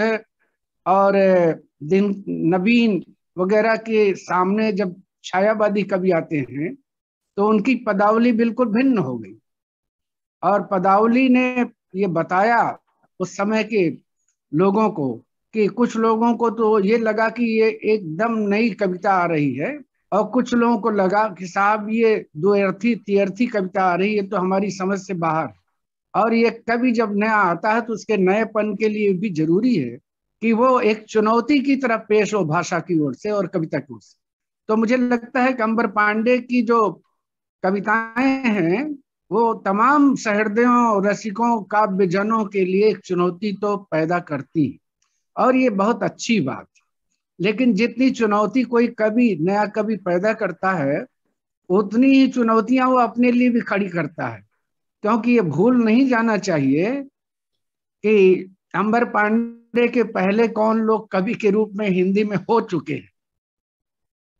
और दिन नवीन वगैरह के सामने जब छायावादी कवि आते हैं तो उनकी पदावली बिल्कुल भिन्न हो गई। और पदावली ने ये बताया उस समय के लोगों को कि कुछ लोगों को तो ये लगा कि ये एकदम नई कविता आ रही है, और कुछ लोगों को लगा कि साहब ये द्व्यर्थी तिर्थी कविता आ रही है, तो हमारी समझ से बाहर। और ये कवि जब नया आता है तो उसके नएपन के लिए भी जरूरी है कि वो एक चुनौती की तरफ पेश हो भाषा की ओर से और कविता की ओर से। तो मुझे लगता है कि अंबर पांडे की जो कविताएं हैं वो तमाम सहृदयों, रसिकों, काव्यजनों के लिए एक चुनौती तो पैदा करती है, और ये बहुत अच्छी बात। लेकिन जितनी चुनौती कोई कवि, नया कवि पैदा करता है, उतनी ही चुनौतियां वो अपने लिए भी खड़ी करता है। क्योंकि ये भूल नहीं जाना चाहिए कि अंबर पांडे के पहले कौन लोग कवि के रूप में हिंदी में हो चुके हैं।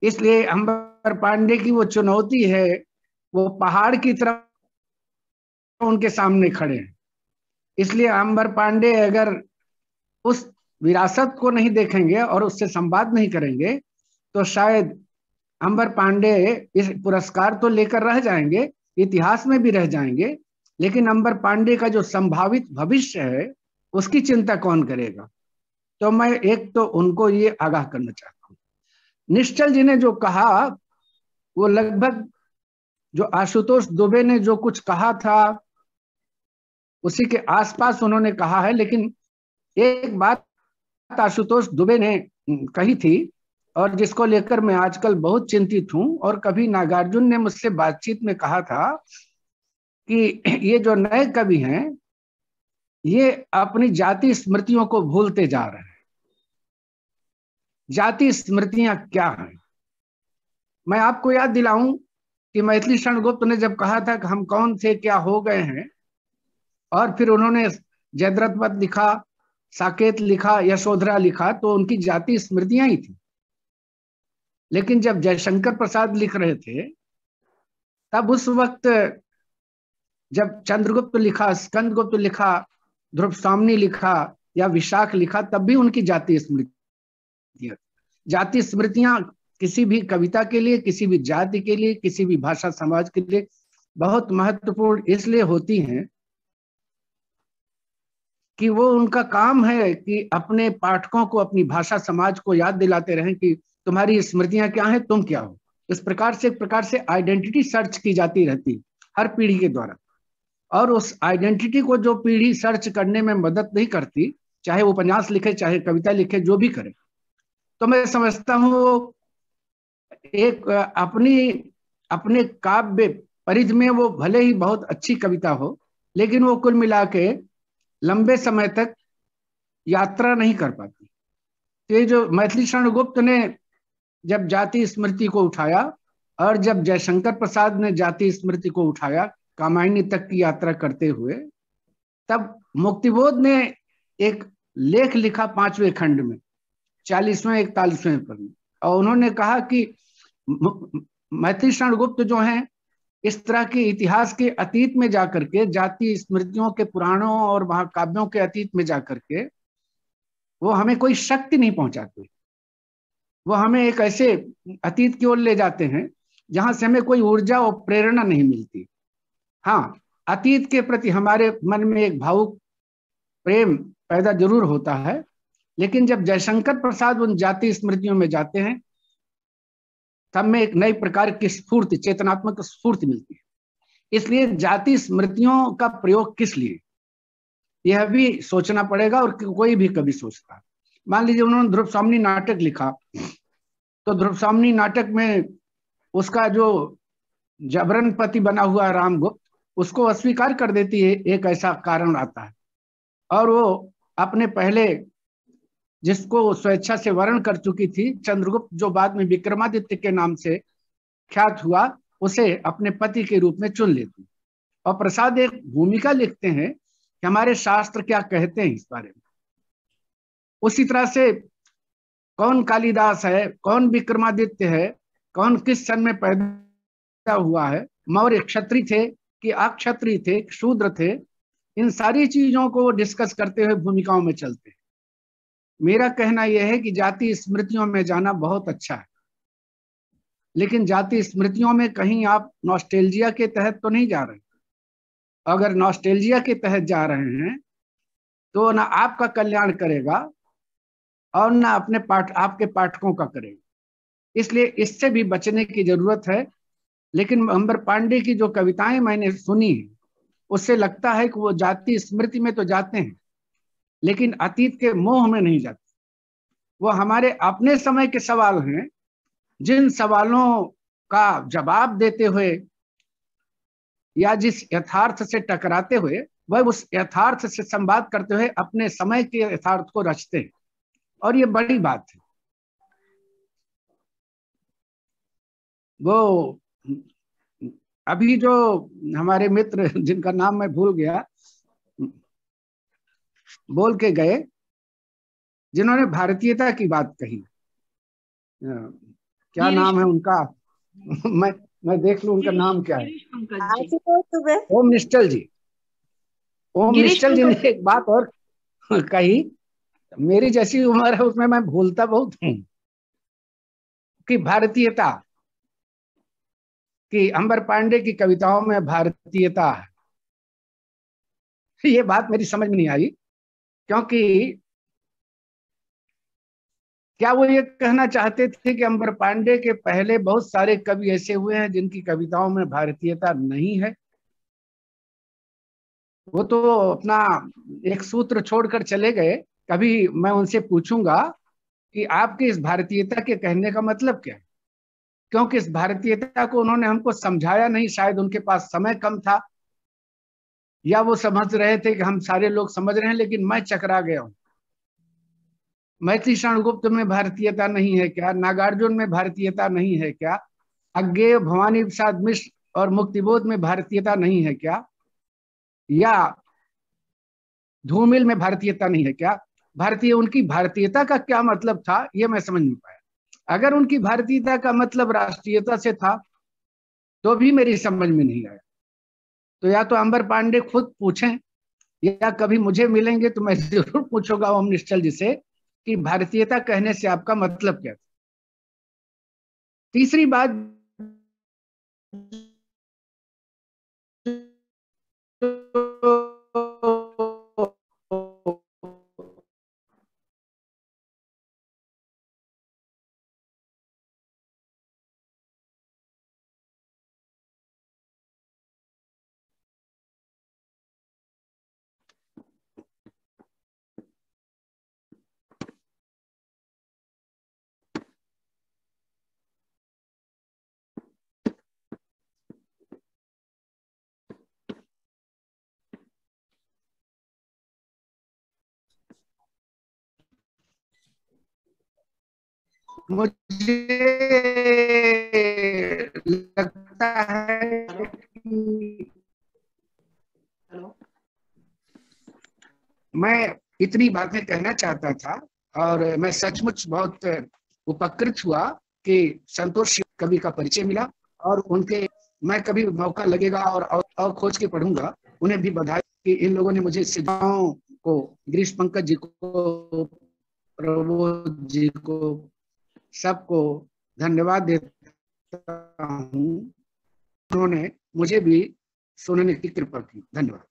इसलिए अंबर पांडे की वो चुनौती है, वो पहाड़ की तरफ उनके सामने खड़े हैं। इसलिए अंबर पांडे अगर उस विरासत को नहीं देखेंगे और उससे संवाद नहीं करेंगे तो शायद अंबर पांडे इस पुरस्कार तो लेकर रह जाएंगे, इतिहास में भी रह जाएंगे, लेकिन अंबर पांडे का जो संभावित भविष्य है उसकी चिंता कौन करेगा। तो मैं एक तो उनको ये आगाह करना चाहता हूँ। निश्चल जी ने जो कहा वो लगभग जो आशुतोष दुबे ने जो कुछ कहा था उसी के आसपास उन्होंने कहा है। लेकिन एक बात आशुतोष दुबे ने कही थी और जिसको लेकर मैं आजकल बहुत चिंतित हूं, और कभी नागार्जुन ने मुझसे बातचीत में कहा था कि ये जो नए कवि हैं ये अपनी जाति स्मृतियों को भूलते जा रहे हैं। जाति स्मृतियां क्या हैं? मैं आपको याद दिलाऊं कि मैथिली शरण गुप्त ने जब कहा था कि हम कौन थे, क्या हो गए हैं, और फिर उन्होंने जयद्रथ वध लिखा, साकेत लिखा, यशोधरा लिखा, तो उनकी जाति स्मृतियां ही थी। लेकिन जब जयशंकर प्रसाद लिख रहे थे तब उस वक्त जब चंद्रगुप्त लिखा, स्कंदगुप्त लिखा, ध्रुव स्वामिनी लिखा या विशाख लिखा, तब भी उनकी जाति स्मृतियां। जाति स्मृतियां किसी भी कविता के लिए, किसी भी जाति के लिए, किसी भी भाषा समाज के लिए बहुत महत्वपूर्ण इसलिए होती हैं कि वो उनका काम है कि अपने पाठकों को, अपनी भाषा समाज को याद दिलाते रहें कि तुम्हारी स्मृतियां क्या हैं, तुम क्या हो। इस प्रकार से एक प्रकार से आइडेंटिटी सर्च की जाती रहती हर पीढ़ी के द्वारा, और उस आइडेंटिटी को जो पीढ़ी सर्च करने में मदद नहीं करती, चाहे वो उपन्यास लिखे, चाहे कविता लिखे, जो भी करे, तो मैं समझता हूँ एक अपने काव्य परिधि में वो भले ही बहुत अच्छी कविता हो, लेकिन वो कुल मिला के लंबे समय तक यात्रा नहीं कर पाती। तो ये जो मैथिली शरण गुप्त ने जब जाति स्मृति को उठाया और जब जयशंकर प्रसाद ने जाति स्मृति को उठाया कामायनी तक की यात्रा करते हुए, तब मुक्तिबोध ने एक लेख लिखा 5वें खंड में 40वें 41वें पद में, और उन्होंने कहा कि मैथिली शरण गुप्त जो हैं इस तरह के इतिहास के अतीत में जाकर के, जाति स्मृतियों के पुराणों और महाकाव्यों के अतीत में जाकर के वो हमें कोई शक्ति नहीं पहुंचाते, वो हमें एक ऐसे अतीत की ओर ले जाते हैं जहां से हमें कोई ऊर्जा और प्रेरणा नहीं मिलती। हाँ, अतीत के प्रति हमारे मन में एक भावुक प्रेम पैदा जरूर होता है, लेकिन जब जयशंकर प्रसाद उन जाति स्मृतियों में जाते हैं तब में एक नई प्रकार की स्फूर्ति, चेतनात्मक स्फूर्ति मिलती है। इसलिए जाति स्मृतियों का प्रयोग किस लिए, यह भी सोचना पड़ेगा, और कोई भी कभी सोचता। मान लीजिए उन्होंने ध्रुव स्वामिनी नाटक लिखा, तो ध्रुव स्वामिनी नाटक में उसका जो जबरन पति बना हुआ रामगुप्त उसको अस्वीकार कर देती है, एक ऐसा कारण आता है, और वो अपने पहले जिसको स्वेच्छा से वर्ण कर चुकी थी, चंद्रगुप्त, जो बाद में विक्रमादित्य के नाम से ख्यात हुआ, उसे अपने पति के रूप में चुन लेती। और प्रसाद एक भूमिका लिखते हैं कि हमारे शास्त्र क्या कहते हैं इस बारे में। उसी तरह से कौन कालिदास है, कौन विक्रमादित्य है, कौन किस सन में पैदा हुआ है, मौर्य क्षत्रिय थे कि अक्षत्रिय थे, शूद्र थे, इन सारी चीजों को डिस्कस करते हुए भूमिकाओं में चलते हैं। मेरा कहना यह है कि जाति स्मृतियों में जाना बहुत अच्छा है, लेकिन जाति स्मृतियों में कहीं आप नॉस्टेल्जिया के तहत तो नहीं जा रहे। अगर नॉस्टेल्जिया के तहत जा रहे हैं तो ना आपका कल्याण करेगा और ना आपके पाठकों का करेगा। इसलिए इससे भी बचने की जरूरत है। लेकिन अंबर पांडे की जो कविताएं मैंने सुनी है, उससे लगता है कि वो जाति स्मृति में तो जाते हैं, लेकिन अतीत के मोह में नहीं जाते। वो हमारे अपने समय के सवाल हैं, जिन सवालों का जवाब देते हुए या जिस यथार्थ से टकराते हुए वह उस यथार्थ से संवाद करते हुए अपने समय के यथार्थ को रचते हैं, और ये बड़ी बात है। वो अभी जो हमारे मित्र जिनका नाम मैं भूल गया बोल के गए, जिन्होंने भारतीयता की बात कही, क्या नाम है उनका? मैं देख लूं उनका नाम क्या है। ओम निश्चल जी। ओम निश्चल जी ने एक बात और कही, मेरी जैसी उम्र है उसमें मैं भूलता बहुत हूं, कि भारतीयता कि अंबर पांडे की कविताओं में भारतीयता है। ये बात मेरी समझ में नहीं आई, क्योंकि क्या वो ये कहना चाहते थे कि अंबर पांडे के पहले बहुत सारे कवि ऐसे हुए हैं जिनकी कविताओं में भारतीयता नहीं है? वो तो अपना एक सूत्र छोड़कर चले गए। कभी मैं उनसे पूछूंगा कि आपके इस भारतीयता के कहने का मतलब क्या है, क्योंकि इस भारतीयता को उन्होंने हमको समझाया नहीं। शायद उनके पास समय कम था, या वो समझ रहे थे कि हम सारे लोग समझ रहे हैं, लेकिन मैं चकरा गया हूं। मैथिली शरण गुप्त में भारतीयता नहीं है क्या? नागार्जुन में भारतीयता नहीं है क्या? अज्ञेय भवानी प्रसाद मिश्र और मुक्तिबोध में भारतीयता नहीं है क्या? या धूमिल में भारतीयता नहीं है क्या? उनकी भारतीयता का क्या मतलब था, ये मैं समझ नहीं पाया। अगर उनकी भारतीयता का मतलब राष्ट्रीयता से था तो भी मेरी समझ में नहीं आया। तो या तो अंबर पांडे खुद पूछें, या कभी मुझे मिलेंगे तो मैं जरूर पूछूंगा ओम निश्चल जी से कि भारतीयता कहने से आपका मतलब क्या था। तीसरी बात मुझे लगता है कि मैं इतनी बातें कहना चाहता था, और मैं सचमुच बहुत उपकृत हुआ कि संतोष कवि का परिचय मिला, और उनके मैं कभी मौका लगेगा और खोज के पढ़ूंगा। उन्हें भी बधाई कि इन लोगों ने मुझे सिद्धांतों को, गिरीश पंकज जी को, प्रबोध जी को, सबको धन्यवाद देता हूँ। उन्होंने मुझे भी सुनने की कृपा की। धन्यवाद।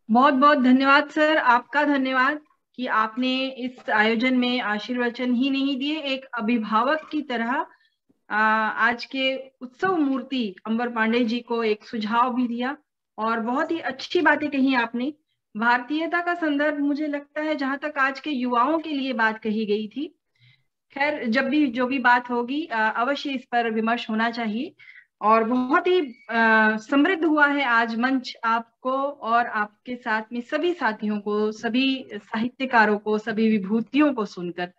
बहुत बहुत धन्यवाद सर, आपका धन्यवाद कि आपने इस आयोजन में आशीर्वचन ही नहीं दिए, एक अभिभावक की तरह आज के उत्सव मूर्ति अंबर पांडे जी को एक सुझाव भी दिया, और बहुत ही अच्छी बातें कही आपने। भारतीयता का संदर्भ मुझे लगता है जहां तक आज के युवाओं के लिए बात कही गई थी। खैर, जब भी जो भी बात होगी अवश्य इस पर विमर्श होना चाहिए। और बहुत ही समृद्ध हुआ है आज मंच आपको और आपके साथ में सभी साथियों को, सभी साहित्यकारों को, सभी विभूतियों को सुनकर।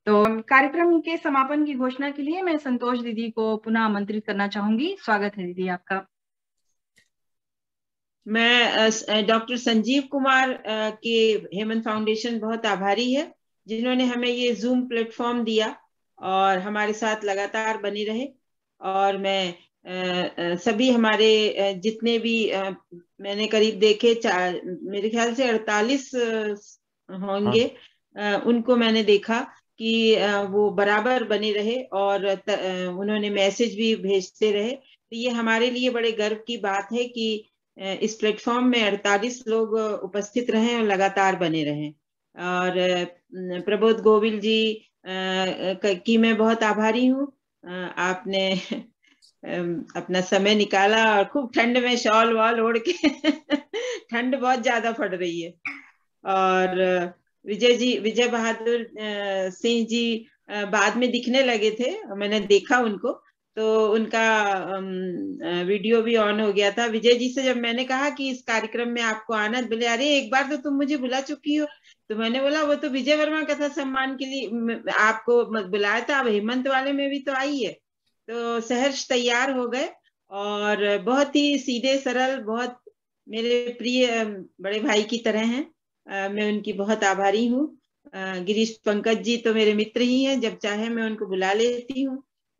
तो कार्यक्रम के समापन की घोषणा के लिए मैं संतोष दीदी को पुनः आमंत्रित करना चाहूंगी। स्वागत है दीदी आपका। मैं डॉक्टर संजीव कुमार के हेमंत फाउंडेशन बहुत आभारी है, जिन्होंने हमें ये जूम प्लेटफॉर्म दिया और हमारे साथ लगातार बनी रहे। और मैं सभी हमारे जितने भी मैंने करीब देखे, मेरे ख्याल से 48 होंगे, उनको मैंने देखा कि वो बराबर बने रहे और उन्होंने मैसेज भी भेजते रहे। तो ये हमारे लिए बड़े गर्व की बात है कि इस प्लेटफॉर्म में 48 लोग उपस्थित रहे और लगातार बने रहे। और प्रबोध गोविल जी की मैं बहुत आभारी हूँ। आपने अपना समय निकाला और खूब ठंड में शॉल वॉल ओढ़ के ठंड बहुत ज्यादा पड़ रही है। और विजय बहादुर सिंह जी बाद में दिखने लगे थे, मैंने देखा उनको, तो उनका वीडियो भी ऑन हो गया था। विजय जी से जब मैंने कहा कि इस कार्यक्रम में आपको आना, बोले अरे एक बार तो तुम मुझे बुला चुकी हो। तो मैंने बोला वो तो विजय वर्मा कथा सम्मान के लिए आपको बुलाया था, अब हेमंत वाले में भी तो आई है। तो सहर्ष तैयार हो गए और बहुत ही सीधे सरल, बहुत मेरे प्रिय बड़े भाई की तरह हैं। मैं उनकी बहुत आभारी हूँ। गिरीश पंकज जी तो मेरे मित्र ही हैं, जब चाहे मैं उनको बुला लेती हूँ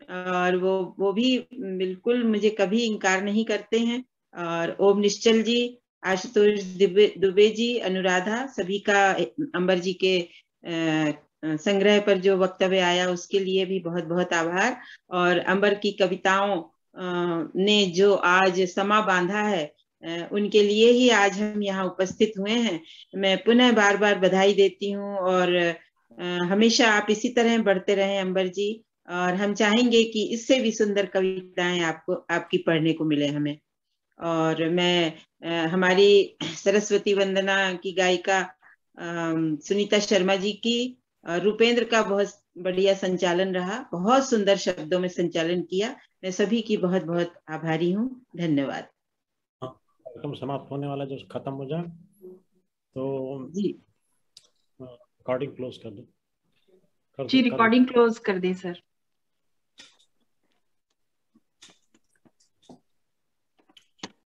और वो भी बिल्कुल मुझे कभी इनकार नहीं करते हैं। और ओम निश्चल जी, आशुतोष दुबे जी, अनुराधा, सभी का अंबर जी के संग्रह पर जो वक्तव्य आया उसके लिए भी बहुत बहुत आभार। और अंबर की कविताओं ने जो आज समा बांधा है, उनके लिए ही आज हम यहाँ उपस्थित हुए हैं। मैं पुनः बार बार बधाई देती हूँ और हमेशा आप इसी तरह बढ़ते रहें अंबर जी। और हम चाहेंगे कि इससे भी सुंदर कविताएं आपकी पढ़ने को मिले हमें। और मैं हमारी सरस्वती वंदना की गायिका सुनीता शर्मा जी की, रूपेंद्र का बहुत बढ़िया संचालन रहा, बहुत सुंदर शब्दों में संचालन किया। मैं सभी की बहुत बहुत आभारी हूँ। धन्यवाद। कार्यक्रम समाप्त होने वाला, जब खत्म हो जाए तो जी रिकॉर्डिंग क्लोज कर दो। जी रिकॉर्डिंग क्लोज कर दें सर।